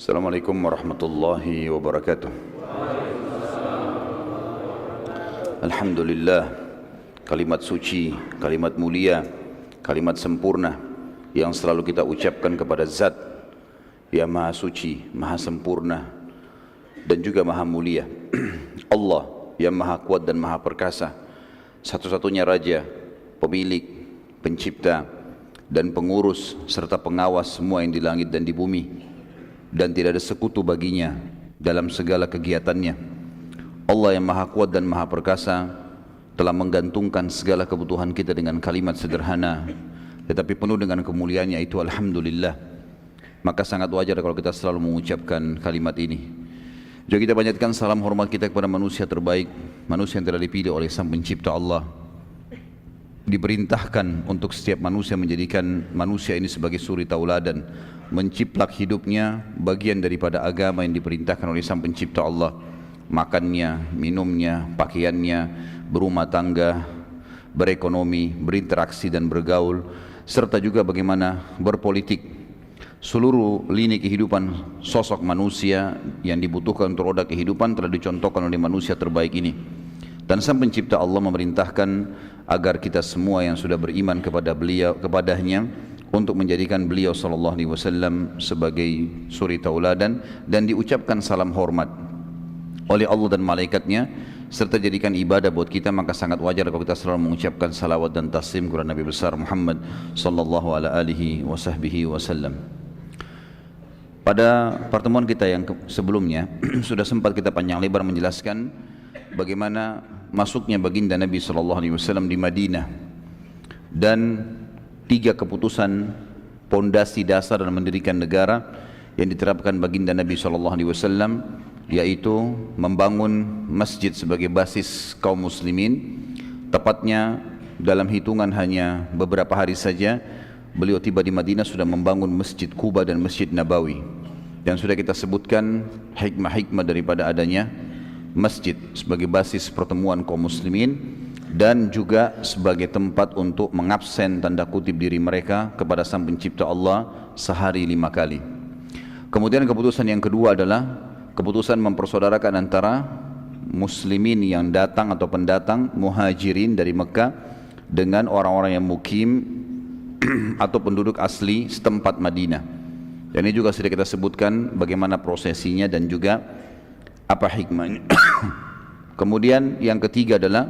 Assalamualaikum warahmatullahi wabarakatuh. Alhamdulillah, kalimat suci, kalimat mulia, kalimat sempurna yang selalu kita ucapkan kepada Zat yang Maha Suci, Maha Sempurna dan juga Maha Mulia. Allah yang Maha Kuat dan Maha Perkasa, satu-satunya Raja, Pemilik, Pencipta dan Pengurus serta pengawas semua yang di langit dan di bumi, dan tidak ada sekutu baginya dalam segala kegiatannya. Allah yang Maha Kuat dan Maha Perkasa telah menggantungkan segala kebutuhan kita dengan kalimat sederhana tetapi penuh dengan kemuliaannya, itu Alhamdulillah. Maka sangat wajar kalau kita selalu mengucapkan kalimat ini. Juga kita panjatkan salam hormat kita kepada manusia terbaik, manusia yang telah dipilih oleh Sang Pencipta Allah, diperintahkan untuk setiap manusia menjadikan manusia ini sebagai suri tauladan, menciplak hidupnya bagian daripada agama yang diperintahkan oleh Sang Pencipta Allah. Makannya, minumnya, pakaiannya, berumah tangga, berekonomi, berinteraksi dan bergaul, serta juga bagaimana berpolitik. Seluruh lini kehidupan sosok manusia yang dibutuhkan untuk roda kehidupan telah dicontohkan oleh manusia terbaik ini. Dan Sang Pencipta Allah memerintahkan agar kita semua yang sudah beriman kepada beliau, kepadanya, untuk menjadikan beliau sallallahu alaihi wasallam sebagai suri tauladan dan diucapkan salam hormat oleh Allah dan malaikatnya, serta jadikan ibadah buat kita. Maka sangat wajar kalau kita selalu mengucapkan salawat dan taslim kepada Nabi besar Muhammad sallallahu alaihi wasallam. Pada pertemuan kita yang sebelumnya sudah sempat kita panjang lebar menjelaskan bagaimana masuknya baginda Nabi sallallahu alaihi wasallam di Madinah dan tiga keputusan pondasi dasar dalam mendirikan negara yang diterapkan baginda Nabi sallallahu alaihi wasallam, yaitu membangun masjid sebagai basis kaum muslimin. Tepatnya dalam hitungan hanya beberapa hari saja beliau tiba di Madinah sudah membangun Masjid Quba dan Masjid Nabawi, dan sudah kita sebutkan hikmah-hikmah daripada adanya masjid sebagai basis pertemuan kaum muslimin dan juga sebagai tempat untuk mengabsen tanda kutip diri mereka kepada Sang Pencipta Allah sehari 5 kali. Kemudian keputusan yang kedua adalah keputusan mempersaudarakan antara muslimin yang datang atau pendatang muhajirin dari Mekah dengan orang-orang yang mukim atau penduduk asli setempat Madinah. Dan ini juga sudah kita sebutkan bagaimana prosesinya dan juga apa hikmahnya. Kemudian yang ketiga adalah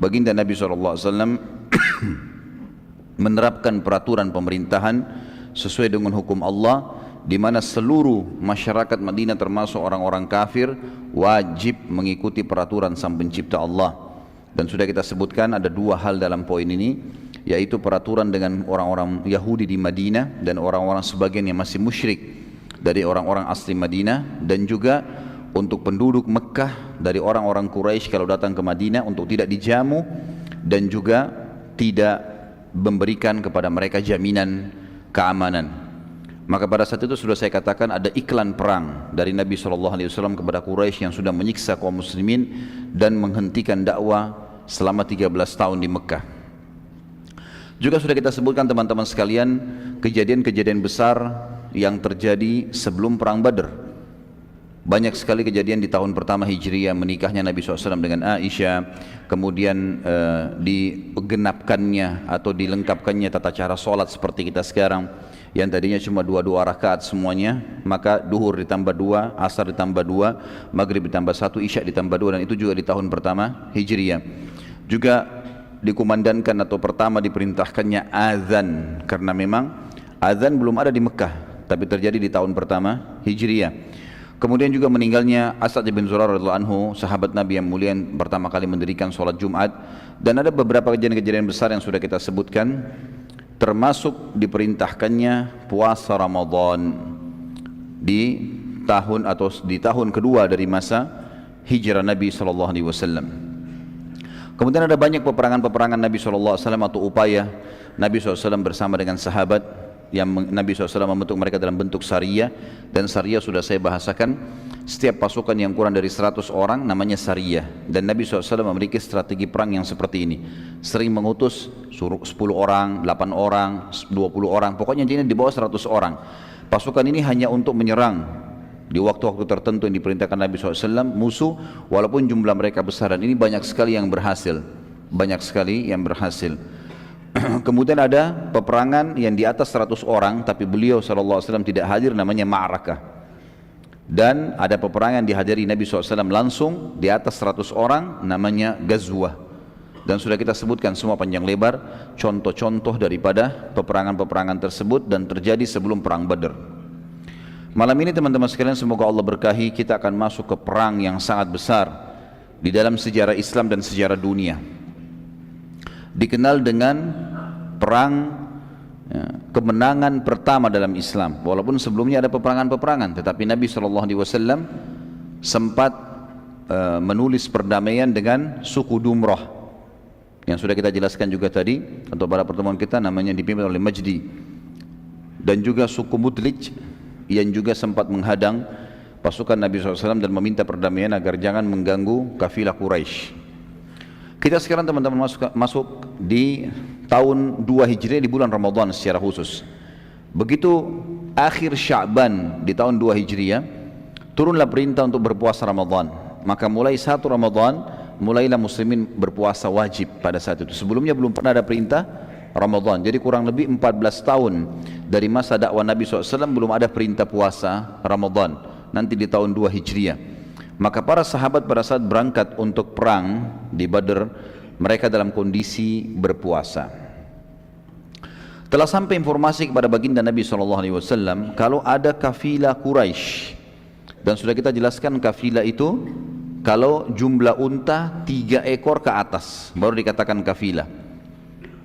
baginda Nabi SAW menerapkan peraturan pemerintahan sesuai dengan hukum Allah, di mana seluruh masyarakat Madinah termasuk orang-orang kafir wajib mengikuti peraturan Sang Pencipta Allah. Dan sudah kita sebutkan ada dua hal dalam poin ini, yaitu peraturan dengan orang-orang Yahudi di Madinah dan orang-orang sebagian yang masih musyrik dari orang-orang asli Madinah, dan juga untuk penduduk Mekah dari orang-orang Quraisy kalau datang ke Madinah untuk tidak dijamu dan juga tidak memberikan kepada mereka jaminan keamanan. Maka pada saat itu sudah saya katakan ada iklan perang dari Nabi SAW kepada Quraisy yang sudah menyiksa kaum muslimin dan menghentikan dakwah selama 13 tahun di Mekah. Juga sudah kita sebutkan teman-teman sekalian kejadian-kejadian besar yang terjadi sebelum perang Badr. Banyak sekali kejadian di tahun pertama Hijriah, menikahnya Nabi SAW dengan Aisyah, kemudian digenapkannya atau dilengkapkannya tata cara sholat seperti kita sekarang, yang tadinya cuma 2 rakaat semuanya, maka duhur ditambah 2, asar ditambah 2, maghrib ditambah 1, isya ditambah 2, dan itu juga di tahun pertama Hijriah. Juga dikumandangkan atau pertama diperintahkannya azan, karena memang azan belum ada di Mekah tapi terjadi di tahun pertama Hijriah. Kemudian juga meninggalnya As'ad bin Zurarah radhiyallahu anhu, sahabat Nabi yang mulia yang pertama kali mendirikan sholat Jumat. Dan ada beberapa kejadian-kejadian besar yang sudah kita sebutkan, termasuk diperintahkannya puasa Ramadan di tahun kedua dari masa hijrah Nabi SAW. Kemudian ada banyak peperangan-peperangan Nabi SAW atau upaya Nabi SAW bersama dengan sahabat yang Nabi SAW membentuk mereka dalam bentuk sariyah. Dan sariyah sudah saya bahasakan, setiap pasukan yang kurang dari 100 orang namanya sariyah. Dan Nabi SAW memiliki strategi perang yang seperti ini, sering mengutus 10 orang, 8 orang, 20 orang, pokoknya intinya di bawah 100 orang. Pasukan ini hanya untuk menyerang di waktu-waktu tertentu yang diperintahkan Nabi SAW, musuh walaupun jumlah mereka besar, dan ini banyak sekali yang berhasil, banyak sekali yang berhasil. Kemudian ada peperangan yang di atas 100 orang tapi beliau SAW tidak hadir, namanya Ma'rakah. Dan ada peperangan dihadiri Nabi SAW langsung di atas 100 orang, namanya Ghazwah. Dan sudah kita sebutkan semua panjang lebar contoh-contoh daripada peperangan-peperangan tersebut dan terjadi sebelum perang Badar. Malam ini teman-teman sekalian, semoga Allah berkahi, kita akan masuk ke perang yang sangat besar di dalam sejarah Islam dan sejarah dunia. Dikenal dengan perang kemenangan pertama dalam Islam. Walaupun sebelumnya ada peperangan-peperangan, tetapi Nabi SAW sempat menulis perdamaian dengan suku Dumrah, yang sudah kita jelaskan juga tadi untuk pada pertemuan kita, namanya dipimpin oleh Majdi. Dan juga suku Mudlij yang juga sempat menghadang pasukan Nabi SAW dan meminta perdamaian agar jangan mengganggu kafilah Quraisy. Kita sekarang teman-teman masuk di tahun 2 Hijriah di bulan Ramadan secara khusus. Begitu akhir Sya'ban di tahun 2 Hijriah, turunlah perintah untuk berpuasa Ramadan. Maka mulai 1 Ramadan, mulailah muslimin berpuasa wajib pada saat itu. Sebelumnya belum pernah ada perintah Ramadan. Jadi kurang lebih 14 tahun dari masa dakwah Nabi SAW belum ada perintah puasa Ramadan. Nanti di tahun 2 Hijriah. Maka para sahabat pada saat berangkat untuk perang di Badr, mereka dalam kondisi berpuasa. Telah sampai informasi kepada baginda Nabi SAW kalau ada kafilah Quraisy, dan sudah kita jelaskan kafilah itu kalau jumlah unta 3 ekor ke atas baru dikatakan kafilah.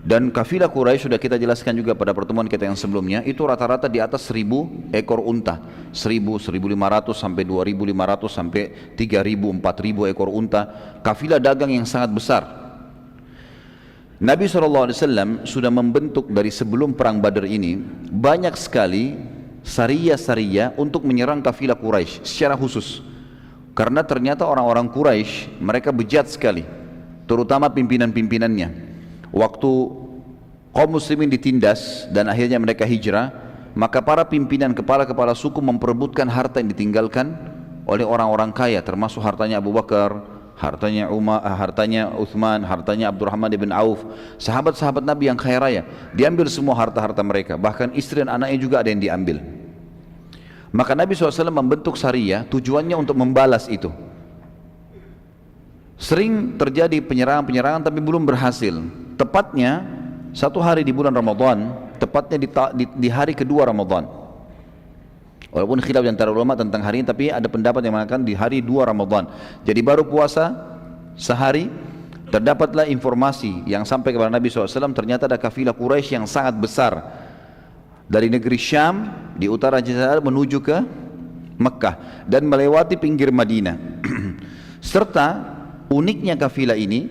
Dan kafilah Quraisy sudah kita jelaskan juga pada pertemuan kita yang sebelumnya, itu rata-rata di atas 1000 ekor unta, 1000, 1500 sampai 2500 sampai 3000, 4000 ekor unta. Kafilah dagang yang sangat besar. Nabi SAW sudah membentuk dari sebelum perang Badar ini banyak sekali sariyah-sariyah untuk menyerang kafilah Quraisy secara khusus. Karena ternyata orang-orang Quraisy mereka bejat sekali, terutama pimpinan-pimpinannya. Waktu kaum muslimin ditindas dan akhirnya mereka hijrah, maka para pimpinan kepala-kepala suku memperebutkan harta yang ditinggalkan oleh orang-orang kaya, termasuk hartanya Abu Bakar, hartanya Umar, hartanya Uthman, hartanya Abdurrahman ibn Auf, sahabat-sahabat Nabi yang kaya raya. Diambil semua harta-harta mereka, bahkan istri dan anaknya juga ada yang diambil. Maka Nabi SAW membentuk sariyah tujuannya untuk membalas itu. Sering terjadi penyerangan-penyerangan tapi belum berhasil. Tepatnya satu hari di bulan Ramadan, tepatnya di hari kedua Ramadan. Walaupun khilaf di antara ulama tentang hari ini, tapi ada pendapat yang mengatakan di hari 2 Ramadan. Jadi baru puasa sehari, terdapatlah informasi yang sampai kepada Nabi SAW, ternyata ada kafilah Quraisy yang sangat besar dari negeri Syam di utara Jazirah menuju ke Mekah dan melewati pinggir Madinah. Serta uniknya kafilah ini,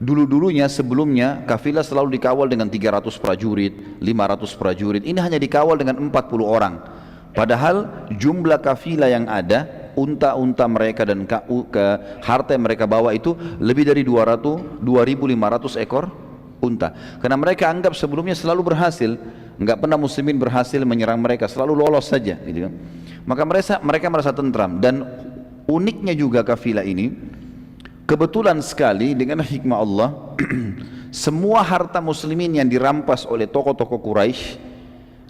dulu-dulunya sebelumnya kafilah selalu dikawal dengan 300 prajurit, 500 prajurit. Ini hanya dikawal dengan 40 orang. Padahal jumlah kafilah yang ada, unta-unta mereka dan harta yang mereka bawa itu lebih dari 2.500 ekor unta. Karena mereka anggap sebelumnya selalu berhasil, enggak pernah muslimin berhasil menyerang mereka, selalu lolos saja, gitu kan. Maka mereka merasa tentram. Dan uniknya juga kafilah ini, kebetulan sekali dengan hikmah Allah, semua harta muslimin yang dirampas oleh tokoh-tokoh Quraisy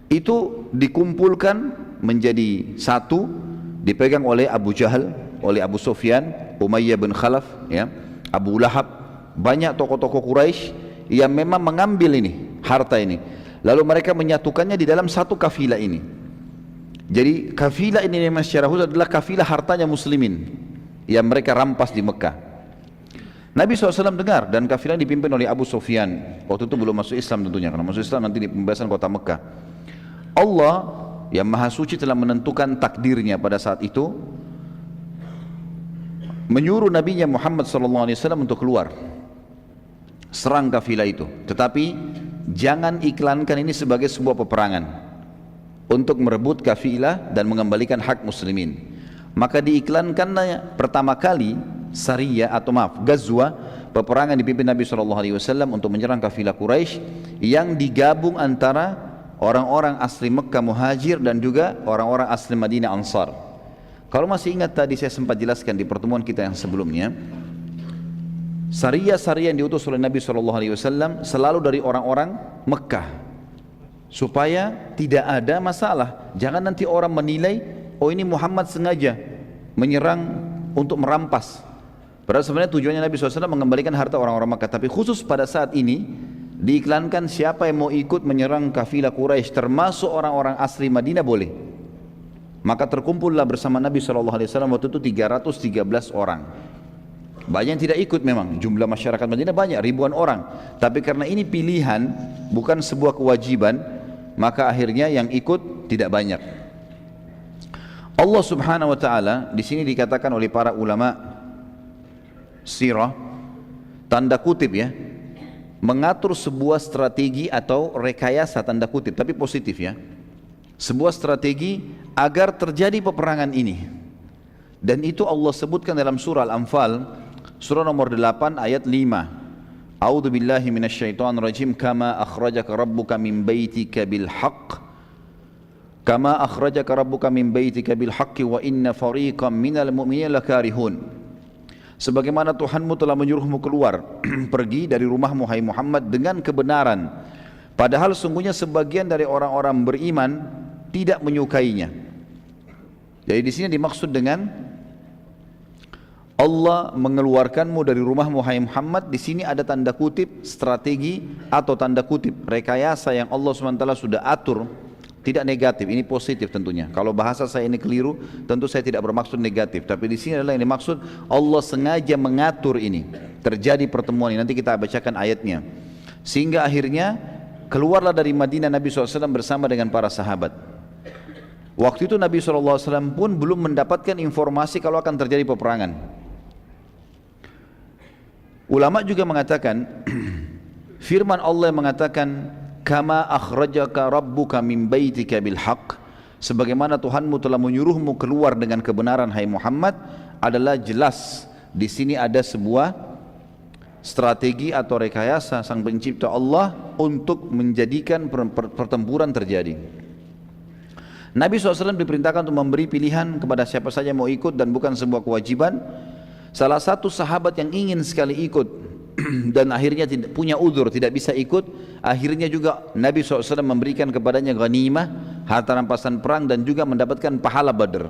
itu dikumpulkan menjadi satu, dipegang oleh Abu Jahal, oleh Abu Sufyan, Umayyah bin Khalaf, ya, Abu Lahab, banyak tokoh-tokoh Quraisy yang memang mengambil ini, harta ini. Lalu mereka menyatukannya di dalam satu kafilah ini. Jadi kafilah ini memang secara khusus adalah kafilah hartanya muslimin yang mereka rampas di Mekah. Nabi SAW dengar, dan kafilah dipimpin oleh Abu Sufyan. Waktu itu belum masuk Islam tentunya, karena masuk Islam nanti di pembebasan kota Mekah. Allah yang Maha Suci telah menentukan takdirnya pada saat itu, menyuruh Nabinya Muhammad SAW untuk keluar serang kafilah itu. Tetapi jangan iklankan ini sebagai sebuah peperangan untuk merebut kafilah dan mengembalikan hak muslimin. Maka diiklankannya pertama kali sariyah atau Ghazwah, peperangan dipimpin Nabi SAW untuk menyerang kafilah Quraisy yang digabung antara orang-orang asli Mekah Muhajir dan juga orang-orang asli Madinah Ansar. Kalau masih ingat tadi saya sempat jelaskan di pertemuan kita yang sebelumnya, Sariyah-sariyah yang diutus oleh Nabi SAW selalu dari orang-orang Mekah, supaya tidak ada masalah. Jangan nanti orang menilai, oh ini Muhammad sengaja menyerang untuk merampas. Padahal sebenarnya tujuannya Nabi SAW mengembalikan harta orang-orang Mekah. Tapi khusus pada saat ini diiklankan siapa yang mau ikut menyerang kafilah Quraisy termasuk orang-orang asli Madinah boleh. Maka terkumpullah bersama Nabi SAW waktu itu 313 orang. Banyak yang tidak ikut memang, jumlah masyarakat Madinah banyak, ribuan orang. Tapi karena ini pilihan, bukan sebuah kewajiban, maka akhirnya yang ikut tidak banyak. Allah Subhanahu wa taala di sini dikatakan oleh para ulama sirah, tanda kutip ya, mengatur sebuah strategi atau rekayasa tanda kutip, tapi positif ya. Sebuah strategi agar terjadi peperangan ini. Dan itu Allah sebutkan dalam surah Al-Anfal, surah nomor 8 ayat 5. A'udzu billahi minasyaitonir rajim. Kama akhrajaka rabbuka min baitika bil haqq. Kama akhrajaka rabbuka min baitika bil haqqi wa inna fariqam minal mu'minina lakarihun. Sebagaimana Tuhanmu telah menyuruhmu keluar pergi dari rumahmu hai Muhammad dengan kebenaran, padahal sungguhnya sebagian dari orang-orang beriman tidak menyukainya. Jadi di sini dimaksud dengan Allah mengeluarkanmu dari rumahmu hai Muhammad, di sini ada tanda kutip strategi atau tanda kutip rekayasa yang Allah SWT sudah atur, tidak negatif, ini positif tentunya. Kalau bahasa saya ini keliru, tentu saya tidak bermaksud negatif, tapi di sini adalah yang dimaksud Allah sengaja mengatur ini, terjadi pertemuan ini. Nanti kita bacakan ayatnya. Sehingga akhirnya keluarlah dari Madinah Nabi SAW bersama dengan para sahabat. Waktu itu Nabi SAW pun belum mendapatkan informasi kalau akan terjadi peperangan. Ulama juga mengatakan firman Allah yang mengatakan kama akhrajaka rabbuka min baitika bil haqq, sebagaimana Tuhanmu telah menyuruhmu keluar dengan kebenaran hai Muhammad, adalah jelas di sini ada sebuah strategi atau rekayasa sang pencipta Allah untuk menjadikan pertempuran terjadi. Nabi SAW diperintahkan untuk memberi pilihan kepada siapa saja mau ikut dan bukan sebuah kewajiban. Salah satu sahabat yang ingin sekali ikut dan akhirnya tidak punya uzur, tidak bisa ikut, akhirnya juga Nabi SAW memberikan kepadanya ghanimah, harta rampasan perang, dan juga mendapatkan pahala Badr,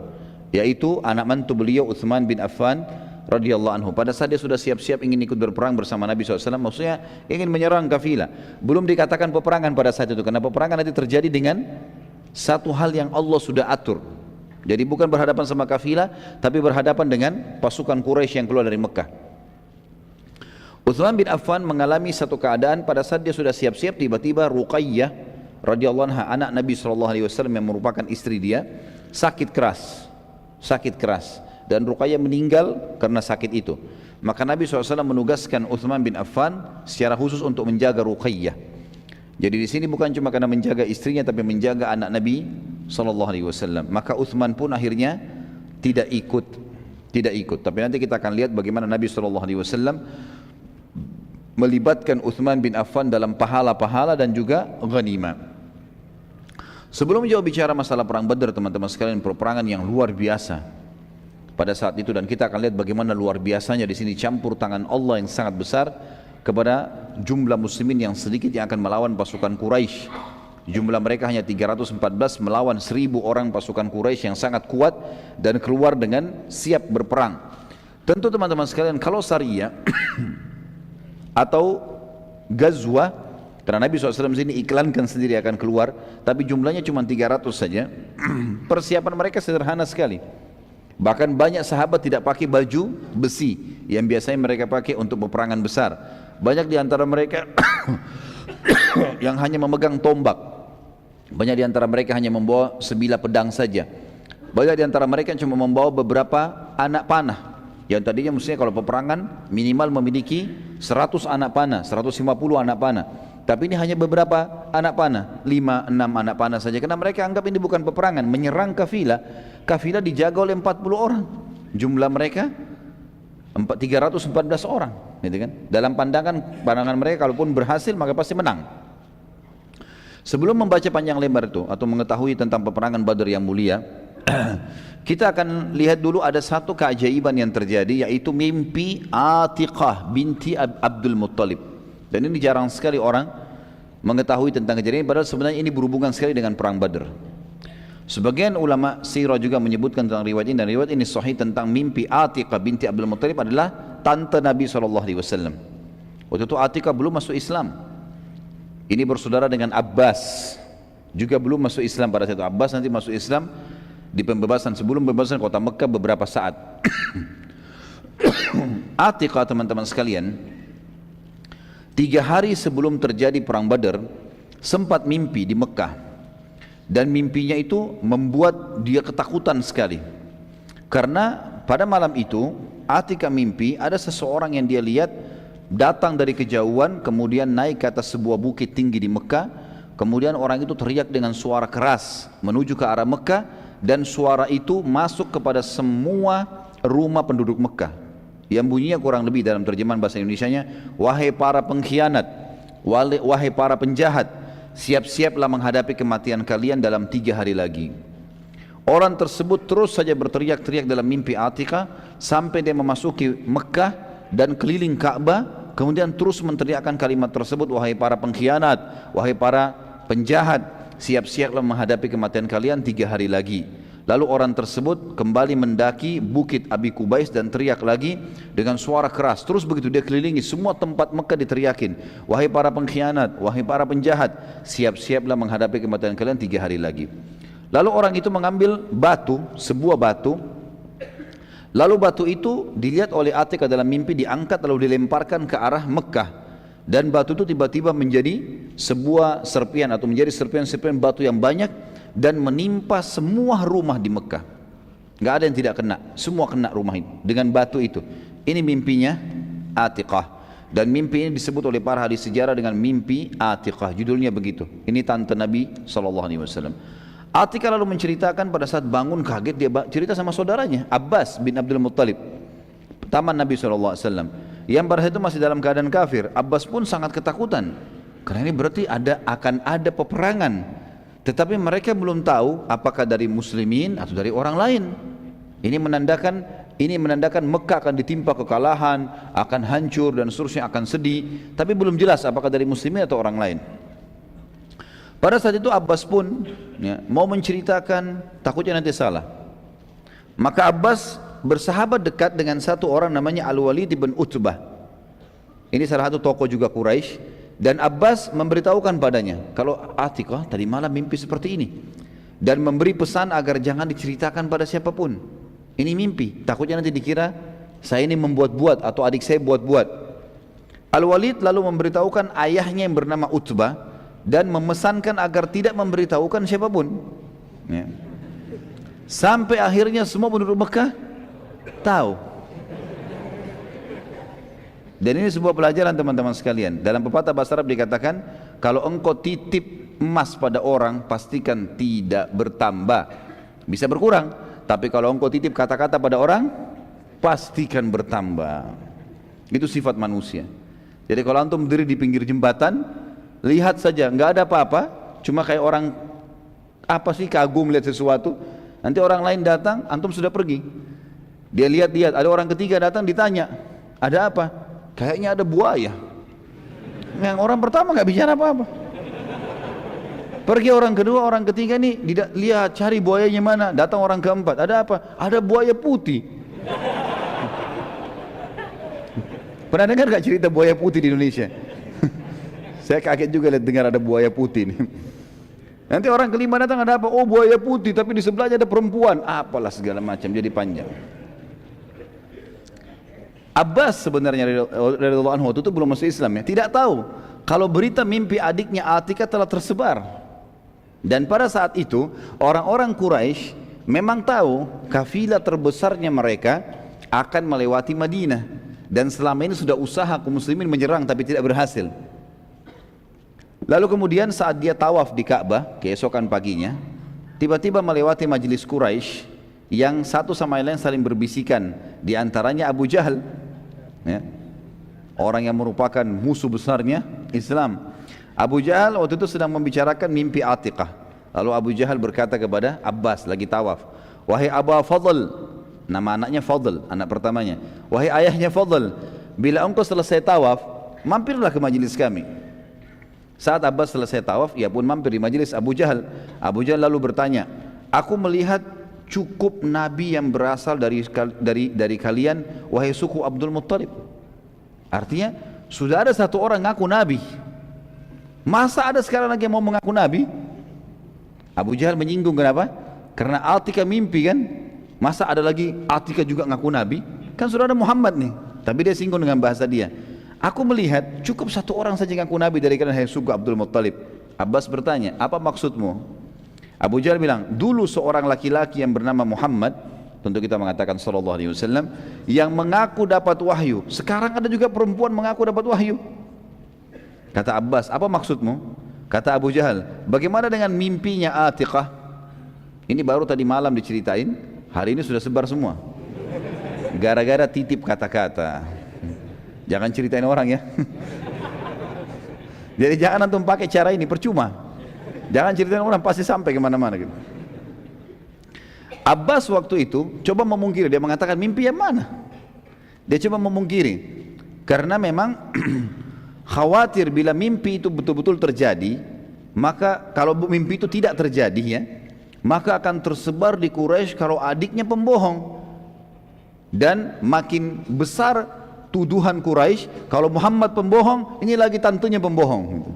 yaitu anak mantu beliau Utsman bin Affan radhiyallahu anhu. Pada saat dia sudah siap-siap ingin ikut berperang bersama Nabi SAW, maksudnya ingin menyerang kafilah, belum dikatakan peperangan pada saat itu, karena peperangan nanti terjadi dengan satu hal yang Allah sudah atur. Jadi bukan berhadapan sama kafilah, tapi berhadapan dengan pasukan Quraisy yang keluar dari Mekah. Utsman bin Affan mengalami satu keadaan pada saat dia sudah siap-siap, tiba-tiba Ruqayyah radhiyallahu anha, anak Nabi SAW yang merupakan istri dia, sakit keras, dan Ruqayyah meninggal karena sakit itu. Maka Nabi SAW menugaskan Utsman bin Affan secara khusus untuk menjaga Ruqayyah. Jadi di sini bukan cuma karena menjaga istrinya, tapi menjaga anak Nabi SAW. Maka Utsman pun akhirnya tidak ikut. Tapi nanti kita akan lihat bagaimana Nabi SAW melibatkan Utsman bin Affan dalam pahala-pahala dan juga ghanimah. Sebelum jauh bicara masalah perang Badar, teman-teman sekalian, peperangan yang luar biasa pada saat itu, dan kita akan lihat bagaimana luar biasanya di sini campur tangan Allah yang sangat besar kepada jumlah muslimin yang sedikit yang akan melawan pasukan Quraisy. Jumlah mereka hanya 314 melawan 1000 orang pasukan Quraisy yang sangat kuat dan keluar dengan siap berperang. Tentu teman-teman sekalian, kalau Sariyah atau Ghazwa, karena Nabi SAW sini iklankan sendiri akan keluar, tapi jumlahnya cuma 300 saja. Persiapan mereka sederhana sekali. Bahkan banyak sahabat tidak pakai baju besi yang biasanya mereka pakai untuk peperangan besar. Banyak di antara mereka yang hanya memegang tombak. Banyak di antara mereka hanya membawa sebilah pedang saja. Banyak di antara mereka cuma membawa beberapa anak panah. Yang tadinya mestinya kalau peperangan minimal memiliki 100 anak panah, 150 anak panah. Tapi ini hanya beberapa anak panah, 5-6 anak panah saja. Karena mereka anggap ini bukan peperangan, menyerang kafilah. Kafilah dijaga oleh 40 orang. Jumlah mereka 314 orang, gitu kan? Dalam pandangan mereka, kalaupun berhasil maka pasti menang. Sebelum membaca panjang lebar itu atau mengetahui tentang peperangan Badar yang mulia, Kita akan lihat dulu ada satu keajaiban yang terjadi, yaitu mimpi Atiqah binti Abdul Muttalib. Dan ini jarang sekali orang mengetahui tentang kejadian ini, padahal sebenarnya ini berhubungan sekali dengan perang Badr. Sebagian ulama sirah juga menyebutkan tentang riwayat ini, dan riwayat ini sahih tentang mimpi Atiqah binti Abdul Muttalib adalah tante Nabi SAW. Waktu itu Atiqah belum masuk Islam. Ini bersaudara dengan Abbas, juga belum masuk Islam pada saat itu. Abbas nanti masuk Islam di pembebasan, sebelum pembebasan kota Mekah beberapa saat. Atiqah, teman-teman sekalian, 3 hari sebelum terjadi perang Badar sempat mimpi di Mekah. Dan mimpinya itu membuat dia ketakutan sekali. Karena pada malam itu Atiqah mimpi ada seseorang yang dia lihat datang dari kejauhan, kemudian naik ke atas sebuah bukit tinggi di Mekah. Kemudian orang itu teriak dengan suara keras menuju ke arah Mekah, dan suara itu masuk kepada semua rumah penduduk Mekah. Yang bunyinya kurang lebih dalam terjemahan bahasa Indonesianya, wahai para pengkhianat, wahai para penjahat, siap-siaplah menghadapi kematian kalian dalam 3 hari lagi. Orang tersebut terus saja berteriak-teriak dalam mimpi Atiqah sampai dia memasuki Mekah dan keliling Ka'bah, kemudian terus menteriakkan kalimat tersebut, wahai para pengkhianat, wahai para penjahat, siap-siaplah menghadapi kematian kalian 3 hari lagi. Lalu orang tersebut kembali mendaki bukit Abi Kubais dan teriak lagi dengan suara keras. Terus begitu dia kelilingi semua tempat Mekah diteriakin, wahai para pengkhianat, wahai para penjahat, siap-siaplah menghadapi kematian kalian 3 hari lagi. Lalu orang itu mengambil batu, sebuah batu. Lalu batu itu dilihat oleh Atiqah dalam mimpi, diangkat lalu dilemparkan ke arah Mekah. Dan batu itu tiba-tiba menjadi sebuah serpian atau menjadi serpian-serpian batu yang banyak dan menimpa semua rumah di Mekah. Gak ada yang tidak kena, semua kena rumah itu dengan batu itu. Ini mimpinya Atiqah, dan mimpi ini disebut oleh para ahli sejarah dengan mimpi Atiqah. Judulnya begitu. Ini tante Nabi SAW. Atiqah lalu menceritakan pada saat bangun kaget, dia cerita sama saudaranya Abbas bin Abdul Muttalib, taman Nabi SAW, yang pada saat itu masih dalam keadaan kafir. Abbas pun sangat ketakutan karena ini berarti akan ada peperangan. Tetapi mereka belum tahu apakah dari muslimin atau dari orang lain. Ini menandakan Mekah akan ditimpa kekalahan, akan hancur dan seterusnya, akan sedih. Tapi belum jelas apakah dari muslimin atau orang lain. Pada saat itu Abbas pun mau menceritakan, takutnya nanti salah. Maka Abbas bersahabat dekat dengan satu orang namanya Al-Walid bin Utbah. Ini salah satu tokoh juga Quraisy. Dan Abbas memberitahukan padanya kalau Atiqah tadi malam mimpi seperti ini, dan memberi pesan agar jangan diceritakan pada siapapun. Ini mimpi, takutnya nanti dikira saya ini membuat-buat atau adik saya buat-buat. Al-Walid lalu memberitahukan ayahnya yang bernama Utbah dan memesankan agar tidak memberitahukan siapapun. Sampai akhirnya semua penduduk Mekah tahu. Dan ini sebuah pelajaran teman-teman sekalian. Dalam pepatah bahasa Arab dikatakan, kalau engkau titip emas pada orang, pastikan tidak bertambah, bisa berkurang. Tapi kalau engkau titip kata-kata pada orang, pastikan bertambah. Itu sifat manusia. Jadi kalau antum berdiri di pinggir jembatan, lihat saja, nggak ada apa-apa, cuma kayak orang apa sih, kagum lihat sesuatu. Nanti orang lain datang, antum sudah pergi. Dia lihat-lihat, ada orang ketiga datang, ditanya, ada apa? Kayaknya ada buaya. Yang orang pertama nggak bicara apa-apa. Pergi orang kedua, orang ketiga nih lihat cari buayanya mana. Datang orang keempat, ada apa? Ada buaya putih. Pernah dengar nggak cerita buaya putih di Indonesia? Saya kaget juga lihat dengar ada buaya putih nih. Nanti orang kelima datang, ada apa? Oh, buaya putih, tapi di sebelahnya ada perempuan. Apalah segala macam, jadi panjang. Abbas sebenarnya radhiyallahu anhu itu belum masuk Islam ya, tidak tahu kalau berita mimpi adiknya Atiqah telah tersebar. Dan pada saat itu orang-orang Quraisy memang tahu kafilah terbesarnya mereka akan melewati Madinah, dan selama ini sudah usaha kaum muslimin menyerang tapi tidak berhasil. Lalu kemudian saat dia tawaf di Ka'bah keesokan paginya, tiba-tiba melewati majelis Quraisy yang satu sama lain saling berbisikan, di antaranya Abu Jahal, orang yang merupakan musuh besarnya Islam. Abu Jahal waktu itu sedang membicarakan mimpi Atiqah. Lalu Abu Jahal berkata kepada Abbas lagi tawaf, wahai Aba Fadl, nama anaknya Fadl, anak pertamanya, wahai ayahnya Fadl, bila engkau selesai tawaf, mampirlah ke majelis kami. Saat Abbas selesai tawaf, ia pun mampir di majelis Abu Jahal. Abu Jahal lalu bertanya, aku melihat cukup nabi yang berasal dari kalian, wahai suku Abdul Muttalib. Artinya sudah ada satu orang ngaku nabi, masa ada sekarang lagi yang mau mengaku nabi? Abu Jahal menyinggung, kenapa? Karena Atika mimpi kan, masa ada lagi Atika juga ngaku nabi? Kan sudah ada Muhammad nih, tapi dia singgung dengan bahasa dia. Aku melihat cukup satu orang saja ngaku nabi dari kalian, hai suku Abdul Muttalib. Abbas bertanya, apa maksudmu? Abu Jahal bilang, dulu seorang laki-laki yang bernama Muhammad, tentu kita mengatakan sallallahu alaihi wasallam, yang mengaku dapat wahyu. Sekarang ada juga perempuan mengaku dapat wahyu. Kata Abbas, apa maksudmu? Kata Abu Jahal, bagaimana dengan mimpinya Atiqah? Ini baru tadi malam diceritain, hari ini sudah sebar semua. Gara-gara titip kata-kata. Jangan ceritain orang ya. Jadi jangan antum pakai cara ini, percuma. Jangan ceritain orang, pasti sampai kemana-mana gitu. Abbas waktu itu coba memungkiri, dia mengatakan mimpi yang mana? Dia coba memungkiri, karena memang khawatir bila mimpi itu betul-betul terjadi, maka kalau mimpi itu tidak terjadi ya, maka akan tersebar di Quraisy kalau adiknya pembohong, dan makin besar tuduhan Quraisy kalau Muhammad pembohong, ini lagi tantenya pembohong.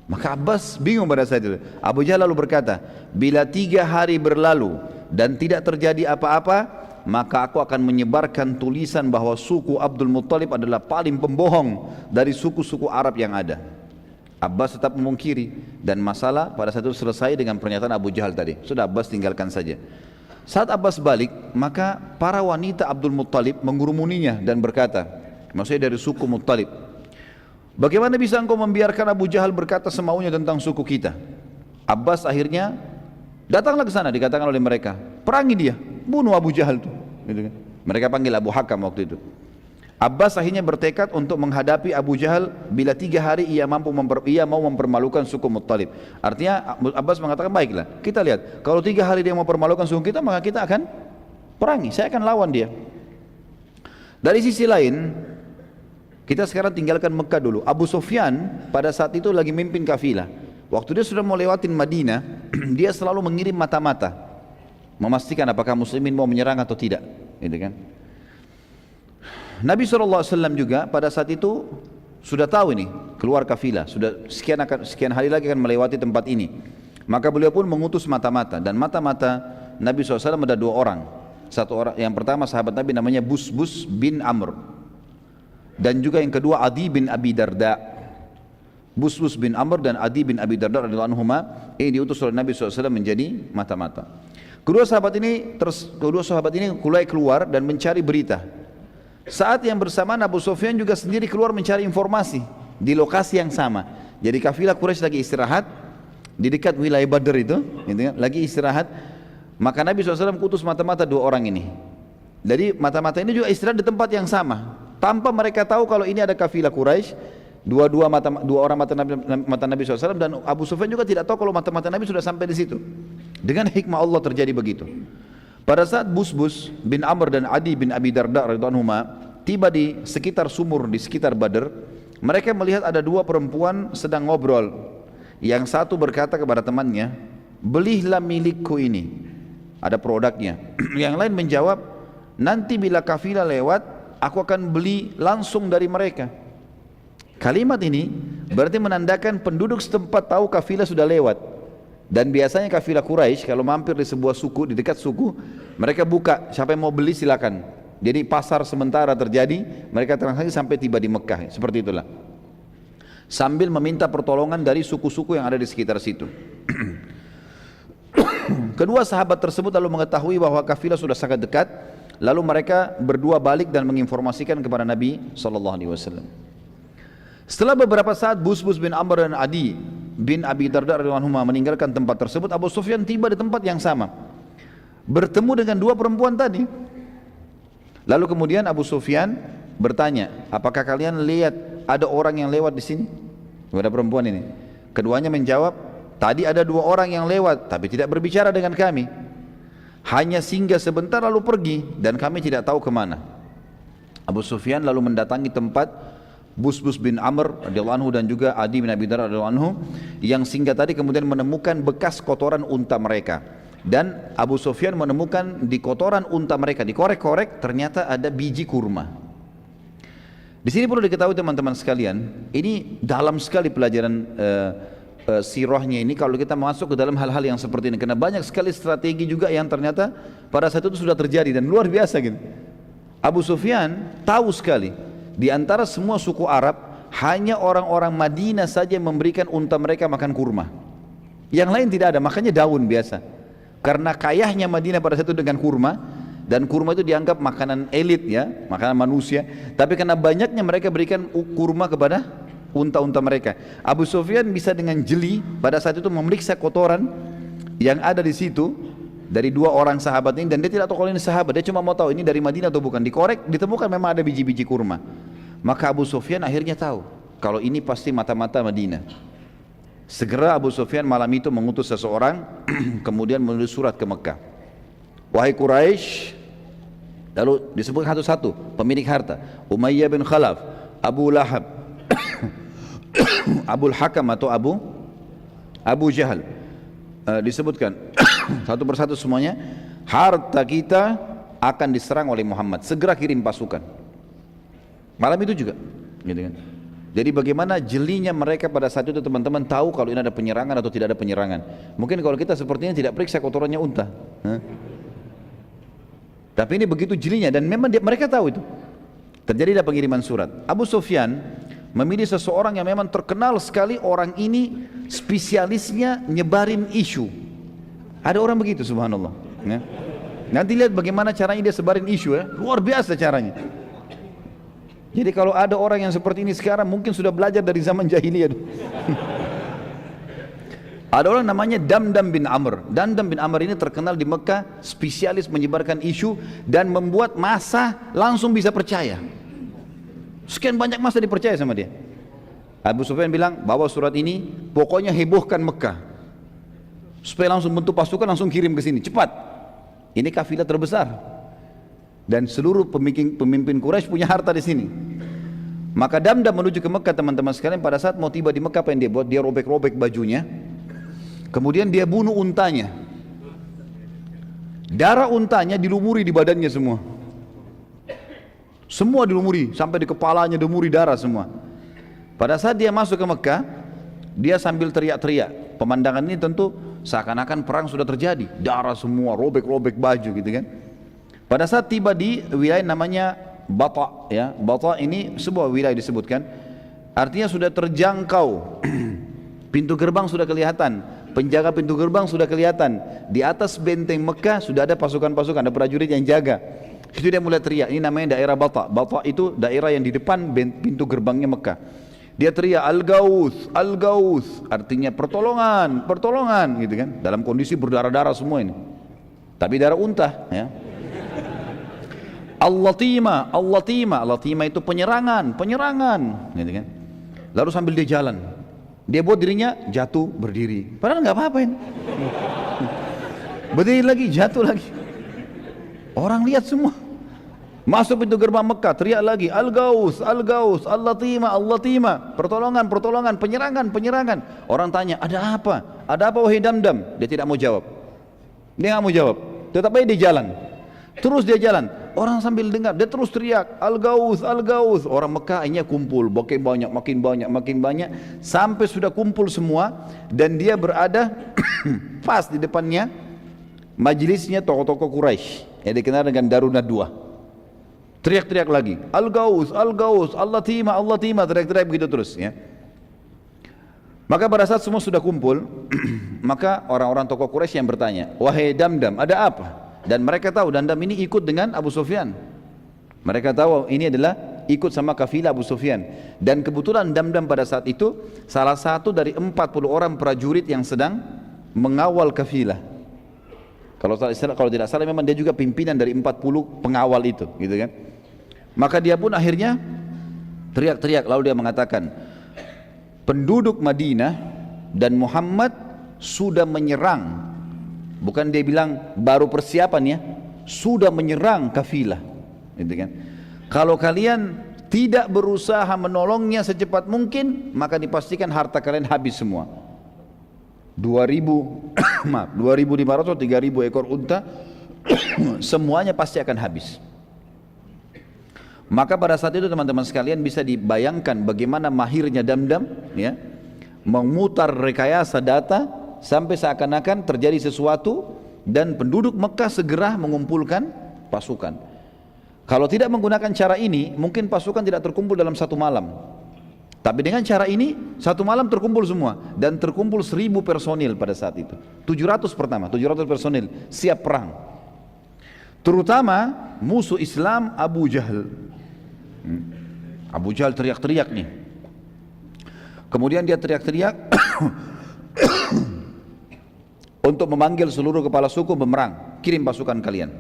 Maka Abbas bingung pada saat itu. Abu Jahal lalu berkata, bila 3 hari berlalu dan tidak terjadi apa-apa, maka aku akan menyebarkan tulisan bahwa suku Abdul Muttalib adalah paling pembohong dari suku-suku Arab yang ada. Abbas tetap memungkiri, dan masalah pada saat itu selesai dengan pernyataan Abu Jahal tadi. Sudah, Abbas tinggalkan saja. Saat Abbas balik, maka para wanita Abdul Muttalib mengurumuninya dan berkata, maksudnya dari suku Muttalib, bagaimana bisa engkau membiarkan Abu Jahal berkata semaunya tentang suku kita? Abbas akhirnya datanglah ke sana, dikatakan oleh mereka, perangi dia, bunuh Abu Jahal itu. Gitu kan? Mereka panggil Abu Hakam waktu itu. Abbas akhirnya bertekad untuk menghadapi Abu Jahal bila 3 hari ia mau mempermalukan suku Muttalib. Artinya Abbas mengatakan, baiklah, kita lihat, kalau 3 hari dia mau permalukan suku kita, maka kita akan perangi, saya akan lawan dia. Dari sisi lain, kita sekarang tinggalkan Mekah dulu. Abu Sufyan pada saat itu lagi memimpin kafilah. Waktu dia sudah mau lewatin Madinah, dia selalu mengirim mata-mata, memastikan apakah muslimin mau menyerang atau tidak, gitu kan. Nabi SAW juga pada saat itu sudah tahu ini, keluar kafilah, sudah sekian hari lagi akan melewati tempat ini. Maka beliau pun mengutus mata-mata, dan mata-mata Nabi SAW ada 2 orang. Satu orang, yang pertama sahabat Nabi namanya Busbus bin Amr, dan juga yang kedua Adi bin Abi Darda. Busbus bin Amr dan Adi bin Abi Darda radhiyallahu anhuma ini diutus oleh Nabi SAW menjadi mata-mata. Kedua sahabat ini mulai keluar dan mencari berita. Saat yang bersamaan Abu Sufyan juga sendiri keluar mencari informasi di lokasi yang sama. Jadi kafilah Quraisy lagi istirahat di dekat wilayah Badr itu, gitu kan, lagi istirahat. Maka Nabi SAW kutus mata-mata 2 orang ini. Jadi mata-mata ini juga istirahat di tempat yang sama, tanpa mereka tahu kalau ini ada kafilah Quraisy. Dua orang mata Nabi SAW, dan Abu Sufyan juga tidak tahu kalau mata-mata Nabi sudah sampai di situ. Dengan hikmah Allah terjadi begitu. Pada saat Busbus bin Amr dan Adi bin Abi Darda radhiyallahu anhuma tiba di sekitar sumur di sekitar Badr, mereka melihat ada 2 perempuan sedang ngobrol. Yang satu berkata kepada temannya, belilah milikku ini, ada produknya. Yang lain menjawab, nanti bila kafilah lewat, aku akan beli langsung dari mereka. Kalimat ini berarti menandakan penduduk setempat tahu kafilah sudah lewat. Dan biasanya kafilah Quraisy kalau mampir di sebuah suku, di dekat suku, mereka buka, siapa yang mau beli silakan. Jadi pasar sementara terjadi, mereka transaksi sampai tiba di Mekah, seperti itulah. Sambil meminta pertolongan dari suku-suku yang ada di sekitar situ. Kedua sahabat tersebut lalu mengetahui bahwa kafilah sudah sangat dekat, lalu mereka berdua balik dan menginformasikan kepada Nabi SAW. Setelah beberapa saat Busbus bin Amr dan Adi bin Abi Darda radhiyallahu anhu meninggalkan tempat tersebut, Abu Sufyan tiba di tempat yang sama, bertemu dengan 2 perempuan tadi. Lalu kemudian Abu Sufyan bertanya, apakah kalian lihat ada orang yang lewat di sini? Kepada perempuan ini. Keduanya menjawab, tadi ada 2 orang yang lewat tapi tidak berbicara dengan kami. hanya singgah sebentar lalu pergi dan kami tidak tahu kemana. Abu Sufyan lalu mendatangi tempat Busbus bin Amr radhiyallahu anhu dan juga Adi bin Abi Darda radhiyallahu anhu yang singgah tadi, kemudian menemukan bekas kotoran unta mereka. Dan Abu Sufyan menemukan di kotoran unta mereka, dikorek-korek, ternyata ada biji kurma. Di sini perlu diketahui teman-teman sekalian, ini dalam sekali pelajaran sirahnya ini kalau kita masuk ke dalam hal-hal yang seperti ini, karena banyak sekali strategi juga yang ternyata pada saat itu sudah terjadi dan luar biasa gitu. Abu Sufyan tahu sekali di antara semua suku Arab hanya orang-orang Madinah saja yang memberikan unta mereka makan kurma, yang lain tidak ada, makanya daun biasa. Karena kayahnya Madinah pada saat itu dengan kurma, dan kurma itu dianggap makanan elit ya, makanan manusia. Tapi karena banyaknya mereka berikan kurma kepada unta-unta mereka. Abu Sufyan bisa dengan jeli pada saat itu memeriksa kotoran yang ada di situ dari dua orang sahabat ini, dan dia tidak tahu kalau ini sahabat, dia cuma mau tahu ini dari Madinah atau bukan. Dikorek, ditemukan memang ada biji-biji kurma. Maka Abu Sufyan akhirnya tahu kalau ini pasti mata-mata Madinah. Segera Abu Sufyan malam itu mengutus seseorang kemudian menulis surat ke Mekah. Wahai Quraisy, lalu disebut satu-satu pemilik harta, Umayyah bin Khalaf, Abu Lahab, Abul Hakam atau Abu Jahal, disebutkan satu persatu semuanya, harta kita akan diserang oleh Muhammad, segera kirim pasukan. Malam itu juga gitu kan. Jadi bagaimana jelinya mereka pada saat itu teman-teman tahu kalau ini ada penyerangan atau tidak ada penyerangan. Mungkin kalau kita sepertinya tidak periksa kotorannya unta, tapi ini begitu jelinya, dan memang mereka tahu itu. Terjadilah pengiriman surat. Abu Sufyan memilih seseorang yang memang terkenal sekali, orang ini spesialisnya nyebarin isu. Ada orang begitu, subhanallah ya. Nanti lihat bagaimana caranya dia sebarin isu ya, luar biasa caranya. Jadi kalau ada orang yang seperti ini sekarang mungkin sudah belajar dari zaman jahiliyah. Ada orang namanya Damdam bin Amr. Damdam bin Amr ini terkenal di Mekah, spesialis menyebarkan isu dan membuat massa langsung bisa percaya. Sekian banyak massa dipercaya sama dia. Abu Sufyan bilang, bawa surat ini, pokoknya hebohkan Mekah, supaya langsung bentuk pasukan, langsung kirim ke sini, cepat. Ini kafilah terbesar, dan seluruh pemimpin Quraisy punya harta di sini. Maka Damdam menuju ke Mekah teman-teman sekalian. Pada saat mau tiba di Mekah, apa yang dia buat? Dia robek-robek bajunya, kemudian dia bunuh untanya. Darah untanya dilumuri di badannya semua. Semua dilumuri, sampai di kepalanya dilumuri darah semua. Pada saat dia masuk ke Mekah, dia sambil teriak-teriak. Pemandangan ini tentu seakan-akan perang sudah terjadi. Darah semua, robek-robek baju gitu kan. Pada saat tiba di wilayah namanya Bata ya, Bata ini sebuah wilayah disebutkan, artinya sudah terjangkau. Pintu gerbang sudah kelihatan, penjaga pintu gerbang sudah kelihatan. Di atas benteng Mekah sudah ada pasukan-pasukan, ada prajurit yang jaga. Itu dia mulai teriak, ini namanya daerah Bata. Bata itu daerah yang di depan pintu gerbangnya Mekah. Dia teriak Al-Gauth, Al-Gauth, artinya pertolongan, pertolongan gitu kan. Dalam kondisi berdarah-darah semua ini, tapi darah unta ya. Al-Latima, Al-Latima, Al-Latima itu penyerangan, penyerangan gitu kan. Lalu sambil dia jalan, dia buat dirinya jatuh berdiri, padahal nggak apa-apa ini. Berdiri lagi, jatuh lagi. Orang lihat semua. Masuk pintu gerbang Mekah, teriak lagi Al-Gauth, Al-Gauth, Al-Latima, Al-Latima, pertolongan, pertolongan, penyerangan, penyerangan. Orang tanya, ada apa? Ada apa wahai Damdam? Dia tidak mau jawab. Dia nggak mau jawab, tetap aja dia jalan. Terus dia jalan, orang sambil dengar, dia terus teriak Al-Gauth, Al-Gauth. Orang Mekah akhirnya kumpul, makin banyak, makin banyak, makin banyak, sampai sudah kumpul semua. Dan dia berada pas di depannya majelisnya tokoh-tokoh Quraisy yang dikenal dengan Darun Nadwa. Teriak-teriak lagi Al-Gauth, Al-Gauth, Al-Latima, Al-Latima, teriak-teriak begitu terus ya. Maka pada saat semua sudah kumpul maka orang-orang tokoh Quraisy yang bertanya, wahai Damdam, ada apa? Dan mereka tahu Damdam ini ikut dengan Abu Sufyan. Mereka tahu ini adalah ikut sama kafilah Abu Sufyan. Dan kebetulan Damdam pada saat itu salah satu dari 40 orang prajurit yang sedang mengawal kafilah. Kalau tidak salah memang dia juga pimpinan dari 40 pengawal itu gitu kan. Maka dia pun akhirnya teriak-teriak, lalu dia mengatakan, penduduk Madinah dan Muhammad sudah menyerang Bukan dia bilang baru persiapan ya, sudah menyerang kafilah. Gitu kan? Kalau kalian tidak berusaha menolongnya secepat mungkin, maka dipastikan harta kalian habis semua. 2.000 maaf, 2.500 atau 3.000 ekor unta semuanya pasti akan habis. Maka pada saat itu teman-teman sekalian bisa dibayangkan bagaimana mahirnya Damdam ya, memutar rekayasa data sampai seakan-akan terjadi sesuatu dan penduduk Mekah segera mengumpulkan pasukan. Kalau tidak menggunakan cara ini, mungkin pasukan tidak terkumpul dalam satu malam. Tapi dengan cara ini, satu malam terkumpul semua. Dan terkumpul 1.000 personil pada saat itu. 700 pertama, 700 personil siap perang. Terutama musuh Islam Abu Jahal. Abu Jahal teriak-teriak nih. Kemudian dia teriak-teriak untuk memanggil seluruh kepala suku memerang, kirim pasukan kalian.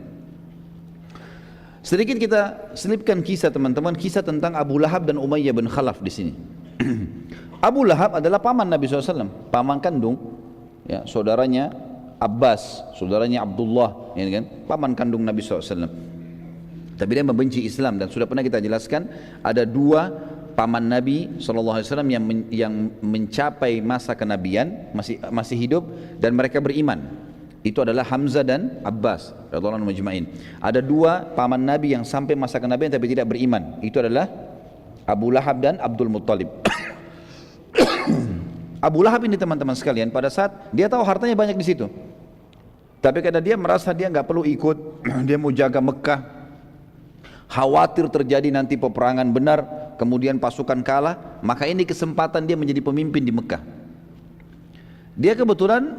Sedikit kita selipkan kisah teman-teman, kisah tentang Abu Lahab dan Umayyah bin Khalaf di sini. Abu Lahab adalah paman Nabi SAW, paman kandung, ya, saudaranya Abbas, saudaranya Abdullah, ya kan, paman kandung Nabi SAW. Tapi dia membenci Islam dan sudah pernah kita jelaskan ada dua paman Nabi SAW yang mencapai masa kenabian, masih hidup dan mereka beriman. Itu adalah Hamzah dan Abbas radhiyallahu anhum majma'in. Ada dua paman Nabi yang sampai masa kenabian tapi tidak beriman. Itu adalah Abu Lahab dan Abdul Muttalib. Abu Lahab ini teman-teman sekalian, pada saat dia tahu hartanya banyak di situ, tapi karena dia merasa dia nggak perlu ikut, dia mau jaga Mekah, khawatir terjadi nanti peperangan benar, kemudian pasukan kalah, maka ini kesempatan dia menjadi pemimpin di Mekah. Dia kebetulan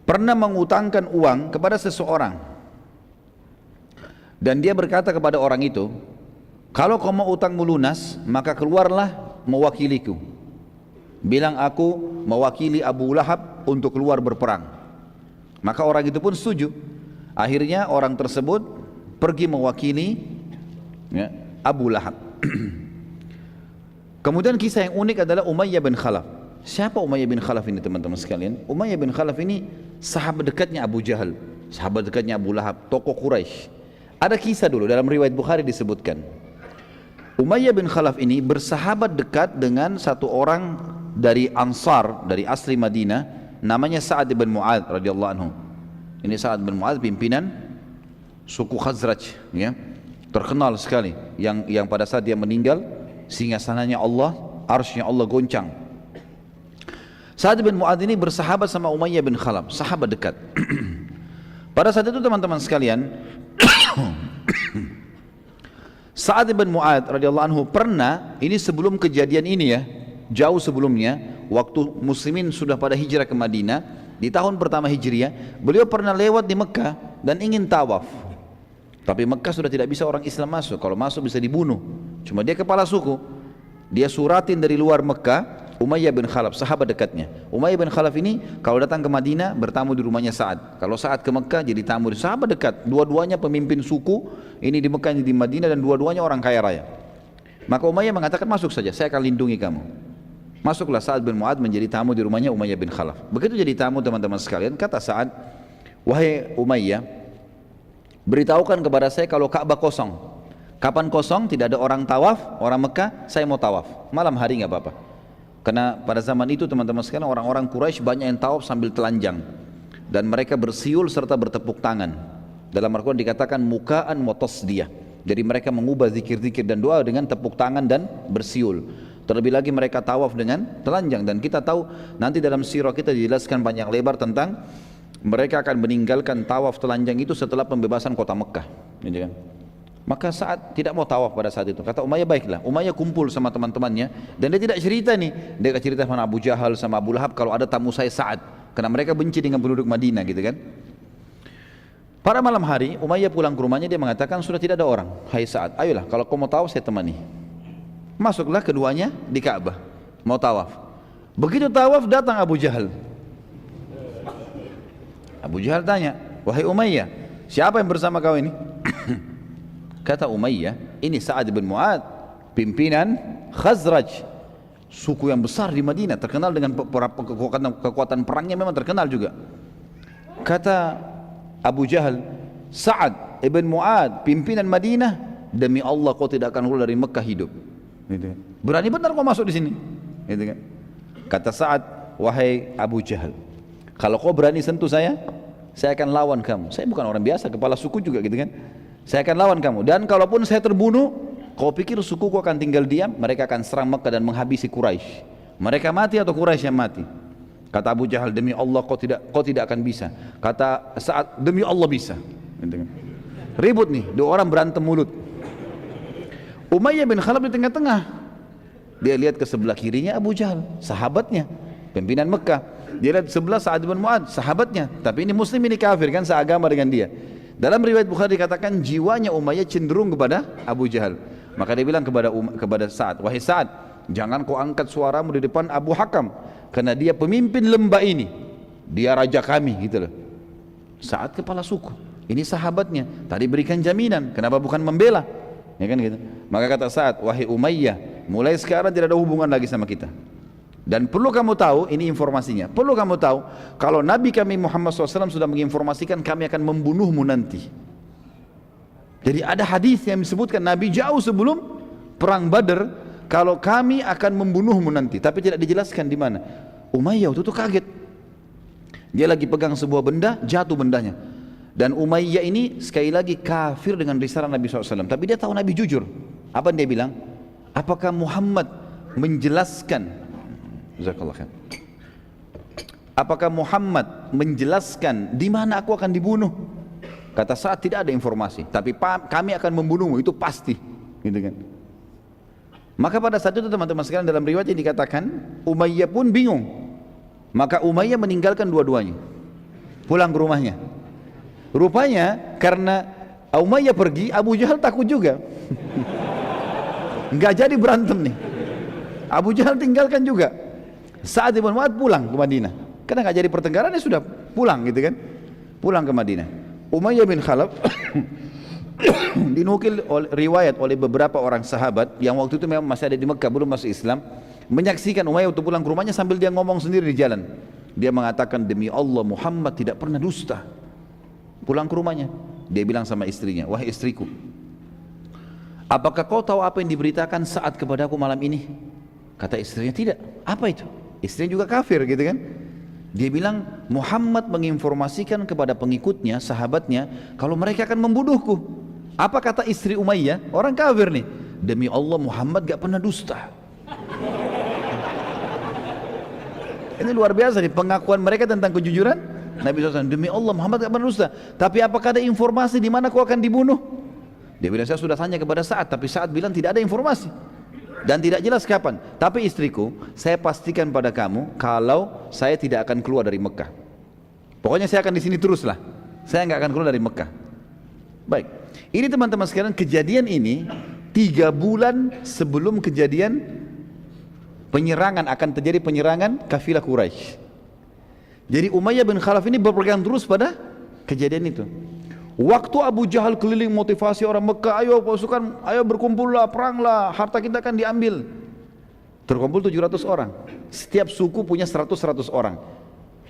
pernah mengutangkan uang kepada seseorang, dan dia berkata kepada orang itu, kalau kau mau utangmu lunas, maka keluarlah mewakiliku. Bilang aku mewakili Abu Lahab untuk keluar berperang. Maka orang itu pun setuju. Akhirnya orang tersebut pergi mewakili ya, Abu Lahab. Kemudian kisah yang unik adalah Umayyah bin Khalaf. Siapa Umayyah bin Khalaf ini teman-teman sekalian? Umayyah bin Khalaf ini sahabat dekatnya Abu Jahal, sahabat dekatnya Abu Lahab, tokoh Quraisy. Ada kisah dulu dalam riwayat Bukhari disebutkan. Umayyah bin Khalaf ini bersahabat dekat dengan satu orang dari Ansar, dari asli Madinah, namanya Sa'ad bin Mu'adz radhiyallahu anhu. Ini Sa'ad bin Mu'adz pimpinan suku Khazraj, ya, terkenal sekali. Yang pada saat dia meninggal, singgasananya Allah, arsy-nya Allah goncang. Sa'ad bin Mu'adz ini bersahabat sama Umayyah bin Khalaf, sahabat dekat. Pada saat itu teman-teman sekalian, Sa'ad bin Mu'adz radhiyallahu anhu pernah, ini sebelum kejadian ini ya, jauh sebelumnya, waktu muslimin sudah pada hijrah ke Madinah, di tahun pertama Hijriah, beliau pernah lewat di Mekah dan ingin tawaf. Tapi Mekah sudah tidak bisa orang Islam masuk, kalau masuk bisa dibunuh. Cuma dia kepala suku, dia suratin dari luar Mekah, Umayyah bin Khalaf, sahabat dekatnya. Umayyah bin Khalaf ini kalau datang ke Madinah bertamu di rumahnya Sa'ad. Kalau Sa'ad ke Mekah jadi tamu di sahabat dekat. Dua-duanya pemimpin suku, ini di Mekah, ini di Madinah, dan dua-duanya orang kaya raya. Maka Umayyah mengatakan, masuk saja, saya akan lindungi kamu. Masuklah Sa'ad bin Mu'adz menjadi tamu di rumahnya Umayyah bin Khalaf. Begitu jadi tamu teman-teman sekalian, kata Sa'ad, wahai Umayyah, beritahukan kepada saya kalau Ka'bah kosong. Kapan kosong? Tidak ada orang tawaf, orang Mekah, saya mau tawaf. Malam hari nggak apa-apa. Karena pada zaman itu teman-teman sekalian, orang-orang Quraisy banyak yang tawaf sambil telanjang. Dan mereka bersiul serta bertepuk tangan. Dalam Al-Quran dikatakan muka'an wa tasdiyah. Jadi mereka mengubah zikir-zikir dan doa dengan tepuk tangan dan bersiul. Terlebih lagi mereka tawaf dengan telanjang. Dan kita tahu nanti dalam sirah kita dijelaskan panjang lebar tentang mereka akan meninggalkan tawaf telanjang itu setelah pembebasan kota Mekah, gitu kan? Maka saat tidak mau tawaf pada saat itu, kata Umayyah, baiklah. Umayyah kumpul sama teman-temannya dan dia tidak cerita nih, dia cerita sama Abu Jahal sama Abu Lahab kalau ada tamu saya Sa'ad, karena mereka benci dengan penduduk Madinah, gitu kan. Pada malam hari Umayyah pulang ke rumahnya, dia mengatakan sudah tidak ada orang. Hai Sa'ad, ayolah kalau kau mau tawaf saya temani. Masuklah keduanya di Ka'bah mau tawaf. Begitu tawaf datang Abu Jahal. Abu Jahal tanya, wahai Umayyah, siapa yang bersama kau ini? Kata Umayyah, ini Sa'ad bin Mu'adz, pimpinan Khazraj, suku yang besar di Madinah, terkenal dengan kekuatan perangnya, memang terkenal juga. Kata Abu Jahal, Sa'ad ibn Mu'ad, pimpinan Madinah, demi Allah kau tidak akan keluar dari Mekah hidup. Gitu kan. Berani benar kau masuk di sini. Gitu kan. Kata Sa'ad, wahai Abu Jahal, kalau kau berani sentuh saya akan lawan kamu. Saya bukan orang biasa, kepala suku juga gitu kan. Saya akan lawan kamu. Dan kalaupun saya terbunuh, kau pikir sukuku akan tinggal diam? Mereka akan serang Mekah dan menghabisi Quraisy. Mereka mati atau Quraisy yang mati? Kata Abu Jahal, demi Allah kau tidak akan bisa. Kata Sa'ad, demi Allah bisa. Ribut nih, dua orang berantem mulut. Umayyah bin Khalaf di tengah-tengah. Dia lihat ke sebelah kirinya Abu Jahal, sahabatnya, pimpinan Mekah. Dia lihat sebelah Sa'ad bin Mu'ad, sahabatnya. Tapi ini muslim, ini kafir kan, seagama dengan dia. Dalam riwayat Bukhari dikatakan jiwanya Umayyah cenderung kepada Abu Jahal. Maka dia bilang kepada Sa'ad, wahai Sa'ad, jangan kau angkat suaramu di depan Abu Hakam, karena dia pemimpin lembah ini, dia raja kami, gitu loh. Sa'ad kepala suku, ini sahabatnya, tadi berikan jaminan, kenapa bukan membela, ya kan gitu. Maka kata Sa'ad, wahai Umayyah, mulai sekarang tidak ada hubungan lagi sama kita. Dan perlu kamu tahu, ini informasinya, perlu kamu tahu, kalau Nabi kami Muhammad SAW sudah menginformasikan kami akan membunuhmu nanti. Jadi ada hadis yang disebutkan Nabi jauh sebelum perang Badar, kalau kami akan membunuhmu nanti, tapi tidak dijelaskan di mana. Umayyah waktu itu kaget. Dia lagi pegang sebuah benda, jatuh bendanya. Dan Umayyah ini sekali lagi kafir dengan risalah Nabi SAW. Tapi dia tahu Nabi jujur. Apa dia bilang? Apakah Muhammad menjelaskan? Apakah Muhammad menjelaskan di mana aku akan dibunuh? Kata Sa'ad, tidak ada informasi. Tapi kami akan membunuhmu, itu pasti. Gitu kan? Maka pada saat itu teman-teman sekalian, dalam riwayat yang dikatakan Umayyah pun bingung. Maka Umayyah meninggalkan dua-duanya, pulang ke rumahnya. Rupanya karena Umayyah pergi, Abu Jahal takut juga. Enggak jadi berantem nih. Abu Jahal tinggalkan juga. Sa'ad bin Mu'ad pulang ke Madinah. Karena enggak jadi pertengkaran, dia sudah pulang gitu kan. Pulang ke Madinah. Umayyah bin Khalaf dinukil riwayat oleh beberapa orang sahabat yang waktu itu memang masih ada di Mekah, belum masuk Islam, menyaksikan Umayyah waktu pulang ke rumahnya sambil dia ngomong sendiri di jalan. Dia mengatakan, demi Allah Muhammad tidak pernah dusta. Pulang ke rumahnya, dia bilang sama istrinya, wahai istriku, apakah kau tahu apa yang diberitakan Sa'ad kepadaku malam ini? Kata istrinya, tidak. Apa itu? Istrinya juga kafir gitu kan. Dia bilang, Muhammad menginformasikan kepada pengikutnya, sahabatnya, kalau mereka akan membunuhku. Apa kata istri Umayyah? Orang kafir nih. Demi Allah Muhammad gak pernah dusta. Ini luar biasa nih pengakuan mereka tentang kejujuran Nabi SAW. Demi Allah Muhammad gak pernah dusta. Tapi apakah ada informasi di mana kau akan dibunuh? Dia bilang, saya sudah tanya kepada Sa'ad, tapi Sa'ad bilang tidak ada informasi dan tidak jelas kapan. Tapi istriku, saya pastikan pada kamu kalau saya tidak akan keluar dari Mekah. Pokoknya saya akan di sini teruslah. Saya nggak akan keluar dari Mekah. Baik, ini teman-teman sekalian, kejadian ini 3 bulan sebelum kejadian penyerangan, akan terjadi penyerangan kafilah Quraisy. Jadi Umayyah bin Khalaf ini berpegang terus pada kejadian itu. Waktu Abu Jahal keliling motivasi orang Mekah, ayo pasukan, ayo berkumpullah, peranglah, harta kita akan diambil. Terkumpul 700 orang. Setiap suku punya 100 orang.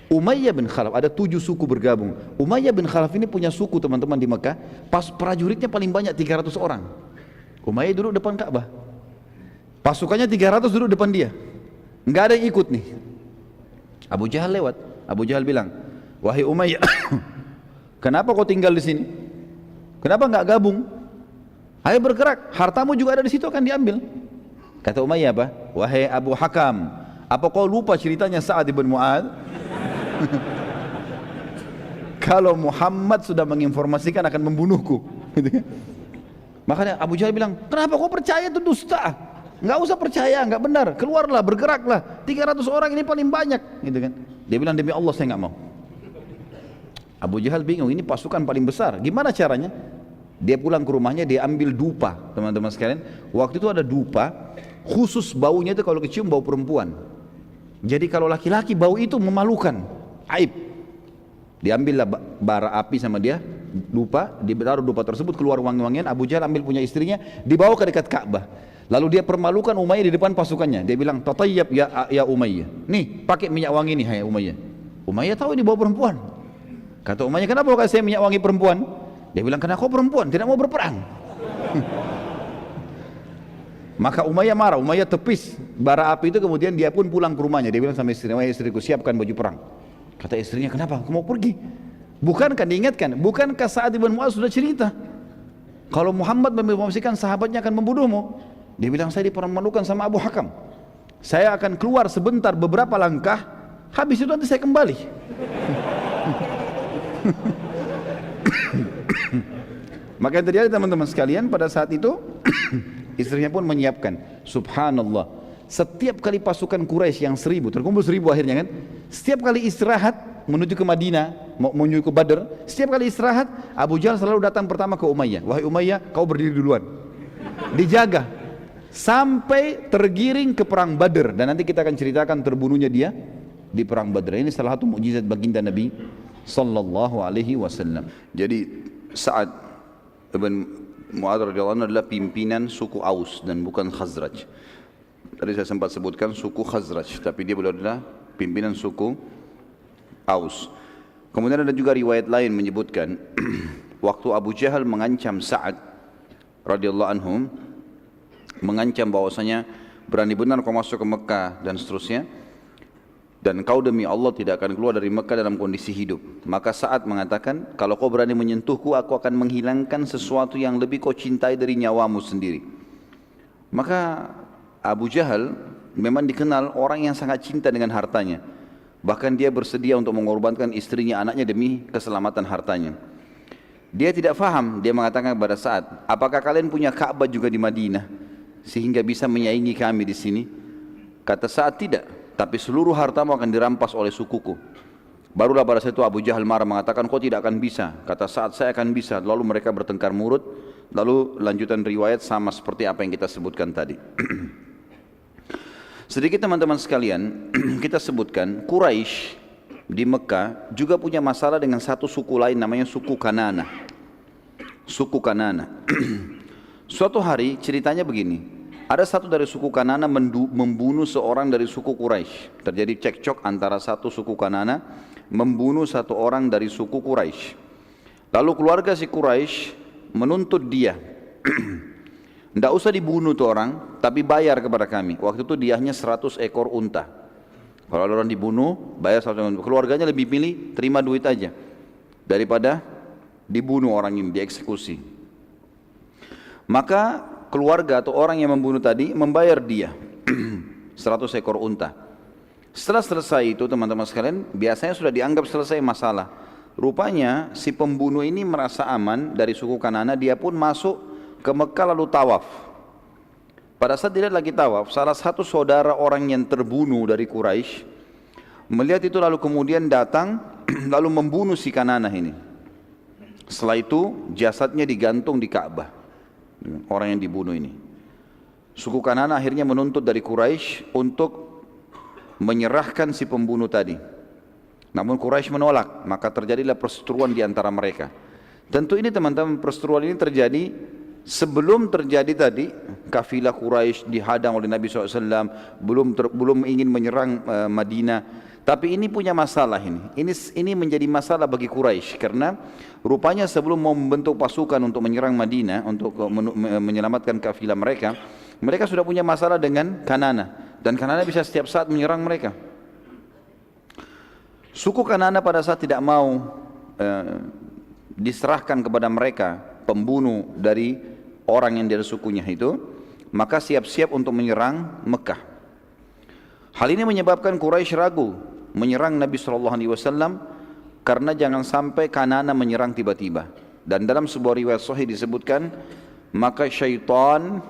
Umayyah bin Khalaf, ada 7 suku bergabung. Umayyah bin Khalaf ini punya suku teman-teman di Mekah, pas prajuritnya paling banyak 300 orang. Umayyah duduk depan Ka'bah. Pasukannya 300 duduk depan dia. Enggak ada yang ikut nih. Abu Jahal lewat. Abu Jahal bilang, wahai Umayyah, kenapa kau tinggal di sini? Kenapa enggak gabung? Ayo bergerak, hartamu juga ada di situ, akan diambil. Kata Umayyah apa? Wahai Abu Hakam, apa kau lupa ceritanya Sa'ad bin Mu'ad? Kalau Muhammad sudah menginformasikan akan membunuhku. Makanya Abu Jahal bilang, kenapa kau percaya itu dusta? Enggak usah percaya, enggak benar. Keluarlah, bergeraklah. 300 orang ini paling banyak, gitu kan? Dia bilang, demi Allah saya enggak mau. Abu Jahal bingung, ini pasukan paling besar. Gimana caranya? Dia pulang ke rumahnya, dia ambil dupa, teman-teman sekalian. Waktu itu ada dupa, khusus baunya itu kalau kecium bau perempuan. Jadi kalau laki-laki bau itu memalukan, aib. Diambillah bara api sama dia, dupa, ditaruh dupa tersebut, keluar wangi-wangian. Abu Jahal ambil punya istrinya, dibawa ke dekat Ka'bah. Lalu dia permalukan Umayyah di depan pasukannya. Dia bilang, tatayyab ya Umayyah. Nih, pakai minyak wangi nih, hai Umayyah. Umayyah tahu ini bau perempuan. Kata Umayyah, kenapa kau kasih saya minyak wangi perempuan? Dia bilang, karena kau perempuan, tidak mau berperang. Maka Umayyah marah, Umayyah tepis bara api itu, kemudian dia pun pulang ke rumahnya. Dia bilang sama istrinya, istriku siapkan baju perang. Kata istrinya, kenapa? Aku mau pergi. Bukankah diingatkan? Bukankah Sa'ad bin Mu'adz sudah cerita kalau Muhammad mempromosikan sahabatnya akan membunuhmu? Dia bilang, saya dipermalukan sama Abu Hakam. Saya akan keluar sebentar beberapa langkah, habis itu nanti saya kembali. Maka yang terjadi teman-teman sekalian, pada saat itu istrinya pun menyiapkan. Subhanallah, setiap kali pasukan Quraisy yang 1000, terkumpul 1000 akhirnya kan, setiap kali istirahat menuju ke Madinah, menuju ke Badr, setiap kali istirahat Abu Jahal selalu datang pertama ke Umayyah. Wahai Umayyah, kau berdiri duluan, dijaga sampai tergiring ke perang Badr. Dan nanti kita akan ceritakan terbunuhnya dia di perang Badr. Ini salah satu mukjizat baginda Nabi sallallahu alaihi wasallam. Jadi Sa'ad bin Mu'adz radhiyallahu anhu adalah pimpinan suku Aus dan bukan Khazraj. Tadi saya sempat sebutkan suku Khazraj, tapi dia adalah pimpinan suku Aus. Kemudian ada juga riwayat lain menyebutkan waktu Abu Jahal mengancam Sa'ad radhiyallahu anhum, mengancam bahwasanya berani benar kau masuk ke Mekah dan seterusnya, dan kau demi Allah tidak akan keluar dari Mekah dalam kondisi hidup. Maka Sa'ad mengatakan, kalau kau berani menyentuhku, aku akan menghilangkan sesuatu yang lebih kau cintai dari nyawamu sendiri. Maka Abu Jahal memang dikenal orang yang sangat cinta dengan hartanya. Bahkan dia bersedia untuk mengorbankan istrinya, anaknya demi keselamatan hartanya. Dia tidak faham, dia mengatakan kepada Sa'ad, apakah kalian punya Ka'bah juga di Madinah sehingga bisa menyaingi kami di sini? Kata Sa'ad, tidak, tapi seluruh hartamu akan dirampas oleh sukuku. Barulah pada saat itu Abu Jahal marah mengatakan, kau tidak akan bisa. Kata Sa'ad, saya akan bisa. Lalu mereka bertengkar mulut. Lalu lanjutan riwayat sama seperti apa yang kita sebutkan tadi. Sedikit teman-teman sekalian, kita sebutkan Quraisy di Mekah juga punya masalah dengan satu suku lain, namanya suku Kanana. Suku Kanana. Suatu hari ceritanya begini, ada satu dari suku Kanana membunuh seorang dari suku Quraisy. Terjadi cekcok antara satu suku Kanana membunuh satu orang dari suku Quraisy. Lalu keluarga si Quraisy menuntut dia, tidak usah dibunuh tuh orang, tapi bayar kepada kami. Waktu itu diahnya 100 ekor unta. Kalau ada orang dibunuh, bayar 100 ekor unta. Keluarganya lebih pilih terima duit aja daripada dibunuh orang ini, dieksekusi. Maka keluarga atau orang yang membunuh tadi membayar dia 100 ekor unta. Setelah selesai itu teman-teman sekalian, biasanya sudah dianggap selesai masalah. Rupanya si pembunuh ini merasa aman dari suku Kanana, dia pun masuk ke Mekah lalu tawaf. Pada saat dia lagi tawaf, salah satu saudara orang yang terbunuh dari Quraisy melihat itu, lalu kemudian datang lalu membunuh si Kanana ini. Setelah itu jasadnya digantung di Ka'bah, orang yang dibunuh ini. Suku Kanana akhirnya menuntut dari Quraisy untuk menyerahkan si pembunuh tadi. Namun Quraisy menolak, maka terjadilah perseteruan di antara mereka. Tentu ini teman-teman, perseteruan ini terjadi sebelum terjadi tadi kafilah Quraisy dihadang oleh Nabi SAW, belum ingin menyerang Madinah. Tapi ini punya masalah ini menjadi masalah bagi Quraisy, karena rupanya sebelum mau membentuk pasukan untuk menyerang Madinah, untuk menyelamatkan kafilah mereka, mereka sudah punya masalah dengan Kanana, dan Kanana bisa setiap saat menyerang mereka. Suku Kanana pada saat tidak mau diserahkan kepada mereka pembunuh dari orang yang dari sukunya itu, maka siap-siap untuk menyerang Mekah. Hal ini menyebabkan Quraisy ragu menyerang Nabi SAW, karena jangan sampai Kanana menyerang tiba-tiba. Dan dalam sebuah riwayat sahih disebutkan, maka syaitan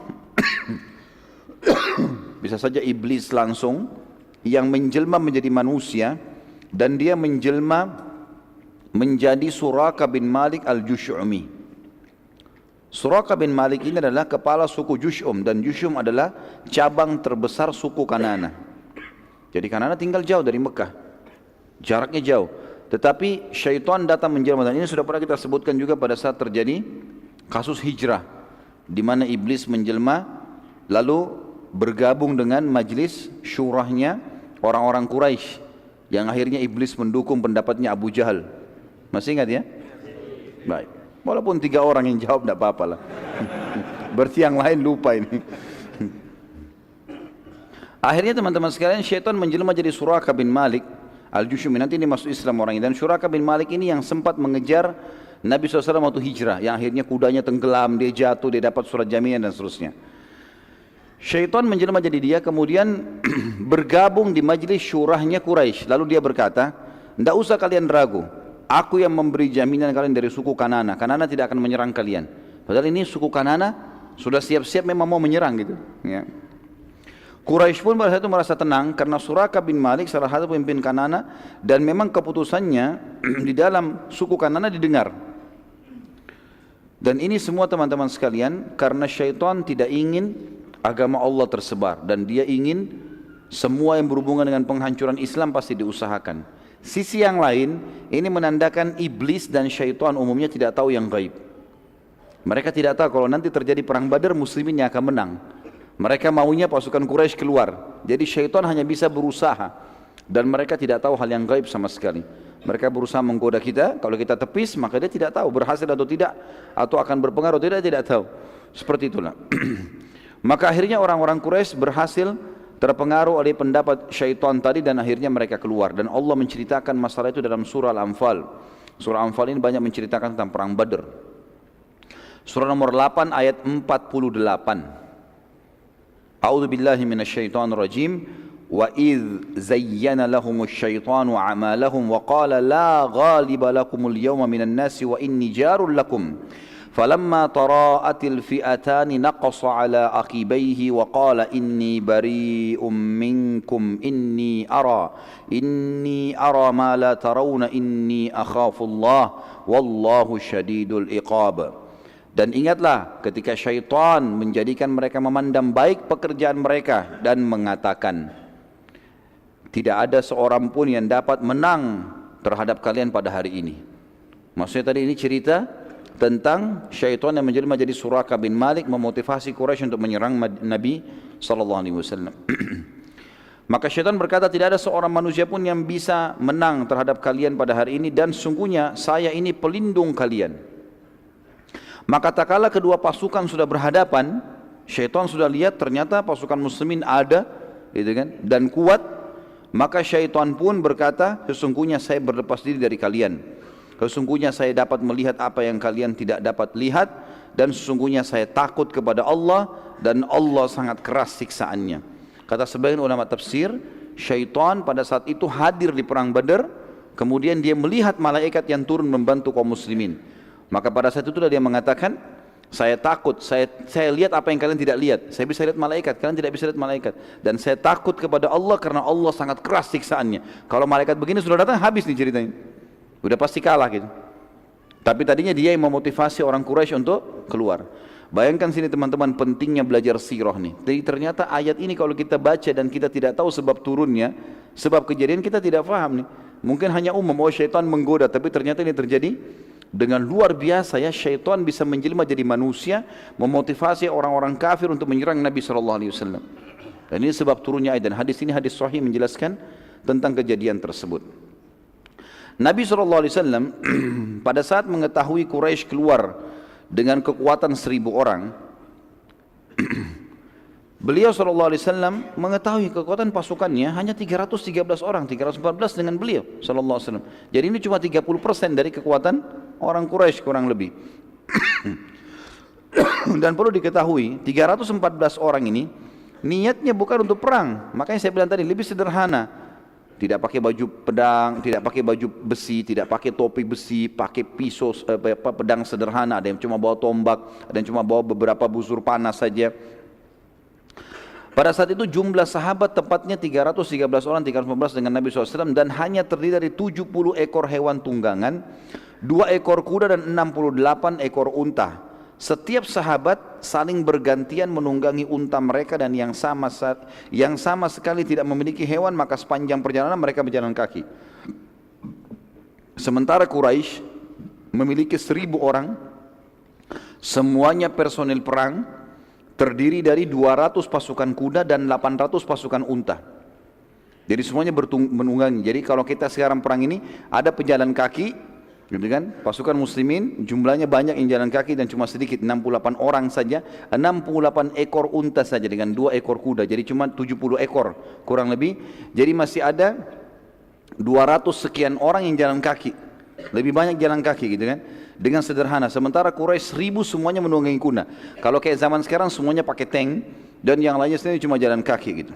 bisa saja iblis langsung yang menjelma menjadi manusia, dan dia menjelma menjadi Suraka bin Malik al-Jush'umi. Suraka bin Malik ini adalah kepala suku Jush'um, dan Jush'um adalah cabang terbesar suku Kanana. Jadi Kanana tinggal jauh dari Mekah, jaraknya jauh. Tetapi syaitan datang menjelma, dan ini sudah pernah kita sebutkan juga pada saat terjadi kasus hijrah, di mana iblis menjelma lalu bergabung dengan majlis syurahnya orang-orang Quraisy, yang akhirnya iblis mendukung pendapatnya Abu Jahal. Masih ingat ya? Baik. Walaupun 3 orang yang jawab tidak apa-apa lah. Berarti yang lain lupa ini. Akhirnya teman-teman sekalian, syaitan menjelma jadi Suraka bin Malik Al-Jushumi. Nanti ini masuk Islam orang ini. Dan Suraka bin Malik ini yang sempat mengejar Nabi SAW waktu hijrah, yang akhirnya kudanya tenggelam, dia jatuh, dia dapat surat jaminan dan seterusnya. Syaitan menjelma jadi dia, kemudian bergabung di majelis syurahnya Quraisy. Lalu dia berkata, tidak usah kalian ragu, aku yang memberi jaminan kalian dari suku Kanana. Kanana tidak akan menyerang kalian. Padahal ini suku Kanana sudah siap-siap memang mau menyerang gitu. Ya. Quraisy pun pada saat itu merasa tenang karena Suraka bin Malik salah satu pemimpin Kanana, dan memang keputusannya di dalam suku Kanana didengar. Dan ini semua teman-teman sekalian karena syaitan tidak ingin agama Allah tersebar, dan dia ingin semua yang berhubungan dengan penghancuran Islam pasti diusahakan. Sisi yang lain, ini menandakan iblis dan syaitan umumnya tidak tahu yang gaib. Mereka tidak tahu kalau nanti terjadi perang Badar, muslimin yang akan menang. Mereka maunya pasukan Quraisy keluar. Jadi syaitan hanya bisa berusaha, dan mereka tidak tahu hal yang gaib sama sekali. Mereka berusaha menggoda kita, kalau kita tepis maka dia tidak tahu berhasil atau tidak, atau akan berpengaruh atau tidak tahu. Seperti itulah. Maka akhirnya orang-orang Quraisy berhasil terpengaruh oleh pendapat syaitan tadi, dan akhirnya mereka keluar. Dan Allah menceritakan masalah itu dalam surah Al-Anfal. Surah Al-Anfal ini banyak menceritakan tentang perang Badr. Surah nomor 8 ayat 48. A'udzu billahi minasyaitonir rajim. Wa idz zayyana lahumusy syaitanu a'malahum wa qala la ghaliba lakumul yawma minan nasi wa inni jarul lakum. فلما تراءت الفئتان نقص على عقبيه وقال إني بريء منكم إني أرى ما لا ترون إني أخاف الله والله شديد العقاب. Dan ingatlah ketika syaitan menjadikan mereka memandang baik pekerjaan mereka dan mengatakan, tidak ada seorang pun yang dapat menang terhadap kalian pada hari ini. Maksudnya tadi ini cerita tentang syaitan yang menjelma jadi Suraka bin Malik memotivasi Quraisy untuk menyerang Nabi SAW. Maka syaitan berkata, tidak ada seorang manusia pun yang bisa menang terhadap kalian pada hari ini, dan sungguhnya saya ini pelindung kalian. Maka tak kala kedua pasukan sudah berhadapan, syaitan sudah lihat ternyata pasukan muslimin ada, gitu kan, dan kuat. Maka syaitan pun berkata, sesungguhnya saya berlepas diri dari kalian. Sesungguhnya saya dapat melihat apa yang kalian tidak dapat lihat, dan sesungguhnya saya takut kepada Allah, dan Allah sangat keras siksaannya. Kata sebagian ulama tafsir, syaitan pada saat itu hadir di perang Badar, kemudian dia melihat malaikat yang turun membantu kaum muslimin. Maka pada saat itulah dia mengatakan, saya takut, saya lihat apa yang kalian tidak lihat. Saya bisa lihat malaikat, kalian tidak bisa lihat malaikat. Dan saya takut kepada Allah karena Allah sangat keras siksaannya. Kalau malaikat begini sudah datang, habis nih ceritanya. Udah pasti kalah gitu. Tapi tadinya dia yang memotivasi orang Quraisy untuk keluar. Bayangkan sini teman-teman pentingnya belajar sirah nih. Jadi ternyata ayat ini kalau kita baca dan kita tidak tahu sebab turunnya, sebab kejadian kita tidak paham nih. Mungkin hanya umum, oh syaitan menggoda, tapi ternyata ini terjadi dengan luar biasa ya. Syaitan bisa menjelma jadi manusia, memotivasi orang-orang kafir untuk menyerang Nabi SAW. Dan ini sebab turunnya ayat, dan hadis ini hadis sahih menjelaskan tentang kejadian tersebut. Nabi SAW pada saat mengetahui Quraisy keluar dengan kekuatan 1.000 orang, beliau SAW mengetahui kekuatan pasukannya hanya 313 orang, 314 dengan beliau SAW. Jadi ini cuma 30% dari kekuatan orang Quraisy kurang lebih. Dan perlu diketahui 314 orang ini niatnya bukan untuk perang. Makanya saya bilang tadi lebih sederhana. Tidak pakai baju pedang, tidak pakai baju besi, tidak pakai topi besi, pakai pisau, pedang sederhana. Ada yang cuma bawa tombak, ada yang cuma bawa beberapa busur panas saja. Pada saat itu jumlah sahabat tepatnya 313 orang, 315 dengan Nabi SAW, dan hanya terdiri dari 70 ekor hewan tunggangan, 2 ekor kuda dan 68 ekor unta. Setiap sahabat saling bergantian menunggangi unta mereka, dan yang sama sekali tidak memiliki hewan, maka sepanjang perjalanan mereka berjalan kaki. Sementara Quraisy memiliki 1.000 orang, semuanya personil perang, terdiri dari 200 pasukan kuda dan 800 pasukan unta. Jadi semuanya menunggangi. Jadi kalau kita sekarang perang ini ada pejalan kaki, gitu kan? Pasukan muslimin jumlahnya banyak yang jalan kaki dan cuma sedikit, 68 orang saja, 68 ekor unta saja dengan 2 ekor kuda, jadi cuma 70 ekor kurang lebih. Jadi masih ada 200 sekian orang yang jalan kaki, lebih banyak jalan kaki gitu kan, dengan sederhana. Sementara Quraisy 1000 semuanya menunggangi kuda. Kalau kayak zaman sekarang semuanya pakai tank dan yang lainnya sendiri cuma jalan kaki gitu.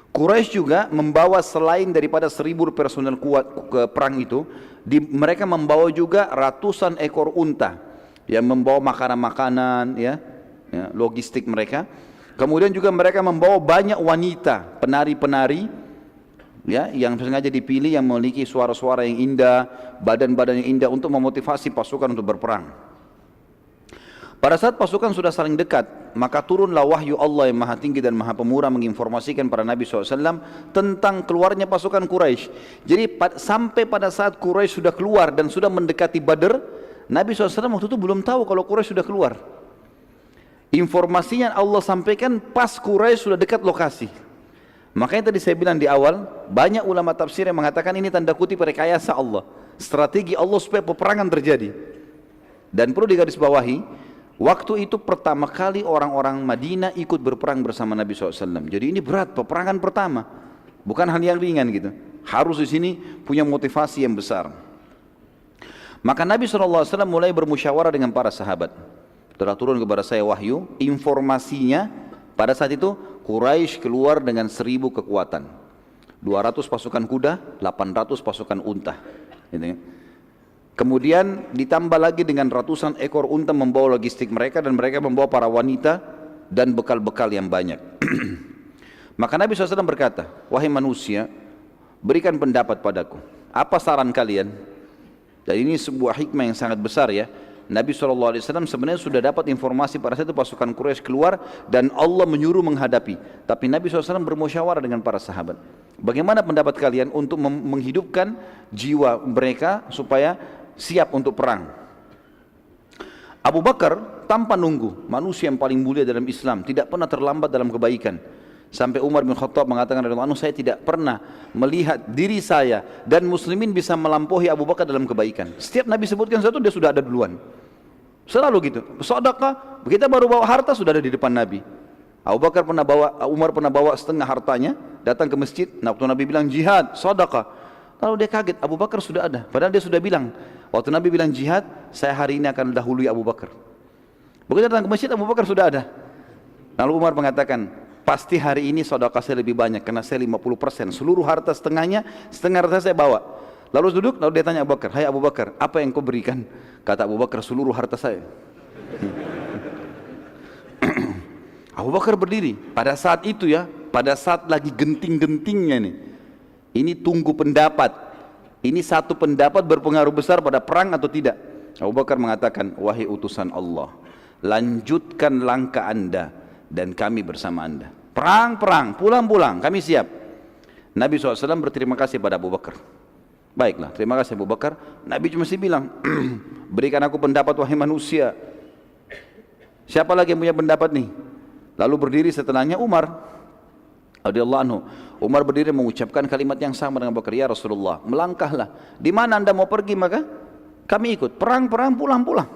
Quraisy juga membawa selain daripada 1000 personel kuat ke perang itu, mereka membawa juga ratusan ekor unta yang membawa makanan-makanan, ya, logistik mereka. Kemudian juga mereka membawa banyak wanita, penari-penari, ya, yang sengaja dipilih yang memiliki suara-suara yang indah, badan-badan yang indah untuk memotivasi pasukan untuk berperang. Pada saat pasukan sudah saling dekat, maka turunlah wahyu Allah yang maha tinggi dan maha pemurah menginformasikan pada Nabi SAW tentang keluarnya pasukan Quraisy. Jadi sampai pada saat Quraisy sudah keluar dan sudah mendekati Badr, Nabi SAW waktu itu belum tahu kalau Quraisy sudah keluar. Informasinya Allah sampaikan pas Quraisy sudah dekat lokasi. Makanya tadi saya bilang di awal, banyak ulama tafsir yang mengatakan ini tanda kutip rekayasa Allah, strategi Allah supaya peperangan terjadi. Dan perlu digarisbawahi, waktu itu pertama kali orang-orang Madinah ikut berperang bersama Nabi SAW. Jadi ini berat, peperangan pertama, bukan hal yang ringan gitu. Harus di sini punya motivasi yang besar. Maka Nabi SAW mulai bermusyawarah dengan para sahabat. Telah turun kepada saya wahyu, informasinya pada saat itu Quraisy keluar dengan 1000 kekuatan, 200 pasukan kuda, 800 pasukan unta, gitu. Kemudian ditambah lagi dengan ratusan ekor unta membawa logistik mereka, dan mereka membawa para wanita dan bekal-bekal yang banyak. Maka Nabi SAW berkata, wahai manusia, berikan pendapat padaku, apa saran kalian? Dan ini sebuah hikmah yang sangat besar ya. Nabi SAW sebenarnya sudah dapat informasi pada saat itu pasukan Quraisy keluar dan Allah menyuruh menghadapi. Tapi Nabi SAW bermusyawarah dengan para sahabat. Bagaimana pendapat kalian untuk menghidupkan jiwa mereka supaya siap untuk perang? Abu Bakar tanpa nunggu, manusia yang paling mulia dalam Islam, tidak pernah terlambat dalam kebaikan. Sampai Umar bin Khattab mengatakan, saya tidak pernah melihat diri saya dan muslimin bisa melampaui Abu Bakar dalam kebaikan. Setiap Nabi sebutkan satu, dia sudah ada duluan. Selalu gitu. Sedekah, kita baru bawa harta sudah ada di depan Nabi. Umar pernah bawa setengah hartanya, datang ke masjid. Nah, waktu Nabi bilang jihad, sedekah, lalu dia kaget, Abu Bakar sudah ada. Padahal dia sudah bilang, waktu Nabi bilang jihad, saya hari ini akan dahului Abu Bakar. Begitu datang ke masjid, Abu Bakar sudah ada. Lalu Umar mengatakan, pasti hari ini sedekah saya lebih banyak, karena saya 50%, seluruh harta setengahnya, setengah harta saya bawa. Lalu duduk, lalu dia tanya Abu Bakar, hai Abu Bakar, apa yang kau berikan? Kata Abu Bakar, seluruh harta saya. Abu Bakar berdiri, pada saat itu ya, pada saat lagi genting-gentingnya nih. Ini tunggu pendapat. Ini satu pendapat berpengaruh besar pada perang atau tidak. Abu Bakar mengatakan, wahai utusan Allah, lanjutkan langkah anda dan kami bersama anda. Perang, pulang, kami siap. Nabi SAW berterima kasih pada Abu Bakar. Baiklah, terima kasih Abu Bakar. Nabi cuma bilang, berikan aku pendapat wahai manusia. Siapa lagi yang punya pendapat nih? Lalu berdiri setelahnya Umar radhiyallahu anhu. Umar berdiri mengucapkan kalimat yang sama dengan Abu Bakar, ya Rasulullah, melangkahlah. Di mana anda mau pergi maka kami ikut. Perang, pulang.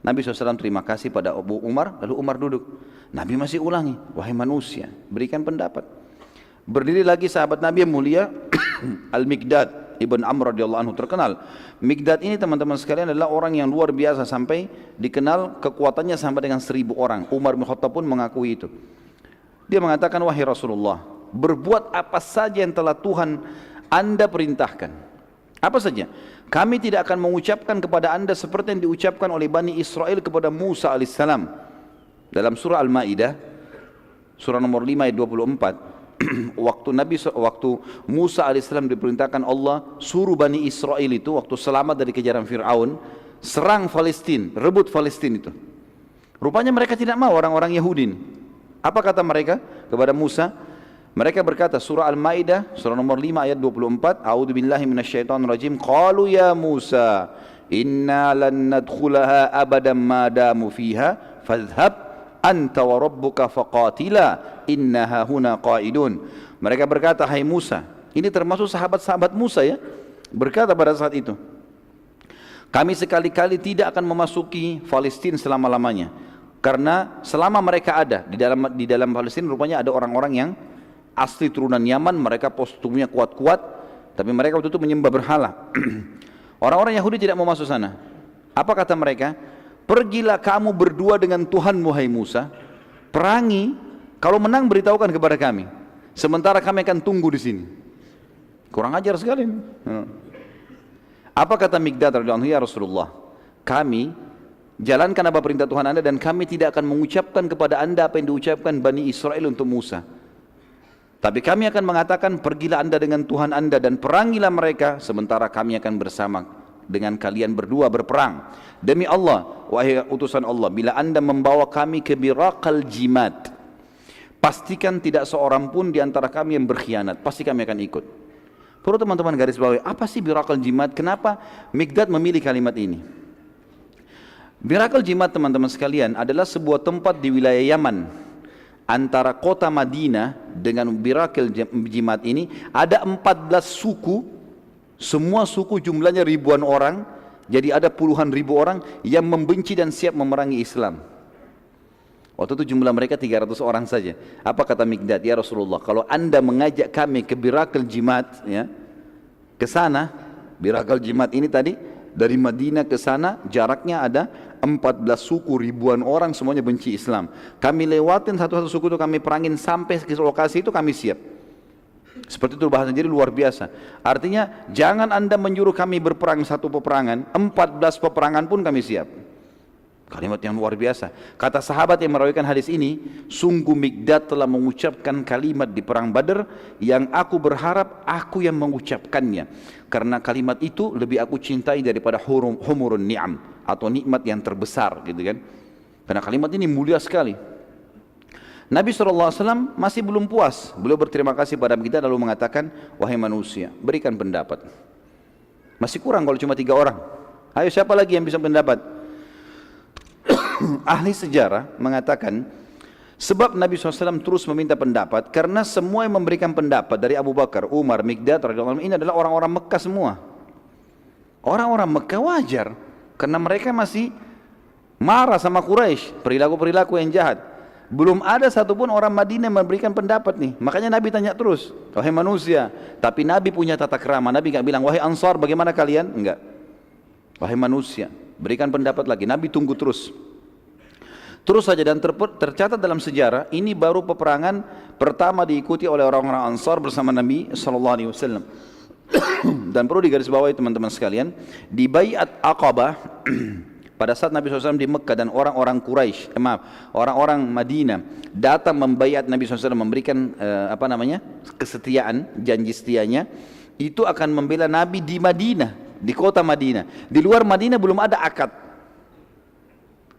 Nabi SAW terima kasih pada Abu Umar, lalu Umar duduk. Nabi masih ulangi, wahai manusia, berikan pendapat. Berdiri lagi sahabat Nabi yang mulia, Al-Miqdad Ibn Amr radhiyallahu anhu, terkenal. Miqdad ini teman-teman sekalian adalah orang yang luar biasa, sampai dikenal kekuatannya sampai dengan 1000 orang. Umar bin Khattab pun mengakui itu. Dia mengatakan, wahai Rasulullah, berbuat apa saja yang telah Tuhan anda perintahkan. Apa saja? Kami tidak akan mengucapkan kepada anda seperti yang diucapkan oleh Bani Israel kepada Musa alaihissalam. Dalam surah Al-Ma'idah, surah nomor 5 ayat 24. waktu Musa alaihissalam diperintahkan Allah suruh Bani Israel itu, waktu selamat dari kejaran Fir'aun, serang Palestina, rebut Palestina itu. Rupanya mereka tidak mau, orang-orang Yahudi. Apa kata mereka kepada Musa? Mereka berkata, surah Al-Ma'idah, surah nomor 5 ayat 24, A'udzubillahi minasyaitonirrajim, qalu ya Musa, inna lan nadkhulaha abadan ma damu fiha, fadhhab anta wa rabbuka faqatila innaha huna qaidun. Mereka berkata, hai Musa, ini termasuk sahabat-sahabat Musa ya, berkata pada saat itu, Kami sekali-kali tidak akan memasuki Palestina selama-lamanya. Karena selama mereka ada di dalam Palestina rupanya ada orang-orang yang asli turunan Yaman, mereka postumnya kuat-kuat, tapi mereka waktu itu menyembah berhala. Orang-orang Yahudi tidak mau masuk sana. Apa kata mereka? Pergilah kamu berdua dengan Tuhanmu, hai Musa, perangi, kalau menang beritahukan kepada kami. Sementara kami akan tunggu di sini. Kurang ajar sekali. Apa kata Mikdad radhiyallahu anhu? Ya Rasulullah, kami jalankan apa perintah Tuhan Anda dan kami tidak akan mengucapkan kepada Anda apa yang diucapkan Bani Israel untuk Musa. Tapi kami akan mengatakan, pergilah Anda dengan Tuhan Anda dan perangilah mereka, sementara kami akan bersama dengan kalian berdua berperang. Demi Allah, wahai utusan Allah, bila Anda membawa kami ke Biraqal Jimad, pastikan tidak seorang pun di antara kami yang berkhianat, pasti kami akan ikut. Perlu teman-teman garis bawahi, apa sih Biraqal Jimad? Kenapa Mikdad memilih kalimat ini? Biraqal Jimad, teman-teman sekalian, adalah sebuah tempat di wilayah Yaman. Antara kota Madinah dengan Biraqal Jimad ini ada 14 suku, semua suku jumlahnya ribuan orang, jadi ada puluhan ribu orang yang membenci dan siap memerangi Islam. Waktu itu jumlah mereka 300 orang saja. Apa kata Mikdad? Ya Rasulullah, kalau Anda mengajak kami ke Biraqal Jimad, ya, ke sana, Biraqal Jimad ini tadi dari Madinah ke sana jaraknya ada 14 suku, ribuan orang, semuanya benci Islam. Kami lewatin satu-satu suku itu, kami perangin sampai ke lokasi itu, kami siap. Seperti itu bahasa, jadi luar biasa. Artinya jangan Anda menyuruh kami berperang satu peperangan, 14 peperangan pun kami siap. Kalimat yang luar biasa. Kata sahabat yang merawikan hadis ini, sungguh Mikdad telah mengucapkan kalimat di perang Badar yang aku berharap aku yang mengucapkannya, karena kalimat itu lebih aku cintai daripada humurun ni'am, atau nikmat yang terbesar, gitu kan. Karena kalimat ini mulia sekali. Nabi SAW masih belum puas. Beliau berterima kasih pada kita lalu mengatakan, wahai manusia, berikan pendapat. Masih kurang kalau cuma 3 orang. Ayo, siapa lagi yang bisa pendapat? Ahli sejarah mengatakan sebab Nabi SAW terus meminta pendapat karena semua yang memberikan pendapat dari Abu Bakar, Umar, Mikdad radhiyallahu anhu ini adalah orang-orang Mekah semua. Orang-orang Mekah wajar karena mereka masih marah sama Quraisy, perilaku-perilaku yang jahat. Belum ada satupun orang Madinah yang memberikan pendapat nih. Makanya Nabi tanya terus, wahai manusia. Tapi Nabi punya tata krama. Nabi enggak bilang, wahai Ansar bagaimana kalian? Enggak. Wahai manusia, berikan pendapat lagi. Nabi tunggu terus. Terus saja, dan tercatat dalam sejarah ini baru peperangan pertama diikuti oleh orang-orang Ansar bersama Nabi SAW. Dan perlu digarisbawahi teman-teman sekalian, di Bai'at Aqabah pada saat Nabi SAW di Mekah dan orang-orang Quraisy, orang-orang Madinah datang membaiat Nabi SAW, memberikan kesetiaan, janji setianya, itu akan membela Nabi di Madinah, di kota Madinah. Di luar Madinah belum ada akad.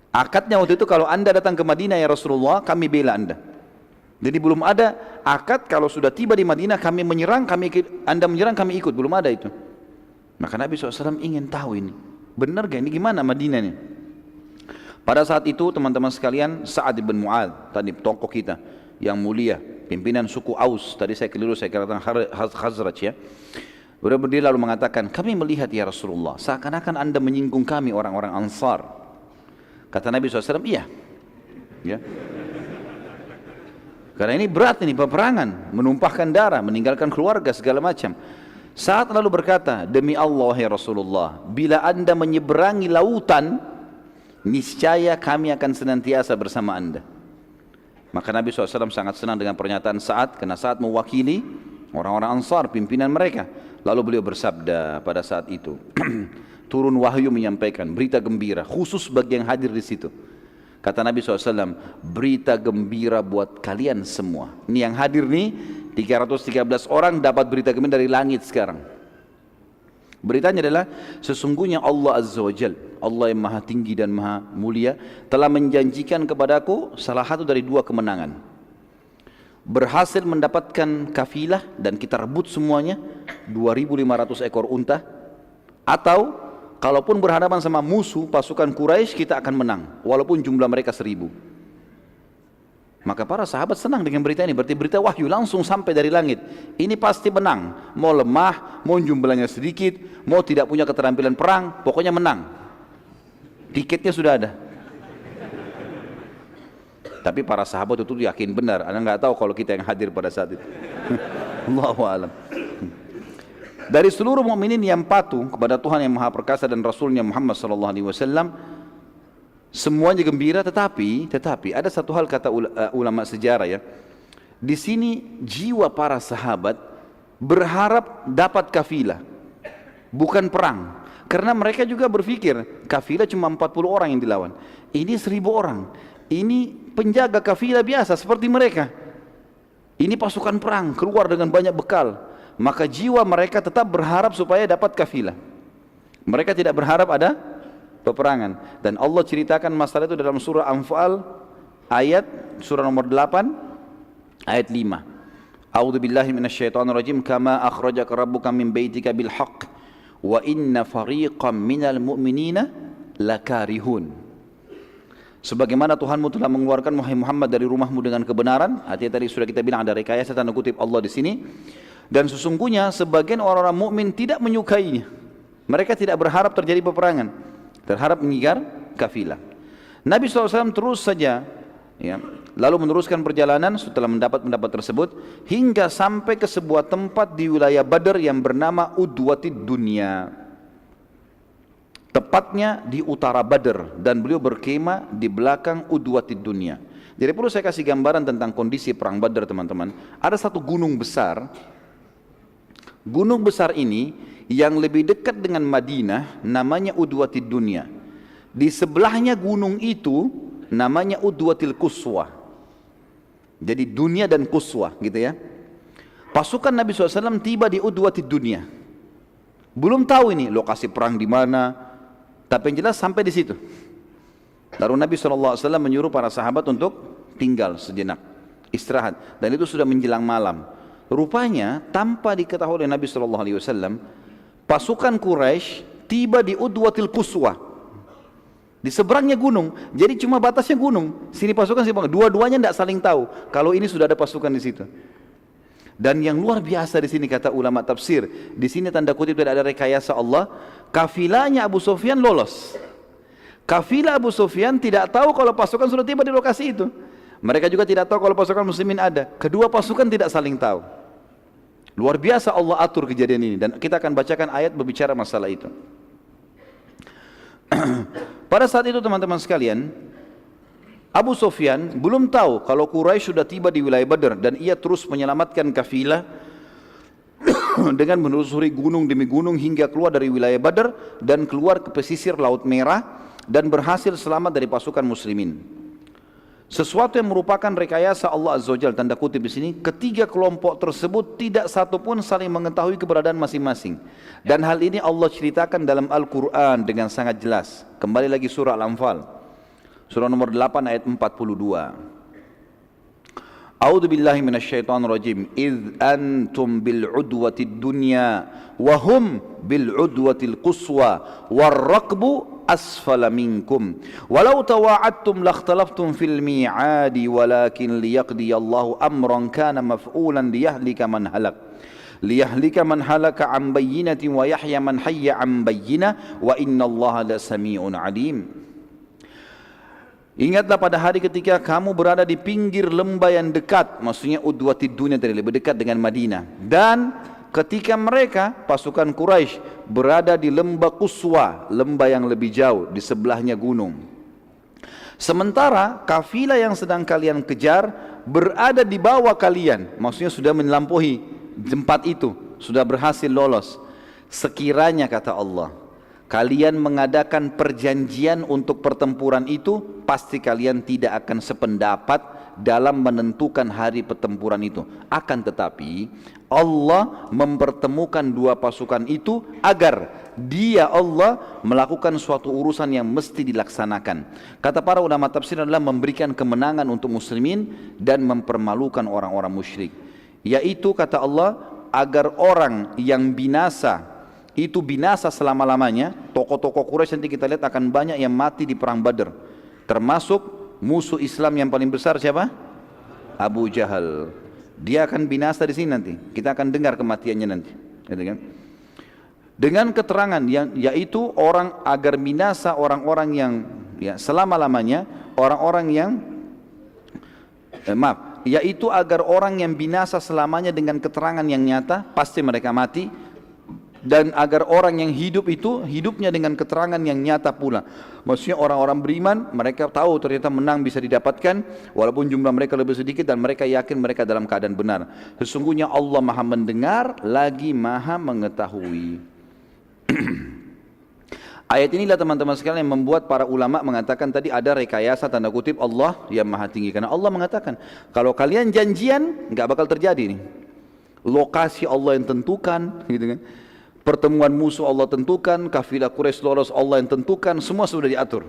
Akadnya waktu itu, kalau Anda datang ke Madinah ya Rasulullah, kami bela Anda. Jadi belum ada akad, kalau sudah tiba di Madinah kami menyerang, Anda menyerang kami ikut, belum ada itu. Maka Nabi SAW ingin tahu ini, benar gak ini, gimana Madinah ini? Pada saat itu teman-teman sekalian, Sa'ad bin Mu'adz, tadi tokoh kita yang mulia, pimpinan suku Aus, tadi saya keliru, saya katakan Khazraj ya. Beliau berdiri lalu mengatakan, kami melihat ya Rasulullah, seakan-akan Anda menyinggung kami orang-orang Ansar. Kata Nabi SAW, iya. Ya. Karena ini berat, ini peperangan, menumpahkan darah, meninggalkan keluarga, segala macam. Saat lalu berkata, demi Allah ya Rasulullah, bila Anda menyeberangi lautan, niscaya kami akan senantiasa bersama Anda. Maka Nabi SAW sangat senang dengan pernyataan Sa'ad, karena Sa'ad mewakili orang-orang Ansar, pimpinan mereka. Lalu beliau bersabda pada saat itu, turun wahyu menyampaikan berita gembira khusus bagi yang hadir di situ. Kata Nabi SAW, berita gembira buat kalian semua. Ini yang hadir nih 313 orang dapat berita gembira dari langit sekarang. Beritanya adalah, sesungguhnya Allah Azza wa Jal, Allah yang maha tinggi dan maha mulia, telah menjanjikan kepadaku salah satu dari 2 kemenangan. Berhasil mendapatkan kafilah dan kita rebut semuanya 2.500 ekor unta, atau kalaupun berhadapan sama musuh pasukan Quraisy kita akan menang walaupun jumlah mereka 1.000. Maka para sahabat senang dengan berita ini, berarti berita wahyu langsung sampai dari langit. Ini pasti menang, mau lemah, mau jumlahnya sedikit, mau tidak punya keterampilan perang, pokoknya menang. Tiketnya sudah ada. Tapi para sahabat itu yakin benar. Anda nggak tahu kalau kita yang hadir pada saat itu. Allahu a'lam. Dari seluruh mukminin yang patuh kepada Tuhan yang Maha Perkasa dan Rasulnya Muhammad sallallahu alaihi wasallam, semuanya gembira, tetapi ada satu hal kata ulama sejarah ya. Di sini jiwa para sahabat berharap dapat kafilah, bukan perang. Karena mereka juga berpikir kafilah cuma 40 orang yang dilawan. Ini 1000 orang. Ini penjaga kafilah biasa seperti mereka. Ini pasukan perang keluar dengan banyak bekal. Maka jiwa mereka tetap berharap supaya dapat kafilah. Mereka tidak berharap ada peperangan. Dan Allah ceritakan masalah itu dalam surah Anfal ayat surah nomor 8 ayat 5. A'udzu billahi minasyaitonir rajim, kama akhrajaka rabbuka min baitika bil haqq wa inna fariqam minal mu'minina lakarihun. Sebagaimana Tuhanmu telah mengeluarkan Muhammad dari rumahmu dengan kebenaran. Artinya tadi sudah kita bilang ada rekayasa tanda kutip Allah di sini. Dan sesungguhnya sebagian orang-orang mukmin tidak menyukainya. Mereka tidak berharap terjadi peperangan, terharap mengigar kafilah. Nabi SAW terus saja ya, lalu meneruskan perjalanan setelah mendapat pendapat tersebut hingga sampai ke sebuah tempat di wilayah Badr yang bernama Udwatid Dunya. Tepatnya di utara Badr, dan beliau berkemah di belakang Udwatid Dunya. Jadi perlu saya kasih gambaran tentang kondisi perang Badr, teman-teman. Ada satu gunung besar. Gunung besar ini yang lebih dekat dengan Madinah namanya Udwatid Dunya. Di sebelahnya gunung itu namanya Udwatil Quswa. Jadi dunia dan Quswa gitu ya. Pasukan Nabi SAW tiba di Udwatid Dunya. Belum tahu ini lokasi perang di mana, tapi yang jelas sampai di situ. Lalu Nabi SAW menyuruh para sahabat untuk tinggal sejenak, istirahat. Dan itu sudah menjelang malam. Rupanya tanpa diketahui oleh Nabi SAW, pasukan Quraisy tiba di Udwatil Quswa. Di seberangnya gunung, jadi cuma batasnya gunung. Sini pasukan, sini pasukan. Dua-duanya tidak saling tahu kalau ini sudah ada pasukan di situ. Dan yang luar biasa di sini kata ulama tafsir, di sini tanda kutip tidak ada rekayasa Allah. Kafilahnya Abu Sufyan lolos. Kafilah Abu Sufyan tidak tahu kalau pasukan sudah tiba di lokasi itu. Mereka juga tidak tahu kalau pasukan muslimin ada. Kedua pasukan tidak saling tahu. Luar biasa Allah atur kejadian ini, dan kita akan bacakan ayat berbicara masalah itu. Pada saat itu teman-teman sekalian, Abu Sufyan belum tahu kalau Quraisy sudah tiba di wilayah Badr, dan ia terus menyelamatkan kafilah dengan menelusuri gunung demi gunung hingga keluar dari wilayah Badr dan keluar ke pesisir Laut Merah dan berhasil selamat dari pasukan muslimin. Sesuatu yang merupakan rekayasa Allah Azza wa Jalla, tanda kutip di sini, ketiga kelompok tersebut tidak satu pun saling mengetahui keberadaan masing-masing. Dan hal ini Allah ceritakan dalam Al-Quran dengan sangat jelas. Kembali lagi surah Al-Anfal, surah nomor 8 ayat 42. A'udzu billahi minasyaitonir rajim. Idz antum bil udwatid dunya wa hum bil udwatil quswa war raqbu asfala minkum walau tawa'adtum lakhtalaftum fil mi'adi walakin liyaqdiyallahu amran kana maf'ulan liyahlika man halaka an bayyinatin wa yahya man hayya an bayyinah wa innallaha lasami'un alim. Ingatlah pada hari ketika kamu berada di pinggir lembah yang dekat, maksudnya Udwatid Dunya tadi, lebih dekat dengan Madinah, dan ketika mereka pasukan Quraisy berada di lembah Quswa, lembah yang lebih jauh di sebelahnya gunung. Sementara kafilah yang sedang kalian kejar berada di bawah kalian, maksudnya sudah melampaui tempat itu, sudah berhasil lolos. Sekiranya kata Allah, kalian mengadakan perjanjian untuk pertempuran itu, pasti kalian tidak akan sependapat dalam menentukan hari pertempuran itu. Akan tetapi Allah mempertemukan dua pasukan itu agar Dia Allah melakukan suatu urusan yang mesti dilaksanakan. Kata para ulama tafsir adalah memberikan kemenangan untuk muslimin dan mempermalukan orang-orang musyrik. Yaitu kata Allah, agar orang yang binasa itu binasa selama-lamanya. Tokoh-tokoh Quraisy nanti kita lihat akan banyak yang mati di perang Badr, termasuk musuh Islam yang paling besar siapa? Abu Jahal. Dia akan binasa di sini nanti. Kita akan dengar kematiannya nanti. Gitu kan? Dengan keterangan yang yaitu orang agar binasa orang-orang yang ya selama-lamanya orang-orang yang yaitu agar orang yang binasa selamanya dengan keterangan yang nyata pasti mereka mati, dan agar orang yang hidup itu hidupnya dengan keterangan yang nyata pula. Maksudnya orang-orang beriman mereka tahu ternyata menang bisa didapatkan walaupun jumlah mereka lebih sedikit, dan mereka yakin mereka dalam keadaan benar. Sesungguhnya Allah Maha mendengar lagi Maha mengetahui. Ayat inilah teman-teman sekalian yang membuat para ulama mengatakan tadi ada rekayasa tanda kutip Allah yang Maha tinggi, karena Allah mengatakan kalau kalian janjian nggak bakal terjadi nih. Lokasi Allah yang tentukan, gitu kan? Pertemuan musuh Allah tentukan, kafilah Quraisy lolos Allah yang tentukan, semua sudah diatur.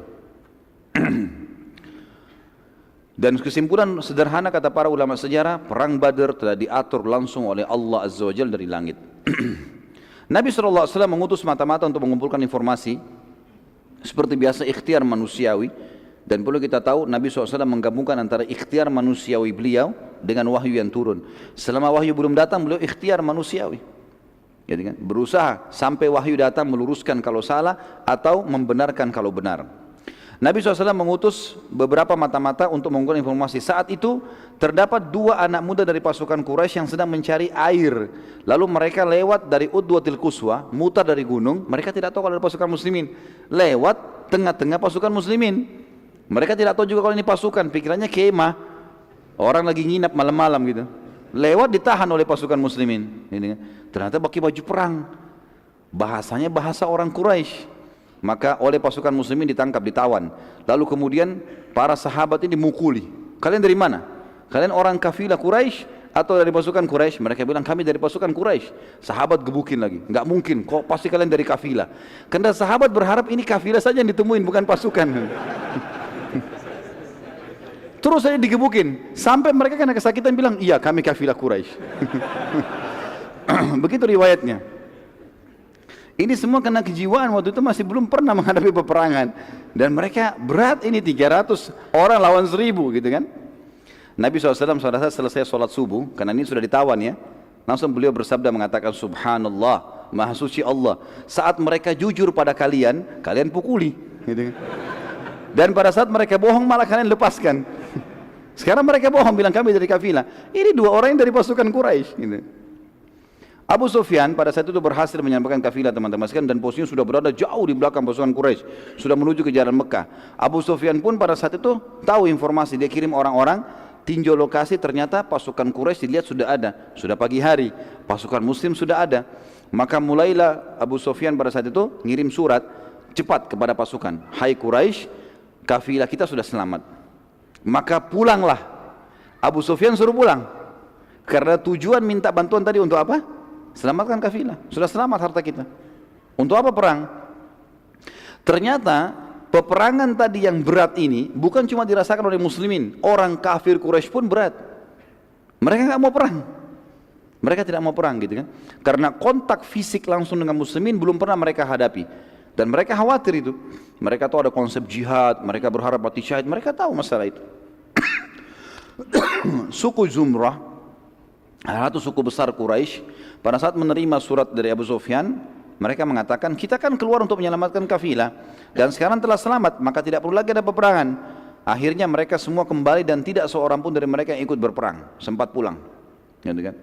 Dan kesimpulan sederhana kata para ulama sejarah, perang Badar telah diatur langsung oleh Allah Azza wa Jalla dari langit. Nabi SAW mengutus mata-mata untuk mengumpulkan informasi seperti biasa ikhtiar manusiawi, dan perlu kita tahu Nabi SAW menggabungkan antara ikhtiar manusiawi beliau dengan wahyu yang turun. Selama wahyu belum datang beliau ikhtiar manusiawi, jadi kan, berusaha sampai wahyu datang meluruskan kalau salah atau membenarkan kalau benar. Nabi SAW mengutus beberapa mata-mata untuk mengumpulkan informasi. Saat itu terdapat 2 anak muda dari pasukan Quraisy yang sedang mencari air. Lalu mereka lewat dari Udwatil Quswa, mutar dari gunung. Mereka tidak tahu kalau ada pasukan muslimin. Lewat tengah-tengah pasukan muslimin. Mereka tidak tahu juga kalau ini pasukan. Pikirannya kemah, orang lagi nginap malam-malam gitu. Lewat ditahan oleh pasukan muslimin. Ternyata pakai baju perang. Bahasanya bahasa orang Quraisy. Maka oleh pasukan muslimin ditangkap, ditawan. Lalu kemudian para sahabat ini dimukuli. Kalian dari mana? Kalian orang kafilah Quraisy atau dari pasukan Quraisy? Mereka bilang kami dari pasukan Quraisy. Sahabat gebukin lagi. Enggak mungkin, kok pasti kalian dari kafilah. Karena sahabat berharap ini kafilah saja yang ditemuin, bukan pasukan. Terus saja digebukin sampai mereka kena kesakitan bilang, iya kami kafilah Quraisy. Begitu riwayatnya. Ini semua karena kejiwaan waktu itu masih belum pernah menghadapi peperangan, dan mereka berat ini 300 orang lawan 1000 gitu kan. Nabi SAW saat selesai sholat subuh, karena ini sudah ditawan ya, langsung beliau bersabda mengatakan subhanallah, maha suci Allah, saat mereka jujur pada kalian, kalian pukuli gitu kan. Dan pada saat mereka bohong malah kalian lepaskan. Sekarang mereka bohong bilang kami dari kafilah. Ini 2 orang yang dari pasukan Quraisy gitu. Abu Sufyan pada saat itu berhasil menyampaikan kafilah teman-teman sekalian, dan posisinya sudah berada jauh di belakang pasukan Quraisy, sudah menuju ke jalan Mekah. Abu Sufyan pun pada saat itu tahu informasi, dia kirim orang-orang tinjau lokasi, ternyata pasukan Quraisy dilihat sudah ada, sudah pagi hari, pasukan muslim sudah ada. Maka mulailah Abu Sufyan pada saat itu ngirim surat cepat kepada pasukan, hai Quraisy, kafilah kita sudah selamat. Maka pulanglah. Abu Sufyan suruh pulang, karena tujuan minta bantuan tadi untuk apa? Selamatkan kafilah, sudah selamat harta kita. Untuk apa perang? Ternyata peperangan tadi yang berat ini bukan cuma dirasakan oleh muslimin, orang kafir Quraisy pun berat. Mereka nggak mau perang, mereka tidak mau perang gitu kan, karena kontak fisik langsung dengan muslimin belum pernah mereka hadapi, dan mereka khawatir itu. Mereka tahu ada konsep jihad, mereka berharap mati syahid, mereka tahu masalah itu. Suku Zumrah, satu suku besar Quraisy, pada saat menerima surat dari Abu Sufyan, mereka mengatakan kita kan keluar untuk menyelamatkan kafilah dan sekarang telah selamat, maka tidak perlu lagi ada peperangan. Akhirnya mereka semua kembali dan tidak seorang pun dari mereka yang ikut berperang, sempat pulang. Gitu kan?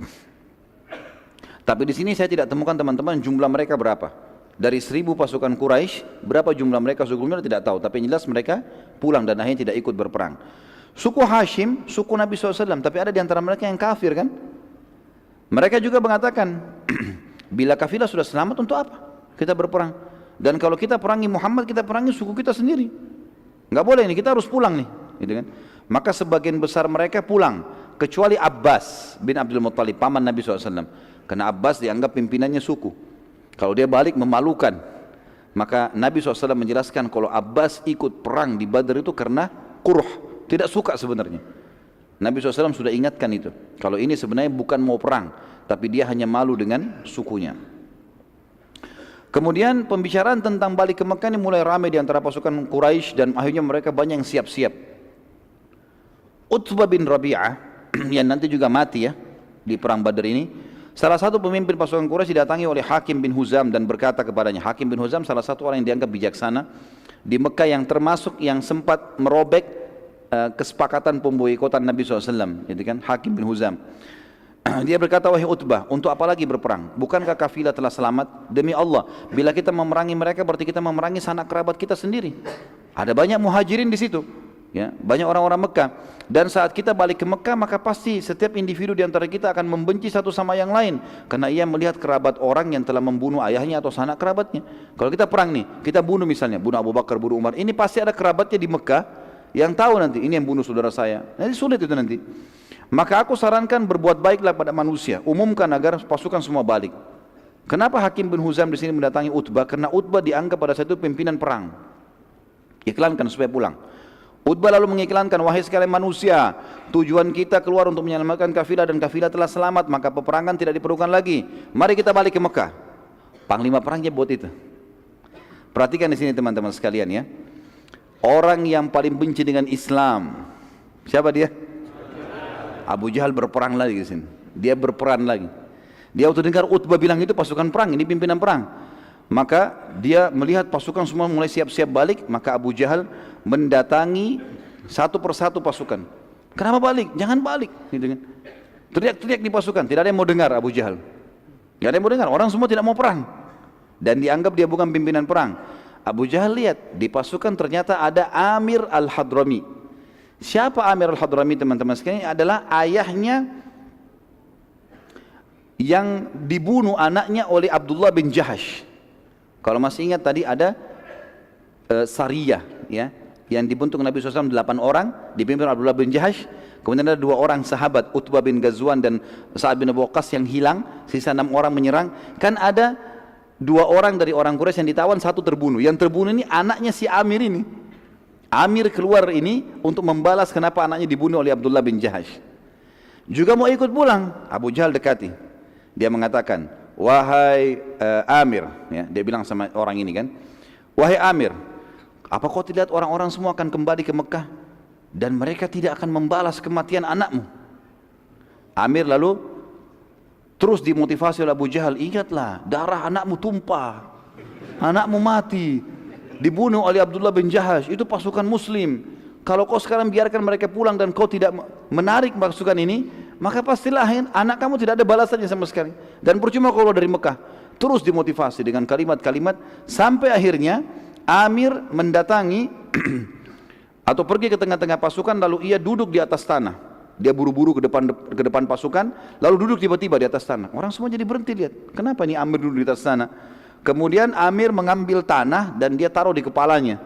Tapi di sini saya tidak temukan teman-teman jumlah mereka berapa. Dari 1000 pasukan Quraisy, berapa jumlah mereka sebelumnya tidak tahu, tapi yang jelas mereka pulang dan akhirnya tidak ikut berperang. Suku Hashim, suku Nabi SAW, tapi ada di antara mereka yang kafir kan? Mereka juga mengatakan, bila kafilah sudah selamat untuk apa kita berperang? Dan kalau kita perangi Muhammad, kita perangi suku kita sendiri. Nggak boleh ini, kita harus pulang nih, gitu kan? Maka sebagian besar mereka pulang, kecuali Abbas bin Abdul Muttalib, paman Nabi SAW. Karena Abbas dianggap pimpinannya suku. Kalau dia balik memalukan. Maka Nabi SAW menjelaskan kalau Abbas ikut perang di Badar itu karena kurh, tidak suka sebenarnya. Nabi SAW sudah ingatkan itu. Kalau ini sebenarnya bukan mau perang, tapi dia hanya malu dengan sukunya. Kemudian pembicaraan tentang balik ke Mekah ini mulai ramai di antara pasukan Quraisy, dan akhirnya mereka banyak yang siap-siap. Utbah bin Rabi'ah yang nanti juga mati ya di perang Badar ini. Salah satu pemimpin pasukan Quraisy didatangi oleh Hakim bin Huzam dan berkata kepadanya, Hakim bin Huzam salah satu orang yang dianggap bijaksana di Mekah yang termasuk yang sempat merobek kesepakatan pemboikotan Nabi SAW, gitu kan, Hakim bin Huzam. Dia berkata, wahai Utbah, untuk apa lagi berperang? Bukankah kafilah telah selamat? Demi Allah, bila kita memerangi mereka berarti kita memerangi sanak kerabat kita sendiri. Ada banyak muhajirin di situ, ya, banyak orang-orang Mekah. Dan saat kita balik ke Mekah, maka pasti setiap individu di antara kita akan membenci satu sama yang lain, karena ia melihat kerabat orang yang telah membunuh ayahnya atau sanak kerabatnya. Kalau kita perang nih, kita bunuh misalnya, bunuh Abu Bakar, bunuh Umar, ini pasti ada kerabatnya di Mekah yang tahu nanti ini yang bunuh saudara saya. Nanti sulit itu nanti. Maka aku sarankan berbuat baiklah pada manusia, umumkan agar pasukan semua balik. Kenapa Hakim bin Huzam di sini mendatangi Utbah? Karena Utbah dianggap pada saat itu pimpinan perang. Iklankan supaya pulang. Utbah lalu mengiklankan, wahai sekalian manusia, tujuan kita keluar untuk menyelamatkan kafilah dan kafilah telah selamat, maka peperangan tidak diperlukan lagi. Mari kita balik ke Mekah. Panglima perangnya buat itu. Perhatikan di sini teman-teman sekalian ya. Orang yang paling benci dengan Islam, siapa dia? Abu Jahal berperang lagi di sini. Dia berperan lagi. Dia waktu dengar Utbah bilang itu pasukan perang, ini pimpinan perang. Maka dia melihat pasukan semua mulai siap-siap balik, maka Abu Jahal mendatangi satu persatu pasukan. Kenapa balik? Jangan balik. Gitu kan. Teriak-teriak di pasukan, tidak ada yang mau dengar Abu Jahal. Tidak ada yang mau dengar, orang semua tidak mau perang. Dan dianggap dia bukan pimpinan perang. Abu Jahal lihat, di pasukan ternyata ada Amir al-Hadrami. Siapa Amir al-Hadrami teman-teman sekalian? Adalah ayahnya yang dibunuh anaknya oleh Abdullah bin Jahash. Kalau masih ingat tadi ada Sariyah ya, yang dibentuk Nabi SAW 8 orang dipimpin Abdullah bin Jahash. Kemudian ada 2 orang sahabat, Utbah bin Ghazwan dan Sa'ad bin Abi Waqqas yang hilang, sisa 6 orang menyerang. Kan ada 2 orang dari orang Quraisy yang ditawan, 1 terbunuh. Yang terbunuh ini anaknya si Amir ini. Amir keluar ini untuk membalas kenapa anaknya dibunuh oleh Abdullah bin Jahash. Juga mau ikut pulang, Abu Jahal dekati. Dia mengatakan, wahai Amir, ya, dia bilang sama orang ini kan, wahai Amir, apa kau tidak lihat orang-orang semua akan kembali ke Mekah dan mereka tidak akan membalas kematian anakmu? Amir lalu terus dimotivasi oleh Abu Jahal, ingatlah darah anakmu tumpah, anakmu mati, dibunuh oleh Abdullah bin Jahash, itu pasukan muslim. Kalau kau sekarang biarkan mereka pulang dan kau tidak menarik pasukan ini, maka pastilah anak kamu tidak ada balasannya sama sekali. Dan percuma kalau dari Mekah. Terus dimotivasi dengan kalimat-kalimat sampai akhirnya Amir mendatangi atau pergi ke tengah-tengah pasukan, lalu ia duduk di atas tanah. Dia buru-buru ke depan pasukan, lalu duduk tiba-tiba di atas tanah. Orang semua jadi berhenti lihat, kenapa ini Amir duduk di atas tanah? Kemudian Amir mengambil tanah dan dia taruh di kepalanya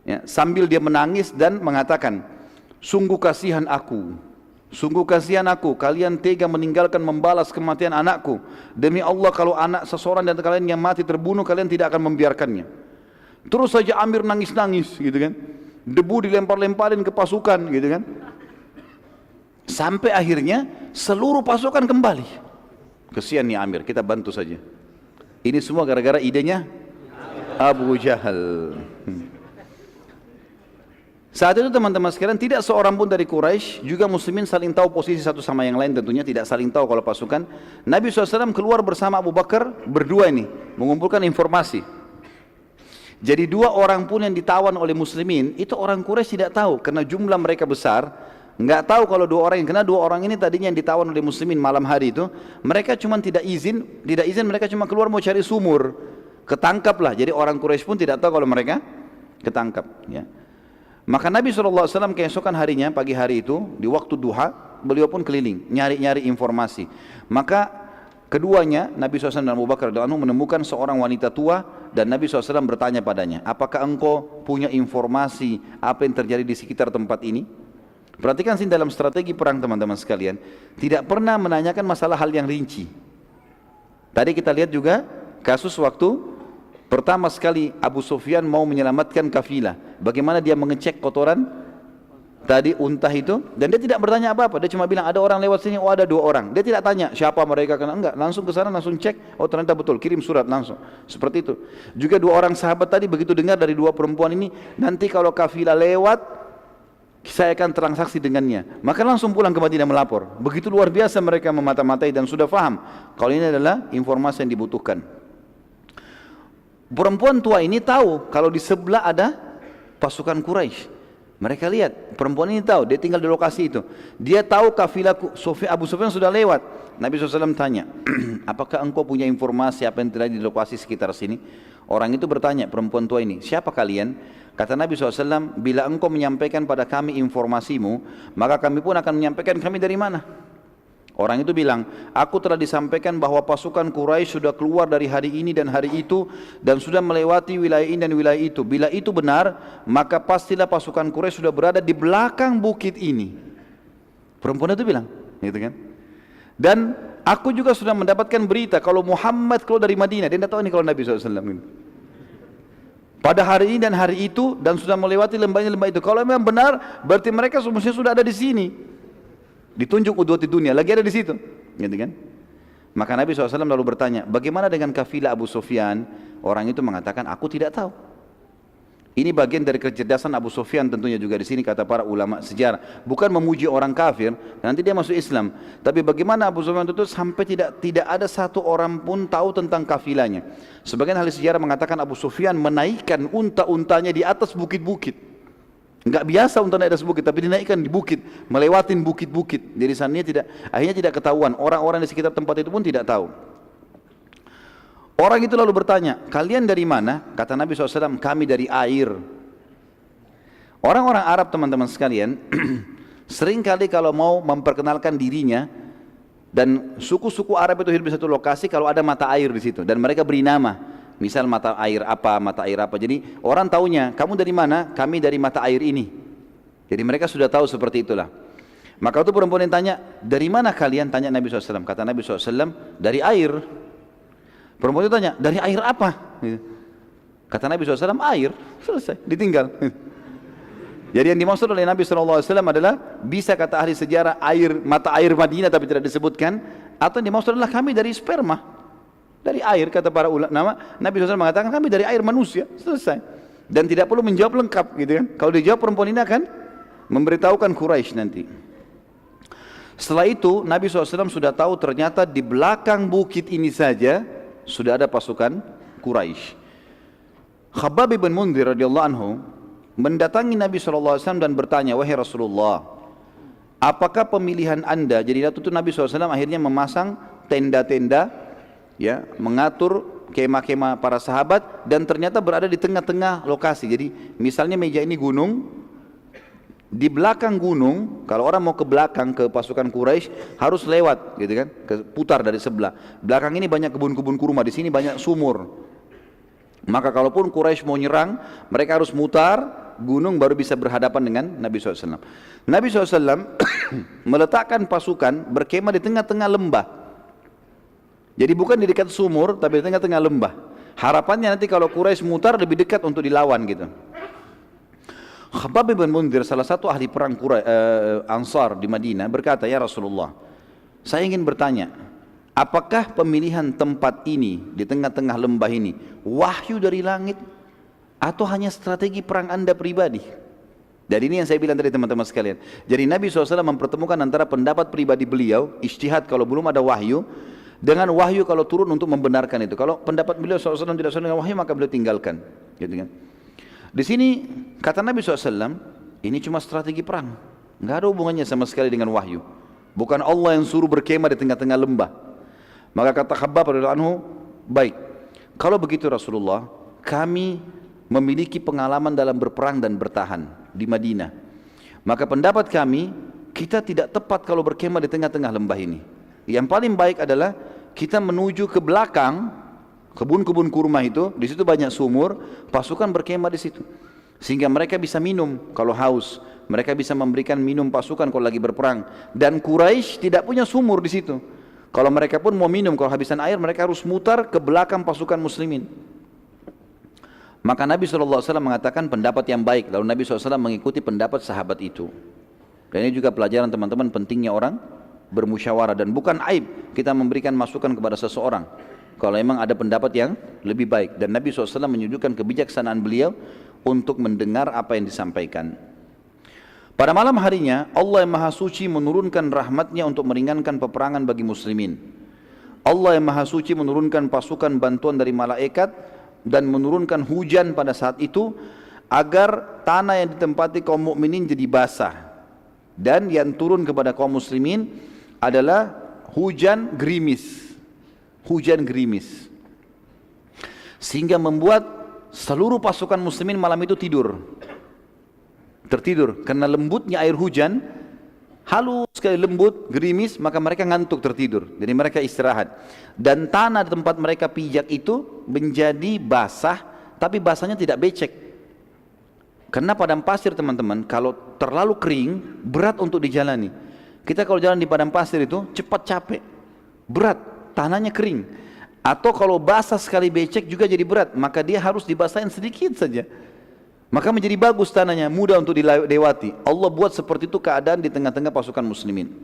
ya, sambil dia menangis dan mengatakan, sungguh kasihan aku, sungguh kasihan aku, kalian tega meninggalkan membalas kematian anakku. Demi Allah kalau anak seseorang dan kalian yang mati terbunuh, kalian tidak akan membiarkannya. Terus saja Amir nangis-nangis gitu kan, debu dilempar-lemparin ke pasukan gitu kan, sampai akhirnya seluruh pasukan kembali. Kesian nih Amir, kita bantu saja. Ini semua gara-gara idenya Abu Jahal. Saat itu teman-teman sekalian, tidak seorang pun dari Quraisy, juga muslimin saling tahu posisi satu sama yang lain, tentunya tidak saling tahu kalau pasukan. Nabi SAW keluar bersama Abu Bakar berdua ini, mengumpulkan informasi. Jadi 2 orang pun yang ditawan oleh muslimin, itu orang Quraisy tidak tahu, karena jumlah mereka besar. Enggak tahu kalau 2 orang yang kena, 2 orang ini tadinya yang ditawan oleh muslimin malam hari itu, mereka cuma tidak izin mereka cuma keluar mau cari sumur, ketangkaplah. Jadi orang Quraisy pun tidak tahu kalau mereka ketangkap ya. Maka Nabi SAW keesokan harinya, pagi hari itu, di waktu duha, beliau pun keliling, nyari-nyari informasi. Maka keduanya, Nabi SAW dan Abu Bakar radhiyallahu anhu menemukan seorang wanita tua, dan Nabi SAW bertanya padanya, apakah engkau punya informasi apa yang terjadi di sekitar tempat ini? Perhatikan sih dalam strategi perang teman-teman sekalian, tidak pernah menanyakan masalah hal yang rinci. Tadi kita lihat juga kasus waktu pertama sekali Abu Sufyan mau menyelamatkan kafilah, bagaimana dia mengecek kotoran tadi unta itu, dan dia tidak bertanya apa-apa, dia cuma bilang ada orang lewat sini, oh ada 2 orang. Dia tidak tanya siapa mereka, kena enggak, langsung ke sana, langsung cek, oh ternyata betul, kirim surat langsung. Seperti itu. Juga 2 orang sahabat tadi begitu dengar dari 2 perempuan ini, nanti kalau kafilah lewat, saya akan transaksi dengannya. Maka langsung pulang ke Madinah melapor. Begitu luar biasa mereka memata-matai dan sudah faham kalau ini adalah informasi yang dibutuhkan. Perempuan tua ini tahu kalau di sebelah ada pasukan Quraisy. Mereka lihat, perempuan ini tahu, dia tinggal di lokasi itu. Dia tahu kafilah Abu Sufyan sudah lewat. Nabi SAW tanya, apakah engkau punya informasi apa yang terjadi di lokasi sekitar sini? Orang itu bertanya, perempuan tua ini, siapa kalian? Kata Nabi SAW, bila engkau menyampaikan pada kami informasimu, maka kami pun akan menyampaikan kami dari mana. Orang itu bilang, aku telah disampaikan bahwa pasukan Quraisy sudah keluar dari hari ini dan hari itu dan sudah melewati wilayah ini dan wilayah itu. Bila itu benar, maka pastilah pasukan Quraisy sudah berada di belakang bukit ini. Perempuan itu bilang, gitu kan? Dan aku juga sudah mendapatkan berita kalau Muhammad keluar dari Madinah. Dia tidak tahu ini kalau Nabi SAW. Pada hari ini dan hari itu dan sudah melewati lembah itu. Kalau memang benar, berarti mereka semestinya sudah ada di sini. Ditunjuk udwati dunia, lagi ada di situ, gitu kan? Maka Nabi SAW lalu bertanya, bagaimana dengan kafilah Abu Sufyan? Orang itu mengatakan, aku tidak tahu. Ini bagian dari kecerdasan Abu Sufyan tentunya juga di sini kata para ulama sejarah. Bukan memuji orang kafir, nanti dia masuk Islam. Tapi bagaimana Abu Sufyan itu sampai tidak ada satu orang pun tahu tentang kafilahnya. Sebagian ahli sejarah mengatakan Abu Sufyan menaikkan unta-untanya di atas bukit-bukit. Enggak biasa unta naik atas bukit, tapi dinaikkan di bukit, melewatin bukit-bukit. Jadi sananya akhirnya tidak ketahuan. Orang-orang di sekitar tempat itu pun tidak tahu. Orang itu lalu bertanya, kalian dari mana? Kata Nabi SAW, kami dari air. Orang-orang Arab teman-teman sekalian, seringkali kalau mau memperkenalkan dirinya, dan suku-suku Arab itu hidup di satu lokasi kalau ada mata air di situ, dan mereka beri nama. Misal mata air apa. Jadi orang taunya, kamu dari mana? Kami dari mata air ini. Jadi mereka sudah tahu seperti itulah. Maka itu perempuan yang tanya, dari mana kalian? Tanya Nabi SAW. Kata Nabi SAW, dari air. Perempuan itu tanya, dari air apa? Kata Nabi SAW, air. Selesai, ditinggal. Jadi yang dimaksud oleh Nabi SAW adalah, bisa kata ahli sejarah air, mata air Madinah tapi tidak disebutkan, atau yang dimaksud adalah kami dari sperma. Dari air, kata para ulama. Nabi SAW mengatakan kami dari air manusia, selesai. Dan tidak perlu menjawab lengkap, gitu kan? Kalau dijawab perempuan ini akan memberitahukan Quraisy nanti. Setelah itu Nabi SAW sudah tahu ternyata di belakang bukit ini saja sudah ada pasukan Quraisy. Khabbab bin Mundhir radhiyallahu anhu mendatangi Nabi SAW dan bertanya, wahai Rasulullah, apakah pemilihan anda? Jadi waktu itu Nabi SAW akhirnya memasang tenda-tenda, ya, mengatur kemah-kemah para sahabat dan ternyata berada di tengah-tengah lokasi. Jadi misalnya meja ini gunung, di belakang gunung kalau orang mau ke belakang ke pasukan Quraisy harus lewat, gitu kan, putar dari sebelah. Belakang ini banyak kebun-kebun kurma, di sini banyak sumur. Maka kalaupun Quraisy mau nyerang, mereka harus mutar gunung baru bisa berhadapan dengan Nabi SAW. Nabi SAW meletakkan pasukan berkemah di tengah-tengah lembah. Jadi bukan di dekat sumur, tapi di tengah-tengah lembah. Harapannya nanti kalau Quraisy mutar lebih dekat untuk dilawan gitu. Khabbab bin Mundhir, salah satu ahli perang Ansar di Madinah, berkata, ya Rasulullah, saya ingin bertanya, apakah pemilihan tempat ini di tengah-tengah lembah ini wahyu dari langit atau hanya strategi perang anda pribadi? Dari ini yang saya bilang tadi teman-teman sekalian. Jadi Nabi SAW mempertemukan antara pendapat pribadi beliau, ijtihad kalau belum ada wahyu, dengan wahyu kalau turun untuk membenarkan itu. Kalau pendapat beliau SAW tidak sesuai dengan wahyu, maka beliau tinggalkan, gitu kan. Di sini kata Nabi SAW, ini cuma strategi perang, nggak ada hubungannya sama sekali dengan wahyu. Bukan Allah yang suruh berkemah di tengah-tengah lembah. Maka kata Khabbab radhiyallahu anhu, baik, kalau begitu Rasulullah, kami memiliki pengalaman dalam berperang dan bertahan di Madinah. Maka pendapat kami, kita tidak tepat kalau berkemah di tengah-tengah lembah ini. Yang paling baik adalah kita menuju ke belakang kebun-kebun kurma itu, di situ banyak sumur, pasukan berkemah di situ. Sehingga mereka bisa minum kalau haus, mereka bisa memberikan minum pasukan kalau lagi berperang. Dan Quraisy tidak punya sumur di situ. Kalau mereka pun mau minum, kalau habisan air, mereka harus mutar ke belakang pasukan muslimin. Maka Nabi SAW mengatakan pendapat yang baik. Lalu Nabi SAW mengikuti pendapat sahabat itu. Dan ini juga pelajaran teman-teman pentingnya orang bermusyawarah, dan bukan aib kita memberikan masukan kepada seseorang kalau memang ada pendapat yang lebih baik. Dan Nabi SAW menunjukkan kebijaksanaan beliau untuk mendengar apa yang disampaikan. Pada malam harinya Allah yang Maha Suci menurunkan rahmatnya untuk meringankan peperangan bagi muslimin. Allah yang Maha Suci menurunkan pasukan bantuan dari malaikat dan menurunkan hujan pada saat itu agar tanah yang ditempati kaum mukminin jadi basah. Dan yang turun kepada kaum muslimin adalah hujan gerimis. Hujan gerimis. Sehingga membuat seluruh pasukan muslimin malam itu tertidur karena lembutnya air hujan, halus sekali, lembut, gerimis, maka mereka ngantuk, tertidur. Jadi mereka istirahat. Dan tanah di tempat mereka pijak itu menjadi basah, tapi basahnya tidak becek. Karena padang pasir teman-teman, kalau terlalu kering, berat untuk dijalani. Kita kalau jalan di padang pasir itu cepat capek, berat, tanahnya kering. Atau kalau basah sekali becek juga jadi berat, maka dia harus dibasahin sedikit saja. Maka menjadi bagus tanahnya, mudah untuk dilewati. Allah buat seperti itu keadaan di tengah-tengah pasukan muslimin.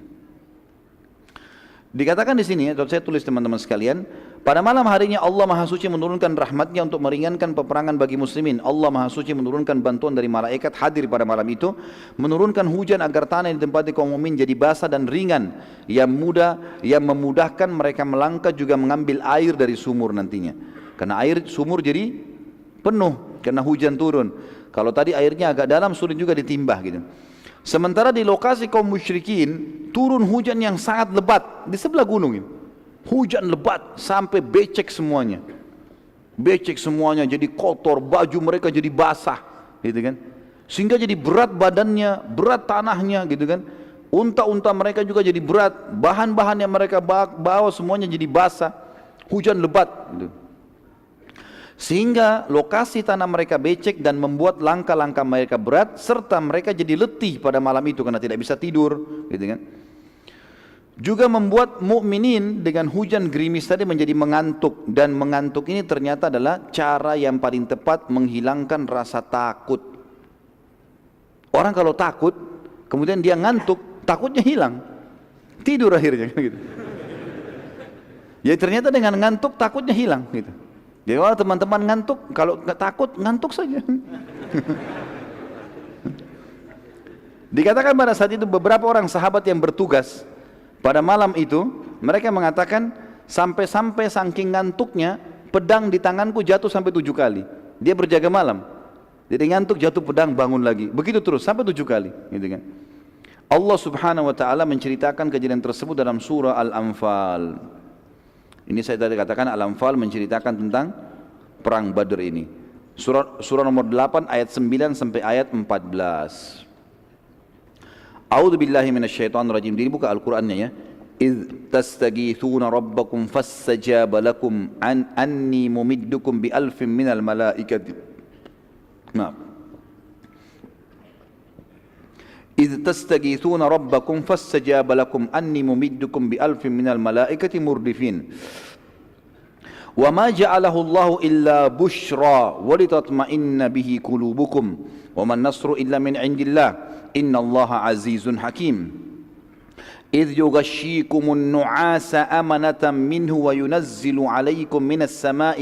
Dikatakan di sini, atau saya tulis teman-teman sekalian, pada malam harinya Allah Maha Suci menurunkan rahmatnya untuk meringankan peperangan bagi muslimin. Allah Maha Suci menurunkan bantuan dari malaikat hadir pada malam itu, menurunkan hujan agar tanah yang ditempati kaum mukmin jadi basah dan ringan, yang memudahkan mereka melangkah juga mengambil air dari sumur nantinya. Karena air sumur jadi penuh karena hujan turun. Kalau tadi airnya agak dalam, sulit juga ditimbah gitu. Sementara di lokasi kaum musyrikin turun hujan yang sangat lebat di sebelah gunung ini. Hujan lebat sampai becek semuanya. Becek semuanya, jadi kotor, baju mereka jadi basah, gitu kan. Sehingga jadi berat badannya, berat tanahnya, gitu kan. Unta-unta mereka juga jadi berat, bahan-bahan yang mereka bawa semuanya jadi basah. Hujan lebat gitu. Sehingga lokasi tanah mereka becek dan membuat langkah-langkah mereka berat, serta mereka jadi letih pada malam itu karena tidak bisa tidur, gitu kan. Juga membuat mukminin dengan hujan gerimis tadi menjadi mengantuk, dan mengantuk ini ternyata adalah cara yang paling tepat menghilangkan rasa takut. Orang kalau takut, kemudian dia ngantuk, takutnya hilang, tidur akhirnya, gitu. Ya ternyata dengan ngantuk takutnya hilang, gitu. Jadi kalau teman-teman ngantuk, kalau takut ngantuk saja. Dikatakan pada saat itu beberapa orang sahabat yang bertugas pada malam itu, mereka mengatakan sampai-sampai saking ngantuknya pedang di tanganku jatuh sampai 7 kali. Dia berjaga malam, jadi ngantuk, jatuh pedang, bangun lagi, begitu terus sampai 7 kali, gitu kan. Allah Subhanahu Wa Taala menceritakan kejadian tersebut dalam surah Al-Anfal. Ini saya tadi katakan Al-Anfal menceritakan tentang perang Badr ini. Surah nomor 8 ayat 9 sampai ayat 14. A'udzu billahi minasyaitonir rajim. Dibuka Al-Qur'annya ya. إذ تستغيثون ربكم فاستجاب لكم أني ممدكم بألف من الملائكة. نعم. إذ تستغيثون ربكم فاستجاب لكم أني ممدكم بألف من الملائكة مردفين وما جعله الله إلا بشرى ولتطمئن به قلوبكم وما النصر إلا من عند الله إن الله عزيز حكيم إذ يغشيكم النعاس أمنة منه وينزل عليكم من السماء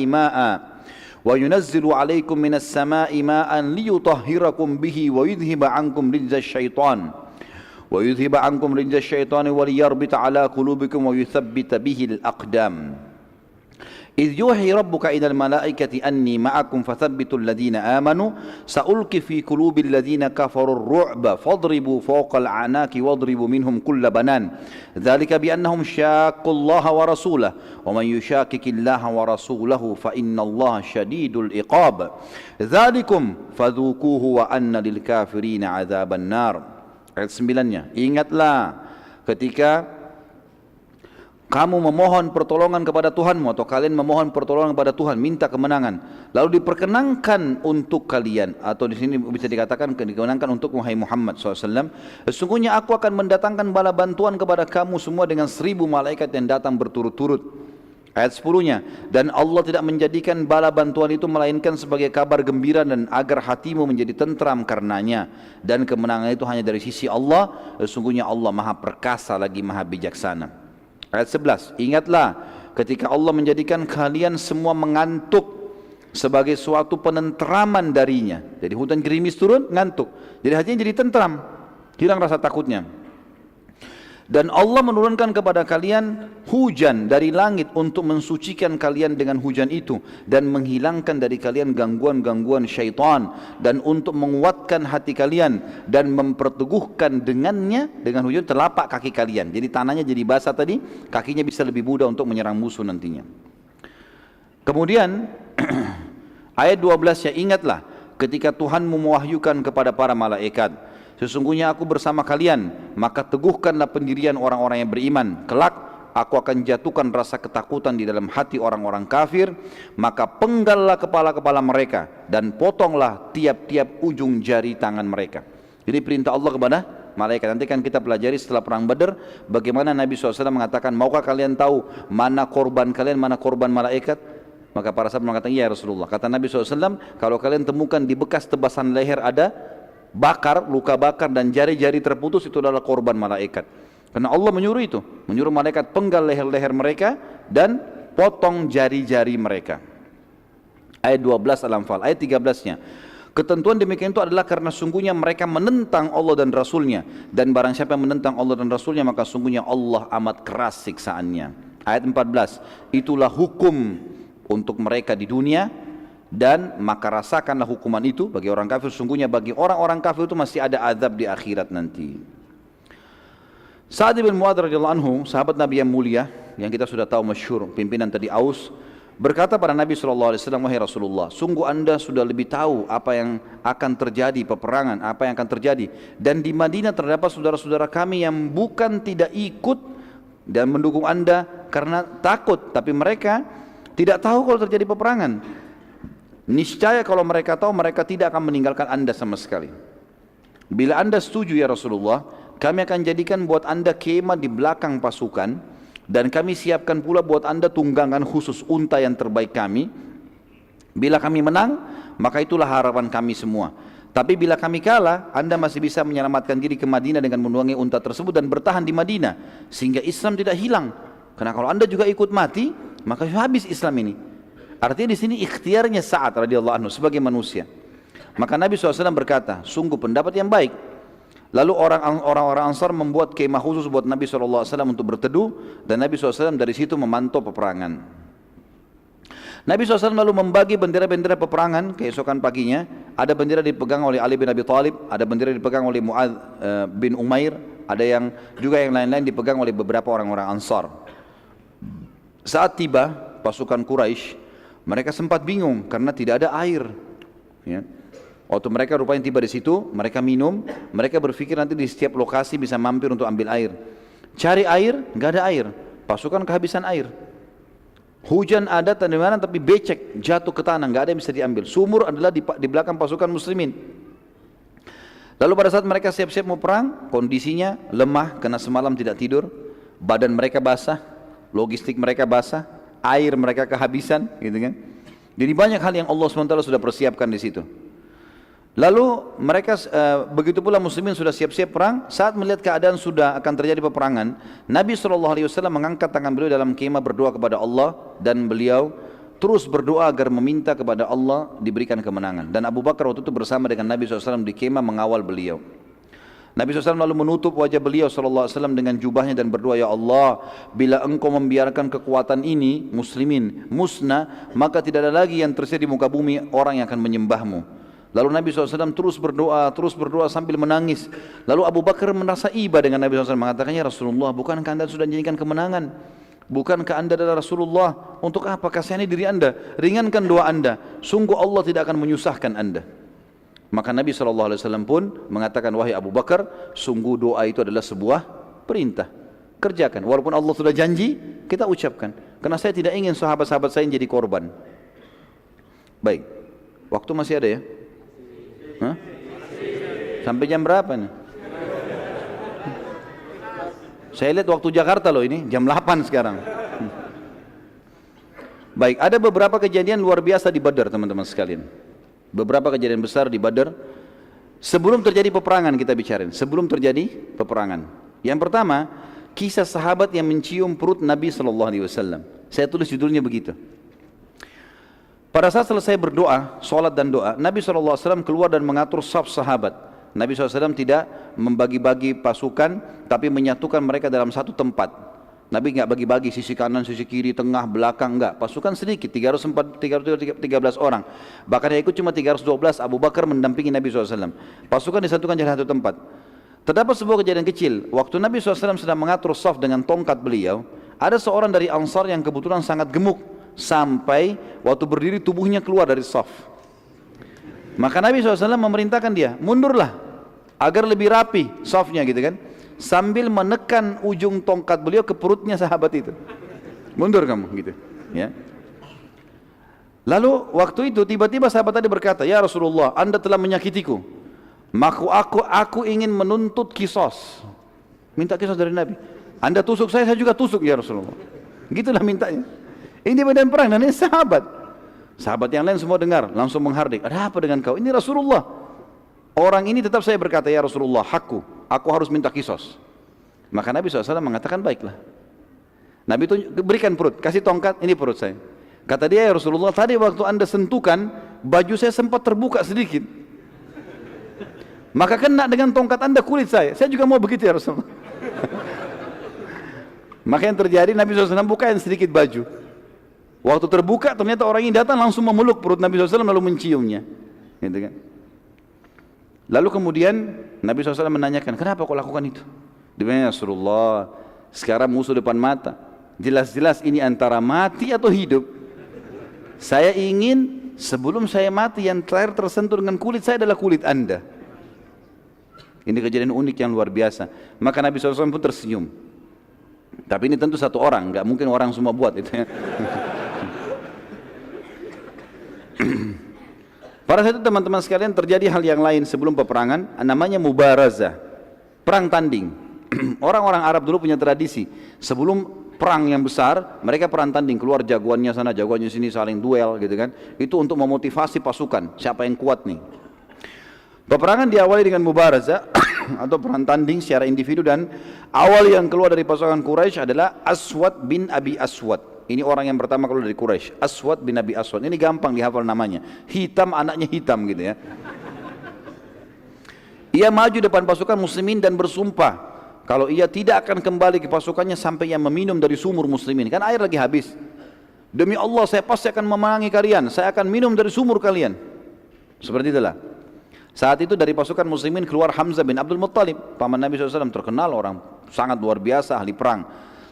ماء ليطهركم به ويذهب عنكم رجز الشيطان وليربط على قلوبكم ويثبت به الأقدام إذ يوحي ربك إلى الملائكة أني معكم فثبتوا الذين آمنوا سألقي في قلوب الذين كفروا الرعب فاضربوا فوق الأعناق واضربوا منهم كل بنان ذلك بأنهم شاقوا الله ورسوله ومن يشاكك الله ورسوله فإن الله شديد العقاب ذلكم فذوقوه وأن للكافرين عذاب النار. Ayat 9-nya, ingatlah ketika kamu memohon pertolongan kepada Tuhanmu, atau kalian memohon pertolongan kepada Tuhan, minta kemenangan, lalu diperkenankan untuk kalian, atau di sini bisa dikatakan dikemenangkan untuk wahai Muhammad SAW, sesungguhnya aku akan mendatangkan bala bantuan kepada kamu semua dengan 1000 malaikat yang datang berturut-turut. Ayat 10-nya, dan Allah tidak menjadikan bala bantuan itu melainkan sebagai kabar gembira dan agar hatimu menjadi tentram karenanya, dan kemenangan itu hanya dari sisi Allah, sesungguhnya Allah Maha Perkasa lagi Maha Bijaksana. Ayat 11, ingatlah ketika Allah menjadikan kalian semua mengantuk sebagai suatu penentraman darinya. Jadi hujan gerimis turun, ngantuk, jadi hatinya jadi tentram. hilang rasa takutnya. Dan Allah menurunkan kepada kalian hujan dari langit untuk mensucikan kalian dengan hujan itu dan menghilangkan dari kalian gangguan-gangguan syaitan dan untuk menguatkan hati kalian dan memperteguhkan dengannya, dengan hujan, telapak kaki kalian. Jadi tanahnya jadi basah tadi, kakinya bisa lebih mudah untuk menyerang musuh nantinya. Kemudian ayat 12 ya, ingatlah ketika Tuhan mewahyukan kepada para malaikat, sesungguhnya aku bersama kalian, maka teguhkanlah pendirian orang-orang yang beriman. Kelak aku akan jatuhkan rasa ketakutan di dalam hati orang-orang kafir, maka penggallah kepala-kepala mereka dan potonglah tiap-tiap ujung jari tangan mereka. Jadi perintah Allah kepada malaikat. Nanti kan kita pelajari setelah perang Badar bagaimana Nabi SAW mengatakan, maukah kalian tahu mana korban kalian, mana korban malaikat? Maka para sahabat mengatakan, iya Rasulullah. Kata Nabi SAW, kalau kalian temukan di bekas tebasan leher ada bakar, luka bakar dan jari-jari terputus, itu adalah korban malaikat. Karena Allah menyuruh itu, menyuruh malaikat penggal leher-leher mereka dan potong jari-jari mereka. Ayat 12 Al-Anfal. Ayat 13-nya, ketentuan demikian itu adalah karena sungguhnya mereka menentang Allah dan Rasulnya, dan barang siapa yang menentang Allah dan Rasulnya maka sungguhnya Allah amat keras siksaannya. Ayat 14, itulah hukum untuk mereka di dunia, dan maka rasakanlah hukuman itu bagi orang kafir. Sungguhnya bagi orang-orang kafir itu masih ada azab di akhirat nanti. Sa'ad bin Mu'adz radhiyallahu anhu, sahabat Nabi yang mulia yang kita sudah tahu masyhur, pimpinan tadi Aus, berkata pada Nabi SAW, wahai Rasulullah, sungguh anda sudah lebih tahu apa yang akan terjadi, peperangan apa yang akan terjadi, dan di Madinah terdapat saudara-saudara kami yang bukan tidak ikut dan mendukung anda karena takut, tapi mereka tidak tahu kalau terjadi peperangan. Niscaya kalau mereka tahu, mereka tidak akan meninggalkan anda sama sekali. Bila anda setuju ya Rasulullah, kami akan jadikan buat anda kemah di belakang pasukan, dan kami siapkan pula buat anda tunggangan khusus unta yang terbaik kami. Bila kami menang, maka itulah harapan kami semua. Tapi bila kami kalah, anda masih bisa menyelamatkan diri ke Madinah dengan menunggangi unta tersebut dan bertahan di Madinah, sehingga Islam tidak hilang. Karena kalau anda juga ikut mati, maka habis Islam ini. Artinya di sini ikhtiarnya Sa'ad radhiyallahu anhu sebagai manusia. Maka Nabi SAW berkata, sungguh pendapat yang baik. Lalu orang-orang Ansar membuat kemah khusus buat Nabi SAW untuk berteduh, dan Nabi SAW dari situ memantau peperangan. Nabi SAW lalu membagi bendera-bendera peperangan. Keesokan paginya ada bendera dipegang oleh Ali bin Abi Thalib, ada bendera dipegang oleh Mu'adz bin Umair, ada yang juga yang lain-lain dipegang oleh beberapa orang-orang Ansar. Saat tiba pasukan Quraisy, mereka sempat bingung karena tidak ada air. Ya. Waktu mereka rupanya tiba di situ, mereka minum, mereka berpikir nanti di setiap lokasi bisa mampir untuk ambil air. Cari air, nggak ada air. Pasukan kehabisan air. Hujan ada di mana tapi becek, jatuh ke tanah, nggak ada yang bisa diambil. Sumur adalah di belakang pasukan muslimin. Lalu pada saat mereka siap-siap mau perang, kondisinya lemah karena semalam tidak tidur, badan mereka basah, logistik mereka basah, air mereka kehabisan, gitu kan. Jadi banyak hal yang Allah SWT sudah persiapkan di situ. Lalu mereka begitu pula muslimin sudah siap-siap perang. Saat melihat keadaan sudah akan terjadi peperangan, Nabi SAW mengangkat tangan beliau dalam kemah berdoa kepada Allah, dan beliau terus berdoa agar meminta kepada Allah diberikan kemenangan. Dan Abu Bakar waktu itu bersama dengan Nabi SAW di kemah mengawal beliau. Nabi SAW lalu menutup wajah beliau SAW dengan jubahnya dan berdoa, ya Allah, bila engkau membiarkan kekuatan ini muslimin musnah, maka tidak ada lagi yang tersedia di muka bumi orang yang akan menyembahmu. Lalu Nabi SAW terus berdoa sambil menangis. Lalu Abu Bakar merasa iba dengan Nabi SAW, mengatakannya, Rasulullah, bukankah anda sudah menjanjikan kemenangan? Bukankah anda adalah Rasulullah? Untuk apa kasihani diri anda? Ringankan doa anda. Sungguh Allah tidak akan menyusahkan anda. Maka Nabi SAW pun mengatakan, wahai Abu Bakar, sungguh doa itu adalah sebuah perintah. Kerjakan. Walaupun Allah sudah janji, kita ucapkan. Karena saya tidak ingin sahabat-sahabat saya jadi korban. Baik. Waktu masih ada ya? Hah? Sampai jam berapa nih? Saya lihat waktu Jakarta loh ini, jam 8 sekarang. Baik, ada beberapa kejadian luar biasa di Badar teman-teman sekalian. Beberapa kejadian besar di Badar. Sebelum terjadi peperangan kita bicarain, sebelum terjadi peperangan. Yang pertama, kisah sahabat yang mencium perut Nabi SAW. Saya tulis judulnya begitu. Pada saat selesai berdoa, sholat dan doa, Nabi SAW keluar dan mengatur saf sahabat. Nabi SAW tidak membagi-bagi pasukan, tapi menyatukan mereka dalam satu tempat. Nabi nggak bagi-bagi sisi kanan, sisi kiri, tengah, belakang, enggak. Pasukan sedikit, 313 orang. Bahkan yang ikut cuma 312, Abu Bakar mendampingi Nabi SAW. Pasukan disatukan di satu tempat. Terdapat sebuah kejadian kecil. Waktu Nabi SAW sedang mengatur saf dengan tongkat beliau, ada seorang dari Ansar yang kebetulan sangat gemuk, sampai waktu berdiri tubuhnya keluar dari saf. Maka Nabi SAW memerintahkan dia, mundurlah agar lebih rapi safnya gitu kan, sambil menekan ujung tongkat beliau ke perutnya sahabat itu. Mundur kamu gitu ya. Lalu waktu itu tiba-tiba sahabat tadi berkata, ya Rasulullah, Anda telah menyakitiku, maka aku ingin menuntut kisos, minta kisos dari Nabi. Anda tusuk saya juga tusuk ya Rasulullah. Gitulah mintanya. Ini medan perang dan ini sahabat. Sahabat yang lain semua dengar, langsung menghardik. Ada apa dengan kau? Ini Rasulullah. Orang ini tetap saya berkata, ya Rasulullah, aku harus minta kisos. Maka Nabi SAW mengatakan, baiklah. Nabi itu berikan perut, kasih tongkat, ini perut saya. Kata dia, ya Rasulullah, tadi waktu Anda sentuhkan, baju saya sempat terbuka sedikit. Maka kena dengan tongkat Anda kulit saya juga mau begitu ya Rasulullah. Maka yang terjadi, Nabi SAW bukain sedikit baju. Waktu terbuka ternyata orang ini datang langsung memeluk perut Nabi SAW lalu menciumnya, gitu kan. Lalu kemudian Nabi SAW menanyakan, kenapa kau lakukan itu? Dia bilang, ya Rasulullah, sekarang musuh depan mata, jelas-jelas ini antara mati atau hidup. Saya ingin sebelum saya mati yang terakhir tersentuh dengan kulit saya adalah kulit Anda. Ini kejadian unik yang luar biasa. Maka Nabi SAW pun tersenyum. Tapi ini tentu satu orang, nggak mungkin orang semua buat itu ya. Pada saat itu teman-teman sekalian terjadi hal yang lain sebelum peperangan, namanya mubarazah, perang tanding. Orang-orang Arab dulu punya tradisi, sebelum perang yang besar, mereka perang tanding, keluar jagoannya sana, jagoannya sini, saling duel gitu kan. Itu untuk memotivasi pasukan, siapa yang kuat nih. Peperangan diawali dengan mubarazah atau perang tanding secara individu, dan awal yang keluar dari pasukan Quraisy adalah Aswad bin Abi Aswad. Ini orang yang pertama keluar dari Quraisy, Aswad bin Abi Aswad. Ini gampang dihafal namanya, hitam anaknya hitam gitu ya. Ia maju depan pasukan muslimin dan bersumpah kalau ia tidak akan kembali ke pasukannya sampai ia meminum dari sumur muslimin. Kan air lagi habis. Demi Allah saya pasti akan memenangi kalian, saya akan minum dari sumur kalian. Seperti itulah. Saat itu dari pasukan muslimin keluar Hamzah bin Abdul Muttalib, paman Nabi SAW, terkenal orang sangat luar biasa, ahli perang.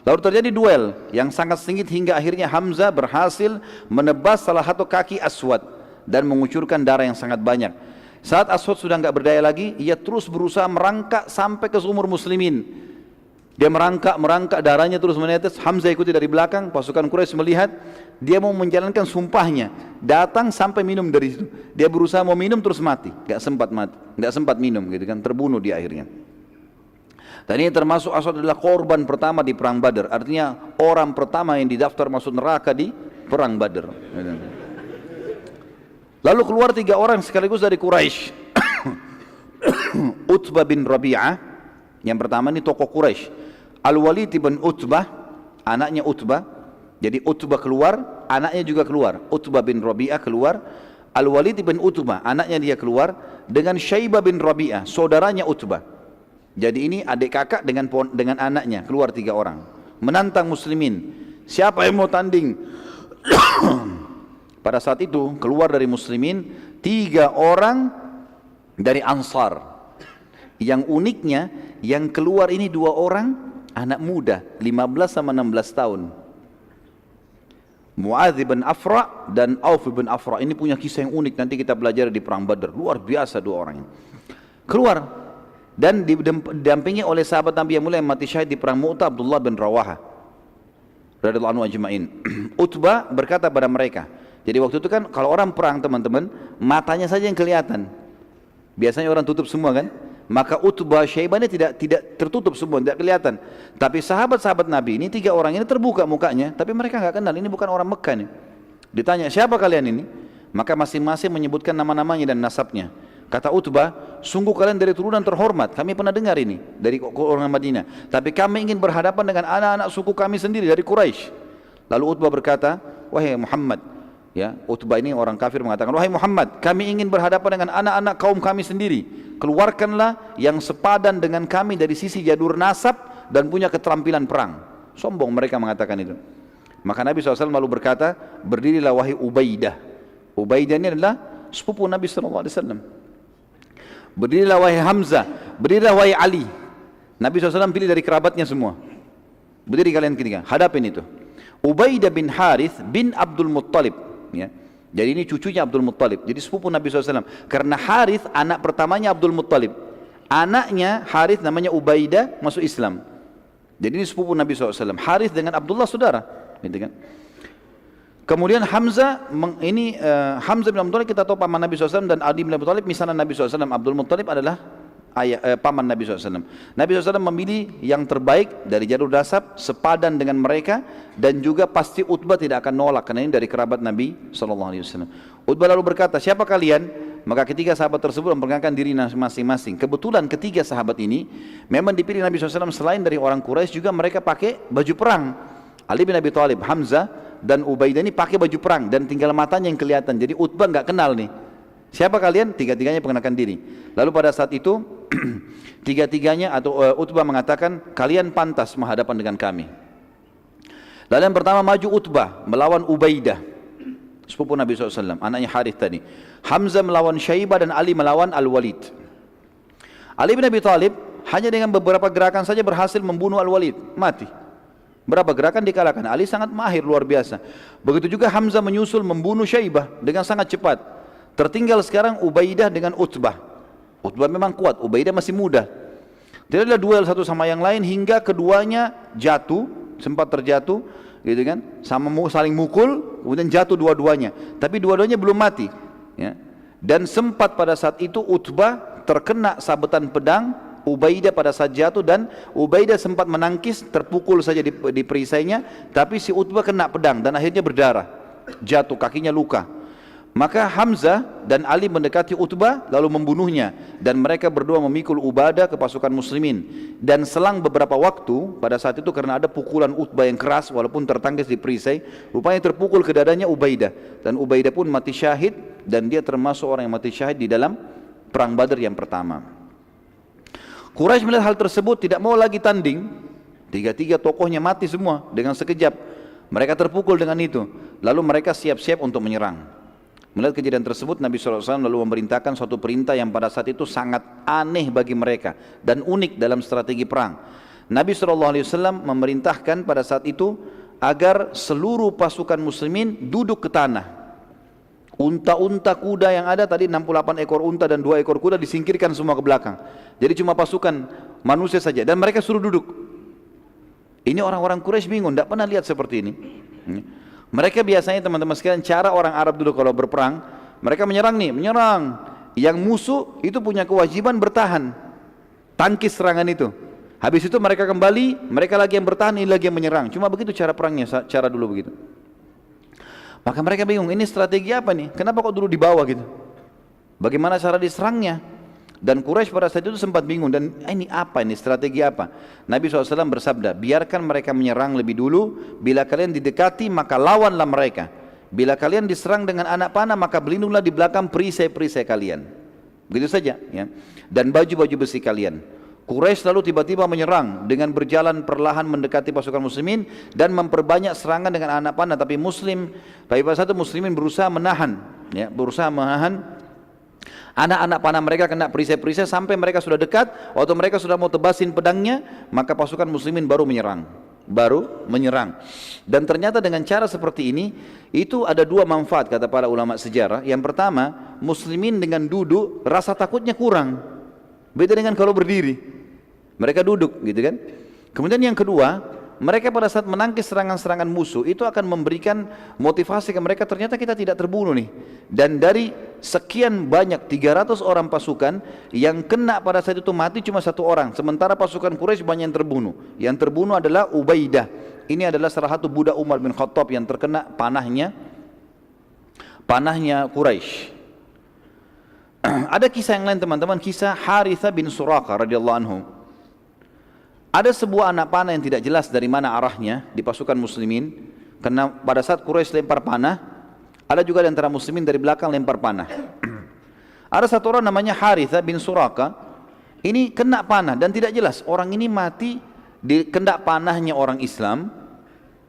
Lalu terjadi duel yang sangat sengit hingga akhirnya Hamzah berhasil menebas salah satu kaki Aswad dan mengucurkan darah yang sangat banyak. Saat Aswad sudah enggak berdaya lagi, ia terus berusaha merangkak sampai ke sumur muslimin. Dia merangkak, darahnya terus menetes. Hamzah ikuti dari belakang. Pasukan Quraisy melihat dia mau menjalankan sumpahnya, datang sampai minum dari situ. Dia berusaha mau minum terus mati, enggak sempat minum gitu kan, terbunuh dia akhirnya. Dan ini termasuk Aswad adalah korban pertama di perang Badar. Artinya orang pertama yang didaftar masuk neraka di perang Badar. Lalu keluar 3 orang sekaligus dari Quraisy. Utbah bin Rabi'ah, yang pertama ini tokoh Quraisy. Al-Walid bin Utbah, anaknya Utbah. Jadi Utbah keluar, anaknya juga keluar. Utbah bin Rabi'ah keluar. Al-Walid bin Utbah, anaknya dia keluar. Dengan Syaibah bin Rabi'ah, saudaranya Utbah. Jadi ini adik kakak dengan anaknya, keluar 3 orang menantang muslimin. Siapa yang mau tanding? Pada saat itu keluar dari muslimin 3 orang dari Ansar. Yang uniknya yang keluar ini 2 orang anak muda, 15 sama 16 tahun. Muadz bin Afra dan Auf bin Afra. Ini punya kisah yang unik, nanti kita belajar di perang Badar. Luar biasa 2 orang ini. Keluar dan didampingi oleh sahabat Nabi yang mulia yang mati syahid di perang Mu'tah, Abdullah bin Rawaha radhiyallahu anhu ajma'in. Utbah berkata pada mereka, jadi waktu itu kan kalau orang perang teman-teman, matanya saja yang kelihatan, biasanya orang tutup semua kan, maka Utbah, Syaibah ini tidak tertutup semua, tidak kelihatan. Tapi sahabat-sahabat Nabi ini 3 orang ini terbuka mukanya, tapi mereka nggak kenal, ini bukan orang Mekah nih. Ditanya, siapa kalian ini? Maka masing-masing menyebutkan nama-namanya dan nasabnya. Kata Utbah, sungguh kalian dari turunan terhormat, kami pernah dengar ini dari orang Madinah, tapi kami ingin berhadapan dengan anak-anak suku kami sendiri dari Quraisy. Lalu Utbah berkata, wahai Muhammad, Ya, Utbah ini orang kafir mengatakan, wahai Muhammad, kami ingin berhadapan dengan anak-anak kaum kami sendiri. Keluarkanlah yang sepadan dengan kami dari sisi jadur nasab dan punya keterampilan perang. Sombong mereka mengatakan itu. Maka Nabi SAW lalu berkata, berdirilah wahai Ubaidah. Ubaidah ini adalah sepupu Nabi SAW. Berdirilah wahai Hamzah, berdirilah wahai Ali. Nabi SAW pilih dari kerabatnya semua. Berdiri kalian ketiga, hadapin itu. Ubaidah bin Harith bin Abdul Muttalib. Ya. Jadi ini cucunya Abdul Muttalib. Jadi sepupu Nabi SAW. Karena Harith anak pertamanya Abdul Muttalib. Anaknya Harith namanya Ubaidah masuk Islam. Jadi ini sepupu Nabi SAW. Harith dengan Abdullah saudara. Gitu kan? Kemudian Hamzah, Hamzah bin Abdul Muttalib kita tahu paman Nabi SAW, dan Adi bin Abi Thalib misalnya Nabi SAW. Abdul Muttalib adalah paman Nabi SAW. Nabi SAW memilih yang terbaik dari jalur nasab, sepadan dengan mereka, dan juga pasti Utbah tidak akan nolak karena ini dari kerabat Nabi SAW. Utbah lalu berkata, siapa kalian? Maka ketiga sahabat tersebut memperkenalkan diri masing-masing. Kebetulan ketiga sahabat ini memang dipilih Nabi SAW selain dari orang Quraisy, juga mereka pakai baju perang. Ali bin Abi Thalib, Hamzah dan Ubaidah ini pakai baju perang dan tinggal matanya yang kelihatan. Jadi Utbah nggak kenal nih. Siapa kalian? Tiga-tiganya perkenalkan diri. Lalu pada saat itu tiga-tiganya atau Utbah mengatakan, kalian pantas menghadapan dengan kami. Lalu yang pertama maju Utbah melawan Ubaidah, sepupu Nabi SAW, anaknya Harith tadi. Hamzah melawan Syaibah dan Ali melawan Al-Walid. Ali bin Abi Thalib hanya dengan beberapa gerakan saja berhasil membunuh Al-Walid, mati. Berapa gerakan dikalahkan. Ali sangat mahir, luar biasa. Begitu juga Hamzah menyusul membunuh Syaibah dengan sangat cepat. Tertinggal sekarang Ubaidah dengan Utbah. Utbah memang kuat, Ubaidah masih muda. Tidak ada duel satu sama yang lain hingga keduanya jatuh, sempat terjatuh, gitu kan? Sama saling mukul, kemudian jatuh dua-duanya. Tapi dua-duanya belum mati. Ya. Dan sempat pada saat itu Utbah terkena sabetan pedang Ubaidah pada saat jatuh, dan Ubaidah sempat menangkis, terpukul saja di perisainya, tapi si Utbah kena pedang dan akhirnya berdarah, jatuh, kakinya luka. Maka Hamzah dan Ali mendekati Utbah lalu membunuhnya, dan mereka berdua memikul Ubadah ke pasukan muslimin. Dan selang beberapa waktu pada saat itu, karena ada pukulan Utbah yang keras walaupun tertangkis di perisai, rupanya terpukul ke dadanya Ubaidah, dan Ubaidah pun mati syahid, dan dia termasuk orang yang mati syahid di dalam perang Badar yang pertama. Quraisy melihat hal tersebut tidak mau lagi tanding. Tiga-tiga tokohnya mati semua dengan sekejap. Mereka terpukul dengan itu. Lalu mereka siap-siap untuk menyerang. Melihat kejadian tersebut, Nabi SAW lalu memerintahkan suatu perintah yang pada saat itu sangat aneh bagi mereka dan unik dalam strategi perang. Nabi SAW memerintahkan pada saat itu agar seluruh pasukan muslimin duduk ke tanah. Unta-unta kuda yang ada tadi 68 ekor unta dan 2 ekor kuda disingkirkan semua ke belakang. Jadi cuma pasukan manusia saja, dan mereka suruh duduk. Ini orang-orang Quraisy bingung, tidak pernah lihat seperti ini. Mereka biasanya teman-teman sekalian, cara orang Arab dulu kalau berperang, mereka menyerang nih, menyerang. Yang musuh itu punya kewajiban bertahan, tangkis serangan itu. Habis itu mereka kembali, mereka lagi yang bertahan, ini lagi yang menyerang. Cuma begitu cara perangnya, cara dulu begitu. Maka mereka bingung, ini strategi apa nih? Kenapa kok dulu di bawah gitu? Bagaimana cara diserangnya? Dan Quraisy pada saat itu sempat bingung, dan ini apa, ini strategi apa? Nabi SAW bersabda, biarkan mereka menyerang lebih dulu, bila kalian didekati maka lawanlah mereka. Bila kalian diserang dengan anak panah maka berlindunglah di belakang perisai-perisai kalian. Begitu saja ya. Dan baju-baju besi kalian. Quraisy lalu tiba-tiba menyerang dengan berjalan perlahan mendekati pasukan muslimin dan memperbanyak serangan dengan anak panah, tapi pada saat itu muslimin berusaha menahan anak-anak panah mereka kena perisai-perisai sampai mereka sudah dekat. Waktu mereka sudah mau tebasin pedangnya, maka pasukan muslimin baru menyerang. Dan ternyata dengan cara seperti ini itu ada dua manfaat kata para ulama sejarah. Yang pertama, muslimin dengan duduk rasa takutnya kurang, beda dengan kalau berdiri. Mereka duduk gitu kan. Kemudian yang kedua, mereka pada saat menangkis serangan-serangan musuh itu akan memberikan motivasi ke mereka, ternyata kita tidak terbunuh nih. Dan dari sekian banyak 300 orang pasukan yang kena pada saat itu mati cuma 1 orang, sementara pasukan Quraisy banyak yang terbunuh. Yang terbunuh adalah Ubaidah. Ini adalah salah satu budak Umar bin Khattab yang terkena panahnya Quraisy. Ada kisah yang lain teman-teman, kisah Harithah bin Suraqah radhiyallahu anhu. Ada sebuah anak panah yang tidak jelas dari mana arahnya di pasukan muslimin, karena pada saat Quraisy lempar panah, Ada juga di antara muslimin dari belakang lempar panah. Ada satu orang namanya Haritha bin Suraka, ini kena panah dan tidak jelas orang ini mati di kena panahnya orang Islam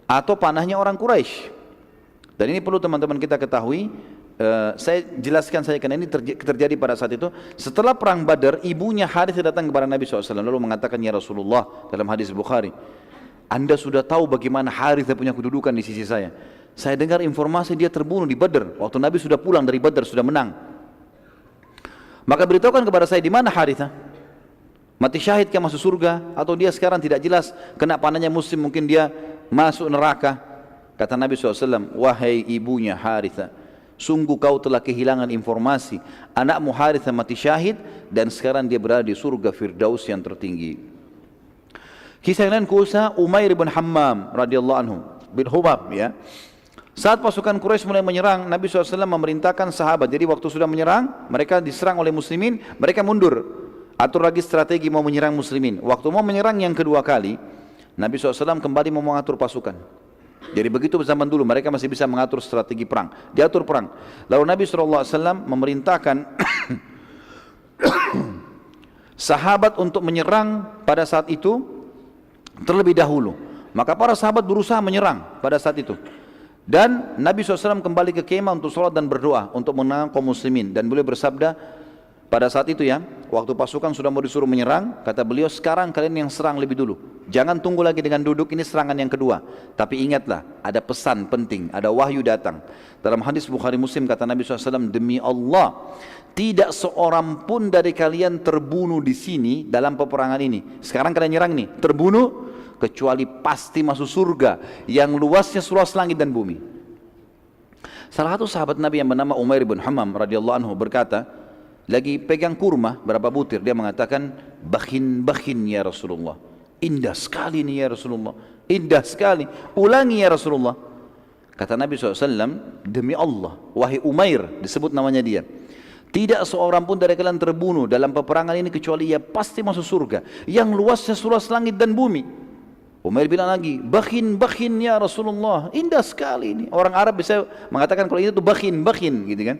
atau panahnya orang Quraisy. Dan ini perlu teman-teman kita ketahui. Saya jelaskan saja karena ini terjadi pada saat itu. Setelah perang Badar, ibunya Harithah datang kepada Nabi SAW lalu mengatakan, ya Rasulullah, dalam hadis Bukhari, Anda sudah tahu bagaimana Harithah punya kedudukan di sisi saya. Saya dengar informasi dia terbunuh di Badar waktu Nabi sudah pulang dari Badar, sudah menang. Maka beritahukan kepada saya, di mana Harithah? Mati syahid ke masuk surga atau dia sekarang tidak jelas kena panahnya muslim, mungkin dia masuk neraka. Kata Nabi SAW, wahai ibunya Harithah, sungguh kau telah kehilangan informasi. Anakmu Harithah mati syahid dan sekarang dia berada di surga Firdaus yang tertinggi. Kisah yang lain kisah Umair bin Hammam radhiyallahu anhu bin Hubab, ya. Saat pasukan Quraisy mulai menyerang, Nabi SAW memerintahkan sahabat. Jadi waktu sudah menyerang, mereka diserang oleh muslimin, mereka mundur. Atur lagi strategi mau menyerang muslimin. Waktu mau menyerang yang kedua kali, Nabi SAW kembali mau mengatur pasukan. Jadi begitu zaman dulu mereka masih bisa mengatur strategi perang, diatur perang. Lalu Nabi SAW memerintahkan sahabat untuk menyerang pada saat itu terlebih dahulu. Maka para sahabat berusaha menyerang pada saat itu. Dan Nabi SAW kembali ke kemah untuk sholat dan berdoa untuk menang kaum muslimin. Dan beliau bersabda pada saat itu, ya, waktu pasukan sudah mau disuruh menyerang, kata beliau, sekarang kalian yang serang lebih dulu. Jangan tunggu lagi dengan duduk, ini serangan yang kedua. Tapi ingatlah, ada pesan penting, ada wahyu datang. Dalam hadis Bukhari Muslim kata Nabi SAW, demi Allah, tidak seorang pun dari kalian terbunuh di sini dalam peperangan ini. Sekarang kalian nyerang nih, terbunuh, kecuali pasti masuk surga yang luasnya seluas langit dan bumi. Salah satu sahabat Nabi yang bernama Umair bin Hammam radhiyallahu anhu berkata, lagi pegang kurma berapa butir, dia mengatakan, bakhin ya Rasulullah, indah sekali ini ya Rasulullah, indah sekali, ulangi ya Rasulullah. Kata Nabi SAW, demi Allah, wahai Umair, disebut namanya dia, tidak seorang pun dari kalian terbunuh dalam peperangan ini kecuali ia pasti masuk surga yang luasnya seluas langit dan bumi. Umair bilang lagi, bakhin ya Rasulullah, indah sekali ini. Orang Arab bisa mengatakan kalau itu bakhin gitu kan.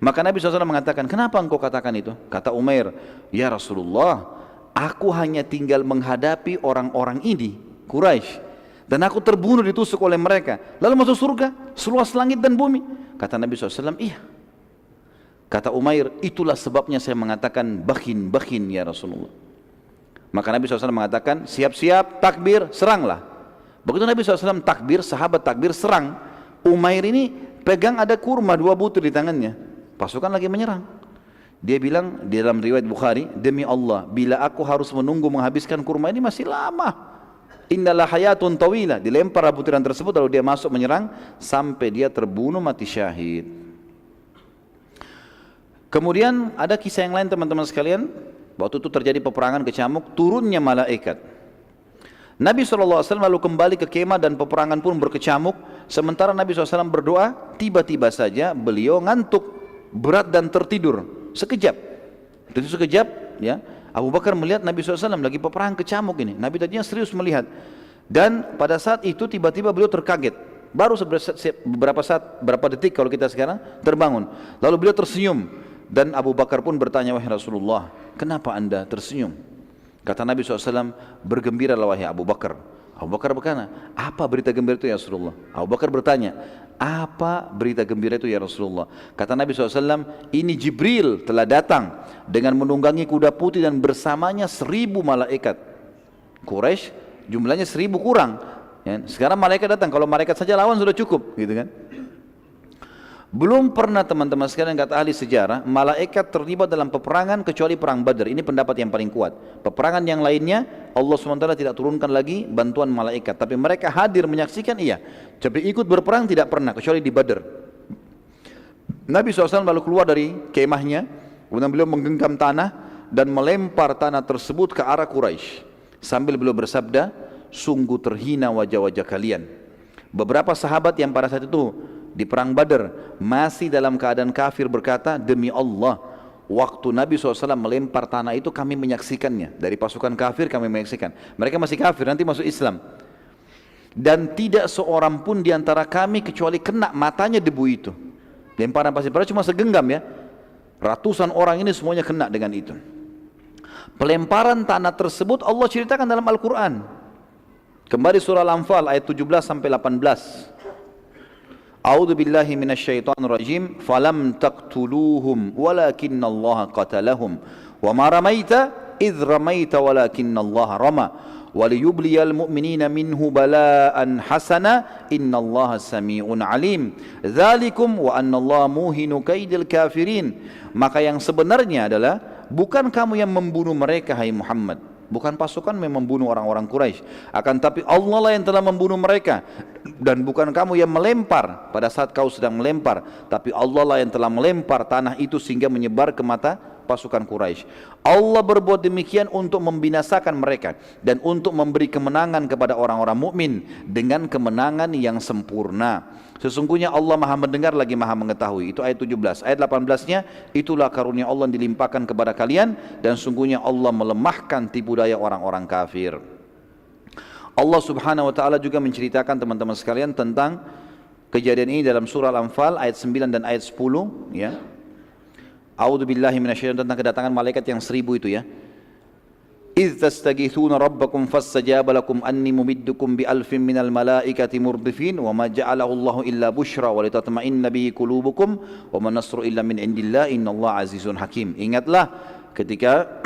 Maka Nabi SAW mengatakan, kenapa engkau katakan itu? Kata Umair, ya Rasulullah, aku hanya tinggal menghadapi orang-orang ini, Quraisy, dan aku terbunuh ditusuk oleh mereka, lalu masuk surga seluas langit dan bumi. Kata Nabi SAW, iya. Kata Umair, itulah sebabnya saya mengatakan bakhin ya Rasulullah. Maka Nabi SAW mengatakan, siap-siap, takbir, seranglah. Begitu Nabi SAW takbir, sahabat takbir, serang. Umair ini pegang ada kurma 2 butir di tangannya. Pasukan lagi menyerang. Dia bilang di dalam riwayat Bukhari, demi Allah, bila aku harus menunggu menghabiskan kurma ini masih lama. Innalah hayatun tawila. Dilempar butiran tersebut lalu dia masuk menyerang sampai dia terbunuh mati syahid. Kemudian ada kisah yang lain teman-teman sekalian. Waktu itu terjadi peperangan kecamuk, turunnya malaikat. Nabi SAW lalu kembali ke kemah dan peperangan pun berkecamuk. Sementara Nabi SAW berdoa, tiba-tiba saja beliau ngantuk, berat dan tertidur sekejap. Itu sekejap, ya. Abu Bakar melihat Nabi SAW lagi peperangan kecamuk ini. Nabi tadinya serius melihat. Dan pada saat itu tiba-tiba beliau terkaget. Baru beberapa detik kalau kita sekarang terbangun. Lalu beliau tersenyum. Dan Abu Bakar pun bertanya, wahai Rasulullah, kenapa anda tersenyum? Kata Nabi SAW, bergembiralah wahai Abu Bakar. Abu Bakar berkata, apa berita gembira itu ya Rasulullah? Abu Bakar bertanya, apa berita gembira itu ya Rasulullah? Kata Nabi SAW, ini Jibril telah datang dengan menunggangi kuda putih dan bersamanya 1000 malaikat. Quraisy jumlahnya 1000 kurang. Ya, sekarang malaikat datang, kalau malaikat saja lawan sudah cukup, gitu kan? Belum pernah teman-teman sekalian, kata ahli sejarah, malaikat terlibat dalam peperangan kecuali perang Badar. Ini pendapat yang paling kuat. Peperangan yang lainnya Allah SWT tidak turunkan lagi bantuan malaikat, tapi mereka hadir menyaksikan, iya. Tapi ikut berperang tidak pernah kecuali di Badar. Nabi SAW lalu keluar dari kemahnya, kemudian beliau menggenggam tanah dan melempar tanah tersebut ke arah Quraisy sambil beliau bersabda, sungguh terhina wajah-wajah kalian. Beberapa sahabat yang pada saat itu di perang Badar masih dalam keadaan kafir berkata, demi Allah, waktu Nabi SAW melempar tanah itu kami menyaksikannya. Dari pasukan kafir kami menyaksikan. Mereka masih kafir, nanti masuk Islam. dan tidak seorang pun di antara kami kecuali kena matanya debu itu. Lemparan pasir padahal cuma segenggam ya. Ratusan orang ini semuanya kena dengan itu. Pelemparan tanah tersebut Allah ceritakan dalam Al-Quran. Kembali surah Al-Anfal ayat 17 sampai 18. A'udzu billahi minasyaitonir rajim. Falam taqtuluhum walakinnallaha qatalahum wa ma ramaita idz ramaita walakinnallaha rama waliyubliyal mu'minina minhu bala'an hasana innallaha sami'un alim. Dzalikum wa annallaha muhinu kaidil kafirin. Maka yang sebenarnya adalah bukan kamu yang membunuh mereka hai Muhammad, bukan pasukan yang membunuh orang-orang Quraisy, akan tapi Allah lah yang telah membunuh mereka, dan bukan kamu yang melempar pada saat kau sedang melempar, tapi Allah lah yang telah melempar tanah itu sehingga menyebar ke mata pasukan Quraisy. Allah berbuat demikian untuk membinasakan mereka dan untuk memberi kemenangan kepada orang-orang mukmin dengan kemenangan yang sempurna. Sesungguhnya Allah Maha mendengar lagi Maha mengetahui. Itu ayat 17. Ayat 18-nya, itulah karunia Allah yang dilimpahkan kepada kalian dan sungguhnya Allah melemahkan tipu daya orang-orang kafir. Allah Subhanahu wa taala juga menceritakan teman-teman sekalian tentang kejadian ini dalam surah Al-Anfal ayat 9 dan ayat 10 ya. A'udzu billahi minasyaitonir tentang kedatangan malaikat yang 1000 itu ya. إذ تستغيثون ربكم فاستجاب لكم أني ممدكم بألف من الملائكة مردفين وما جعله الله إلا بشرى ولتطمئن به قلوبكم وما النصر إلا من عند الله إن الله عزيز حكيم. Ingatlah ketika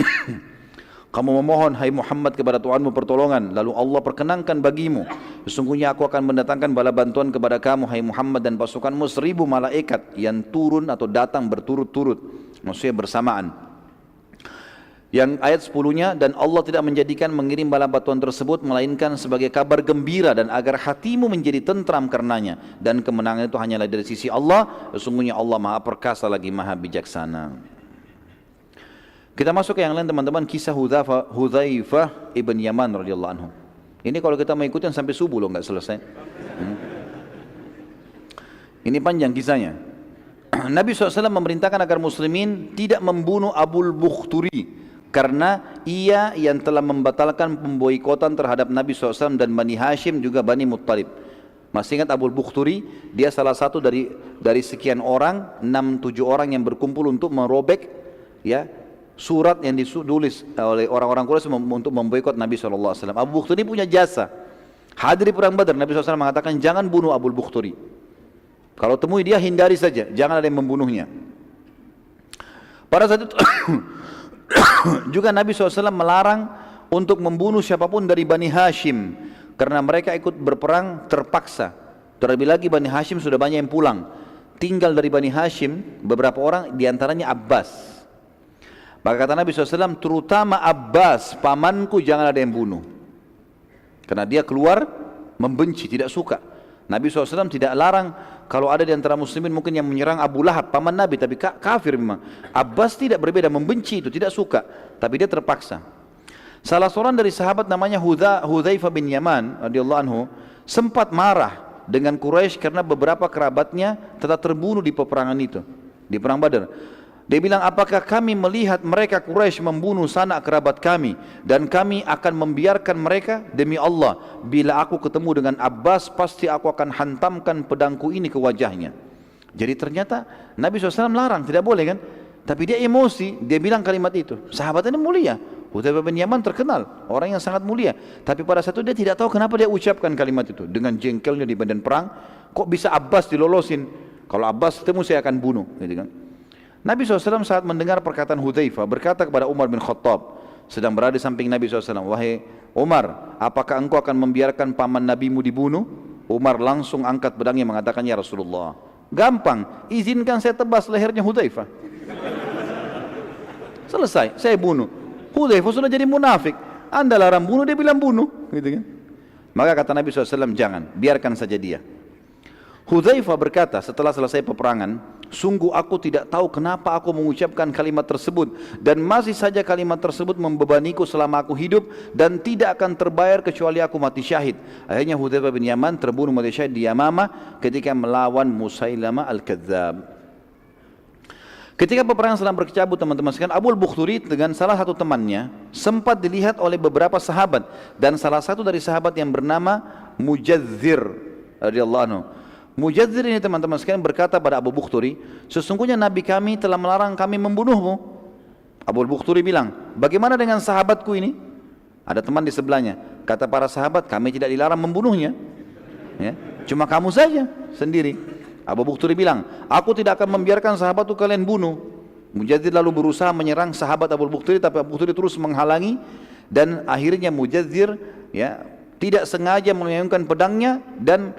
kamu memohon hai Muhammad kepada Tuhanmu pertolongan, lalu Allah perkenankan bagimu, sesungguhnya aku akan mendatangkan bala bantuan kepada kamu hai Muhammad dan pasukanmu 1000 malaikat yang turun atau datang berturut-turut, maksudnya bersamaan. Yang ayat 10-nya, dan Allah tidak menjadikan mengirim bala bantuan tersebut melainkan sebagai kabar gembira dan agar hatimu menjadi tentram karenanya, dan kemenangan itu hanyalah dari sisi Allah, sesungguhnya Allah Maha perkasa lagi Maha bijaksana. Kita masuk ke yang lain teman-teman, kisah Hudzaifah ibn Yaman radhiyallahu anhu. Ini kalau kita mau ikutin sampai subuh loh, nggak selesai. Ini panjang kisahnya. Nabi SAW memerintahkan agar muslimin tidak membunuh Abul Bukhturi karena ia yang telah membatalkan pemboikotan terhadap Nabi SAW dan Bani Hashim juga Bani Muttalib. Masih ingat Abul Bukhturi? Dia salah satu dari sekian orang, 6-7 orang yang berkumpul untuk merobek ya surat yang ditulis oleh orang-orang Quraisy untuk memboikot Nabi SAW. Abu Bukhturi punya jasa. Hadir di perang Badar, Nabi SAW mengatakan jangan bunuh Abul Bukhturi. Kalau temui dia hindari saja, jangan ada yang membunuhnya. Pada saat itu juga Nabi SAW melarang untuk membunuh siapapun dari Bani Hashim karena mereka ikut berperang terpaksa. Terlebih lagi Bani Hashim sudah banyak yang pulang. Tinggal dari Bani Hashim beberapa orang, diantaranya Abbas. Maka kata Nabi SAW, terutama Abbas pamanku jangan ada yang bunuh, karena dia keluar membenci, tidak suka. Nabi SAW tidak larang. Kalau ada di antara muslimin mungkin yang menyerang Abu Lahab, paman Nabi, tapi kafir memang. Abbas tidak berbeda, membenci itu, tidak suka, tapi dia terpaksa. Salah seorang dari sahabat namanya Hudzaifah bin Yaman radhiyallahu anhu sempat marah dengan Quraisy karena beberapa kerabatnya telah terbunuh di peperangan itu, di perang Badar. Dia bilang, apakah kami melihat mereka Quraisy membunuh sanak kerabat kami dan kami akan membiarkan mereka? Demi Allah, bila aku ketemu dengan Abbas pasti aku akan hantamkan pedangku ini ke wajahnya. Jadi ternyata Nabi SAW larang, tidak boleh kan? Tapi dia emosi, dia bilang kalimat itu. Sahabat ini mulia, Hudzaifah bin Yaman terkenal, orang yang sangat mulia. Tapi pada saat itu dia tidak tahu kenapa dia ucapkan kalimat itu. Dengan jengkelnya di medan perang, kok bisa Abbas dilolosin? Kalau Abbas ketemu saya akan bunuh, gitu kan? Nabi SAW saat mendengar perkataan Hudzaifah berkata kepada Umar bin Khattab, sedang berada di samping Nabi SAW, wahai Umar, apakah engkau akan membiarkan paman nabimu dibunuh? Umar langsung angkat pedangnya mengatakan, ya Rasulullah, gampang, izinkan saya tebas lehernya Hudzaifah. Selesai, saya bunuh. Hudzaifah sudah jadi munafik, anda larang bunuh, dia bilang bunuh, gitu kan? Maka kata Nabi SAW, jangan, biarkan saja dia. Hudzaifah berkata setelah selesai peperangan, sungguh aku tidak tahu kenapa aku mengucapkan kalimat tersebut dan masih saja kalimat tersebut membebaniku selama aku hidup dan tidak akan terbayar kecuali aku mati syahid. Akhirnya Hudzaifah bin Yaman terbunuh mati syahid di Yamamah ketika melawan Musailamah al-Kadzdzab. Ketika peperangan sedang berkecamuk teman-teman sekalian, Abu al-Bukhturi dengan salah satu temannya sempat dilihat oleh beberapa sahabat, dan salah satu dari sahabat yang bernama Mujadzir radhiyallahu anhu. Mujadzir ini teman-teman sekalian berkata pada Abu Bukhturi, sesungguhnya Nabi kami telah melarang kami membunuhmu. Abu al-Bukhturi bilang, bagaimana dengan sahabatku ini? Ada teman di sebelahnya. Kata para sahabat, kami tidak dilarang membunuhnya, ya, cuma kamu saja sendiri. Abu Bukhturi bilang, aku tidak akan membiarkan sahabatku kalian bunuh. Mujadzir lalu berusaha menyerang sahabat Abu Bukhturi, tapi Abu Bukhturi terus menghalangi, dan akhirnya Mujadzir, ya, tidak sengaja melayangkan pedangnya, dan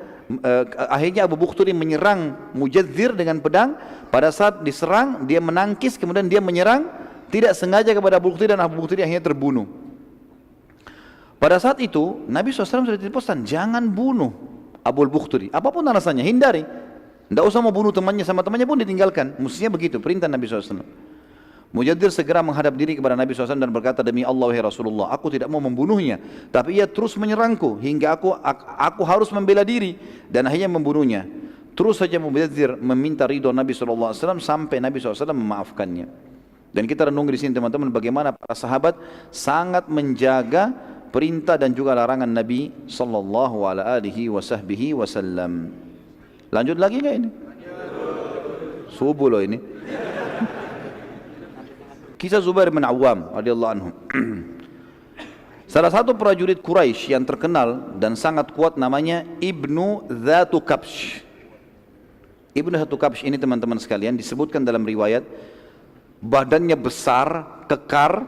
akhirnya Abu Bukhturi menyerang Mujadzir dengan pedang. Pada saat diserang, dia menangkis, kemudian dia menyerang tidak sengaja kepada Abu Bukhturi, dan Abu Bukhturi akhirnya terbunuh. Pada saat itu Nabi SAW sudah dipesan, jangan bunuh Abu Bukhturi, apapun alasannya, hindari. Tidak usah mau bunuh temannya, sama temannya pun ditinggalkan. Mestinya begitu perintah Nabi SAW. Mujadzir segera menghadap diri kepada Nabi SAW dan berkata, demi Allah ya Rasulullah, aku tidak mau membunuhnya, tapi ia terus menyerangku hingga aku harus membela diri, dan akhirnya membunuhnya. Terus saja Mujadzir meminta ridho Nabi SAW sampai Nabi SAW memaafkannya. Dan kita renung di sini teman-teman, bagaimana para sahabat sangat menjaga perintah dan juga larangan Nabi SAW. Lanjut lagi nggak ini? Subuh loh ini. Kisah Zubair bin Awam radhiyallahu anhu. Salah satu prajurit Quraisy yang terkenal dan sangat kuat namanya Ibnu Dzatu Kabsh. Ibnu Dzatu Kabsh ini teman-teman sekalian disebutkan dalam riwayat, badannya besar, kekar,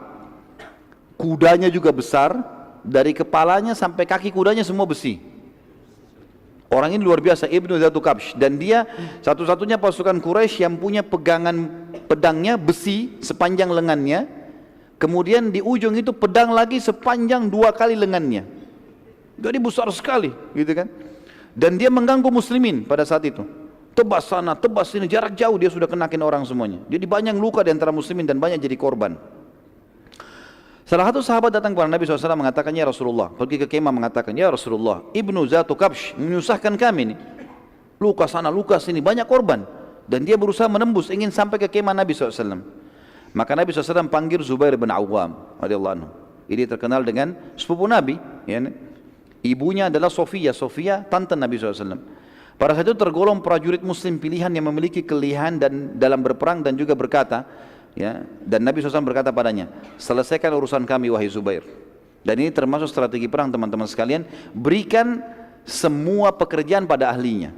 kudanya juga besar, dari kepalanya sampai kaki kudanya semua besi. Orang ini luar biasa, Ibnu Dzatu Kabsh, dan dia satu-satunya pasukan Quraisy yang punya pegangan pedangnya besi sepanjang lengannya, kemudian di ujung itu pedang lagi sepanjang 2 kali lengannya. Jadi besar sekali, gitu kan? Dan dia mengganggu muslimin pada saat itu. Tebas sana, tebas sini, jarak jauh dia sudah kenakin orang semuanya. Jadi banyak luka di antara muslimin dan banyak jadi korban. Salah satu sahabat datang kepada Nabi SAW mengatakan, ya Rasulullah, pergi ke kemah mengatakan, ya Rasulullah, Ibnu Dzatu Kabsh menyusahkan kami nih. Luka sana, luka sini, banyak korban. Dan dia berusaha menembus, ingin sampai ke kemah Nabi SAW. Maka Nabi SAW panggil Zubair bin Awam radhiyallahu anhu. Ini terkenal dengan sepupu Nabi, ya. Ibunya adalah Sofia, tante Nabi SAW. Pada saat itu tergolong prajurit muslim pilihan yang memiliki kelihan dan dalam berperang dan juga berkata, ya, dan Nabi SAW berkata padanya, selesaikan urusan kami wahai Zubair. Dan ini termasuk strategi perang teman-teman sekalian, berikan semua pekerjaan pada ahlinya.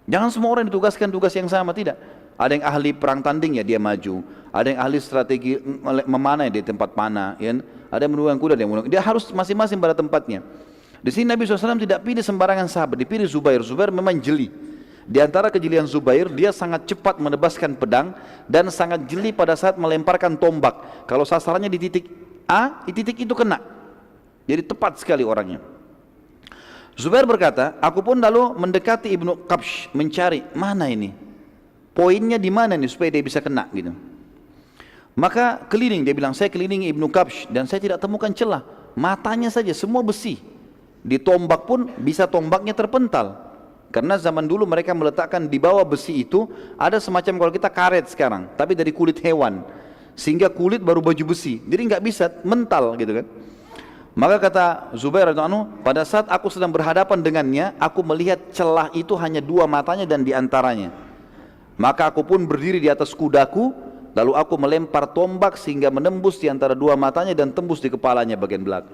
Jangan semua orang ditugaskan tugas yang sama, tidak. Ada yang ahli perang tanding, ya dia maju. Ada yang ahli strategi memanah di tempat panah, ya. Ada yang menunggang kuda, dia harus masing-masing pada tempatnya. Di sini Nabi SAW tidak pilih sembarangan sahabat, dipilih Zubair. Zubair memang jeli. Di antara kejelian Zubair, dia sangat cepat menebaskan pedang dan sangat jeli pada saat melemparkan tombak. Kalau sasarannya di titik A, di titik itu kena. Jadi tepat sekali orangnya. Zubair berkata, aku pun lalu mendekati Ibnu Kabsh, mencari mana ini, poinnya di mana nih supaya dia bisa kena gitu. Maka keliling, dia bilang, saya kelilingi Ibnu Kabsh dan saya tidak temukan celah. Matanya saja semua besi. Di tombak pun bisa tombaknya terpental. Karena zaman dulu mereka meletakkan di bawah besi itu ada semacam kalau kita karet sekarang, tapi dari kulit hewan, sehingga kulit baru baju besi, jadi nggak bisa mental gitu kan. Maka kata Zubair radhiyallahu anhu, pada saat aku sedang berhadapan dengannya, aku melihat celah itu hanya 2 matanya dan diantaranya. Maka aku pun berdiri di atas kudaku, lalu aku melempar tombak sehingga menembus di antara 2 matanya dan tembus di kepalanya bagian belakang.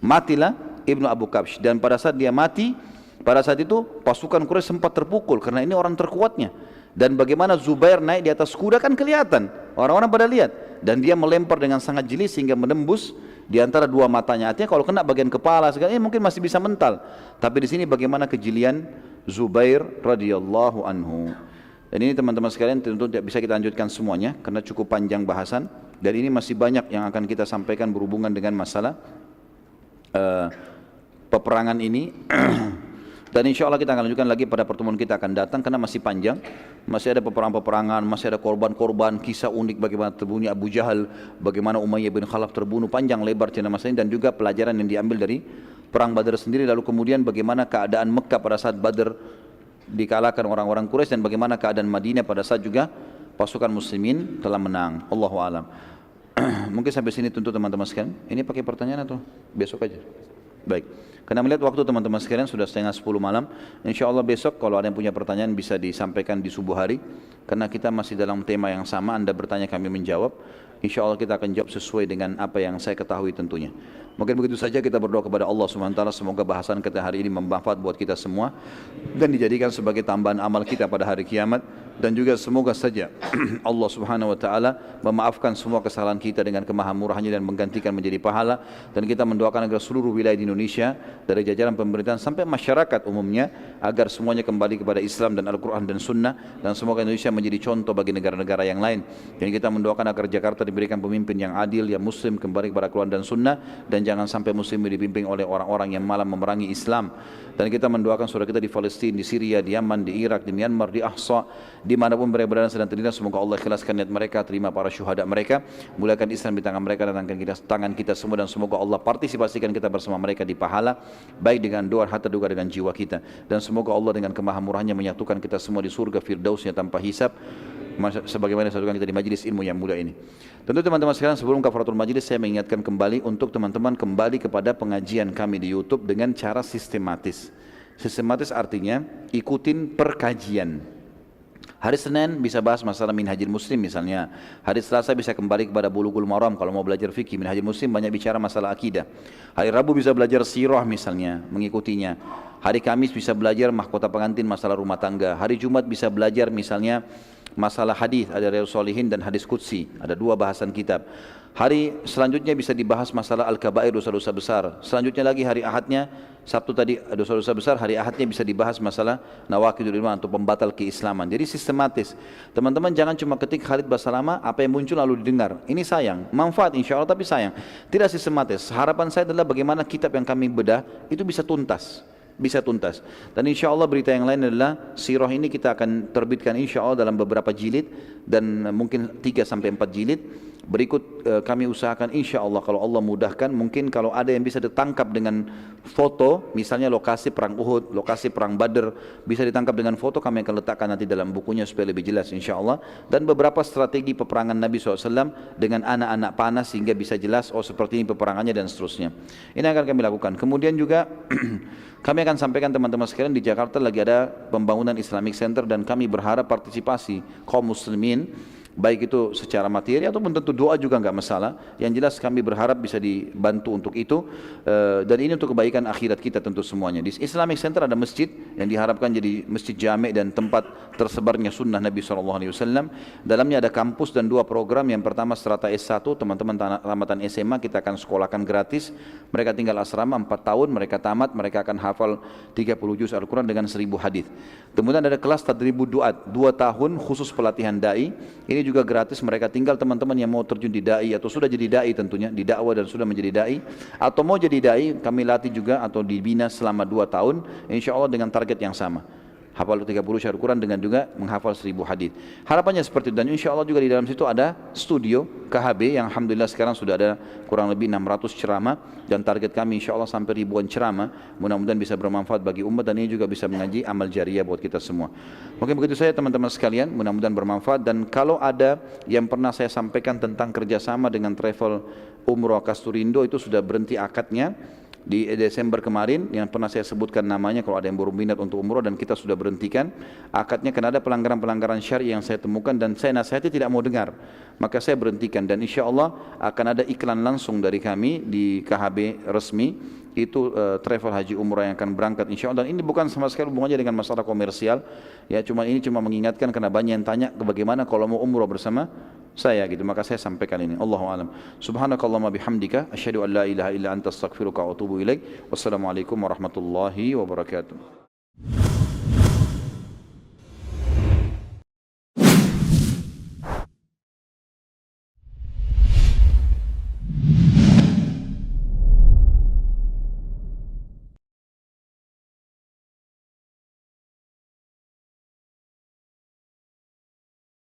Matilah Ibnu Abu Kabsh, dan pada saat dia mati, pada saat itu pasukan Quraisy sempat terpukul karena ini orang terkuatnya. Dan bagaimana Zubair naik di atas kuda kan kelihatan, orang-orang pada lihat. Dan dia melempar dengan sangat jeli sehingga menembus di antara 2 matanya. Artinya kalau kena bagian kepala segala mungkin masih bisa mental. Tapi di sini bagaimana kejelian Zubair radhiyallahu anhu. Dan ini teman-teman sekalian tentu tidak bisa kita lanjutkan semuanya karena cukup panjang bahasan. Dan ini masih banyak yang akan kita sampaikan berhubungan dengan masalah peperangan ini. Dan insya Allah kita akan lanjutkan lagi pada pertemuan kita akan datang karena masih panjang, masih ada peperangan-peperangan, masih ada korban-korban, kisah unik bagaimana terbunuh Abu Jahal, bagaimana Umayyah bin Khalaf terbunuh, panjang lebar cerita masa ini, dan juga pelajaran yang diambil dari perang Badar sendiri. Lalu kemudian bagaimana keadaan Mekah pada saat Badar dikalahkan orang-orang Quraisy dan bagaimana keadaan Madinah pada saat juga pasukan muslimin telah menang. Allahu a'lam. Mungkin sampai sini tentu teman-teman sekalian. Ini pakai pertanyaan atau besok aja? Baik. Karena melihat waktu teman-teman sekalian sudah setengah 10 malam. Insya Allah besok kalau ada yang punya pertanyaan bisa disampaikan di subuh hari. Karena kita masih dalam tema yang sama, Anda bertanya kami menjawab. Insya Allah kita akan jawab sesuai dengan apa yang saya ketahui tentunya. Mungkin begitu saja, kita berdoa kepada Allah SWT. Semoga bahasan kita hari ini bermanfaat buat kita semua. Dan dijadikan sebagai tambahan amal kita pada hari kiamat. Dan juga semoga saja Allah Subhanahu wa taala memaafkan semua kesalahan kita dengan kemahamurahannya dan menggantikan menjadi pahala. Dan kita mendoakan agar seluruh wilayah di Indonesia dari jajaran pemerintahan sampai masyarakat umumnya agar semuanya kembali kepada Islam dan Al-Quran dan Sunnah, dan semoga Indonesia menjadi contoh bagi negara-negara yang lain. Dan kita mendoakan agar Jakarta diberikan pemimpin yang adil, yang muslim, kembali kepada Al-Quran dan Sunnah, dan jangan sampai muslim dipimpin oleh orang-orang yang malah memerangi Islam. Dan kita mendoakan saudara kita di Palestina, di Syria, di Yaman, di Irak, di Myanmar, di Ahsa, dimanapun mereka berada sedang terlindas, semoga Allah ikhlaskan niat mereka, terima para syuhada mereka, muliakan Islam di tangan mereka dan tangan kita semua, dan semoga Allah partisipasikan kita bersama mereka di pahala, baik dengan doa, harta juga dengan jiwa kita. Dan semoga Allah dengan kemahamurahannya menyatukan kita semua di surga firdausnya tanpa hisab, sebagaimana disatukan kita di majlis ilmu yang mulia ini. Tentu teman-teman sekalian, sebelum kafaratul majlis saya mengingatkan kembali untuk teman-teman kembali kepada pengajian kami di YouTube dengan cara sistematis. Sistematis artinya ikutin perkajian. Hari Senin bisa bahas masalah Minhajul Muslim misalnya. Hari Selasa bisa kembali kepada Bulughul Maram kalau mau belajar fikih. Minhajul Muslim banyak bicara masalah akidah. Hari Rabu bisa belajar sirah misalnya, mengikutinya. Hari Kamis bisa belajar mahkota pengantin, masalah rumah tangga. Hari Jumat bisa belajar misalnya masalah hadis, ada Riyadhus Shalihin dan hadis qudsi, ada 2 bahasan kitab. Hari selanjutnya bisa dibahas masalah al-kabair, dosa-dosa besar. Selanjutnya lagi hari Ahadnya, Sabtu tadi dosa-dosa besar, hari Ahadnya bisa dibahas masalah nawaqidul iman atau pembatal keislaman. Jadi sistematis. Teman-teman jangan cuma ketik Khalid Basalamah, apa yang muncul lalu didengar. Ini sayang, manfaat insya Allah tapi sayang. Tidak sistematis. Harapan saya adalah bagaimana kitab yang kami bedah itu bisa tuntas. Dan insya Allah berita yang lain adalah sirah ini kita akan terbitkan insya Allah dalam beberapa jilid, dan mungkin 3-4 jilid. Berikut kami usahakan insya Allah kalau Allah mudahkan, mungkin kalau ada yang bisa ditangkap dengan foto, misalnya lokasi perang Uhud, lokasi perang Badr, bisa ditangkap dengan foto, kami akan letakkan nanti dalam bukunya supaya lebih jelas insya Allah. Dan beberapa strategi peperangan Nabi SAW dengan anak-anak panah sehingga bisa jelas, oh seperti ini peperangannya dan seterusnya. Ini akan kami lakukan. Kemudian juga kami akan sampaikan teman-teman sekalian, di Jakarta lagi ada pembangunan Islamic Center, dan kami berharap partisipasi kaum muslimin, baik itu secara materi ataupun tentu doa juga enggak masalah. Yang jelas kami berharap bisa dibantu untuk itu, dan ini untuk kebaikan akhirat kita tentu semuanya. Di Islamic Center ada masjid yang diharapkan jadi masjid jami' dan tempat tersebarnya sunnah Nabi SAW. Dalamnya ada kampus dan 2 program. Yang pertama strata S1, teman-teman tamatan SMA kita akan sekolahkan gratis. Mereka tinggal asrama 4 tahun, mereka tamat, mereka akan hafal 30 juz Al-Quran dengan 1000 hadis. Kemudian ada kelas tadribud duat 2 tahun khusus pelatihan da'i. Ini juga gratis, mereka tinggal teman-teman yang mau terjun di da'i atau sudah jadi da'i tentunya, di dakwah dan sudah menjadi da'i, atau mau jadi da'i, kami latih juga atau dibina selama 2 tahun, insya Allah dengan target yang sama. Hafal 30 syair Quran dengan juga menghafal 1000 hadis. Harapannya seperti itu, dan insya Allah juga di dalam situ ada studio KHB yang alhamdulillah sekarang sudah ada kurang lebih 600 ceramah, dan target kami insya Allah sampai ribuan ceramah. Mudah-mudahan bisa bermanfaat bagi umat, dan ini juga bisa mengaji amal jariah buat kita semua. Mungkin begitu saja teman-teman sekalian, mudah-mudahan bermanfaat. Dan kalau ada yang pernah saya sampaikan tentang kerjasama dengan travel Umroh Kasturindo, itu sudah berhenti akadnya di Desember kemarin, yang pernah saya sebutkan namanya kalau ada yang baru minat untuk umroh, dan kita sudah berhentikan akadnya karena ada pelanggaran-pelanggaran syar'i yang saya temukan dan saya nasihati tidak mau dengar, maka saya berhentikan. Dan insya Allah akan ada iklan langsung dari kami di KHB resmi, itu travel haji umrah yang akan berangkat insya Allah. Dan ini bukan sama sekali hubungannya dengan masalah komersial ya, ini cuma mengingatkan karena banyak yang tanya bagaimana kalau mau umrah bersama saya gitu, maka saya sampaikan ini. Allahu a'lam. Subhanakallahumma bihamdika asyhadu an la ilaha illa anta astaghfiruka wa atubu ilaik. Wassalamualaikum warahmatullahi wabarakatuh.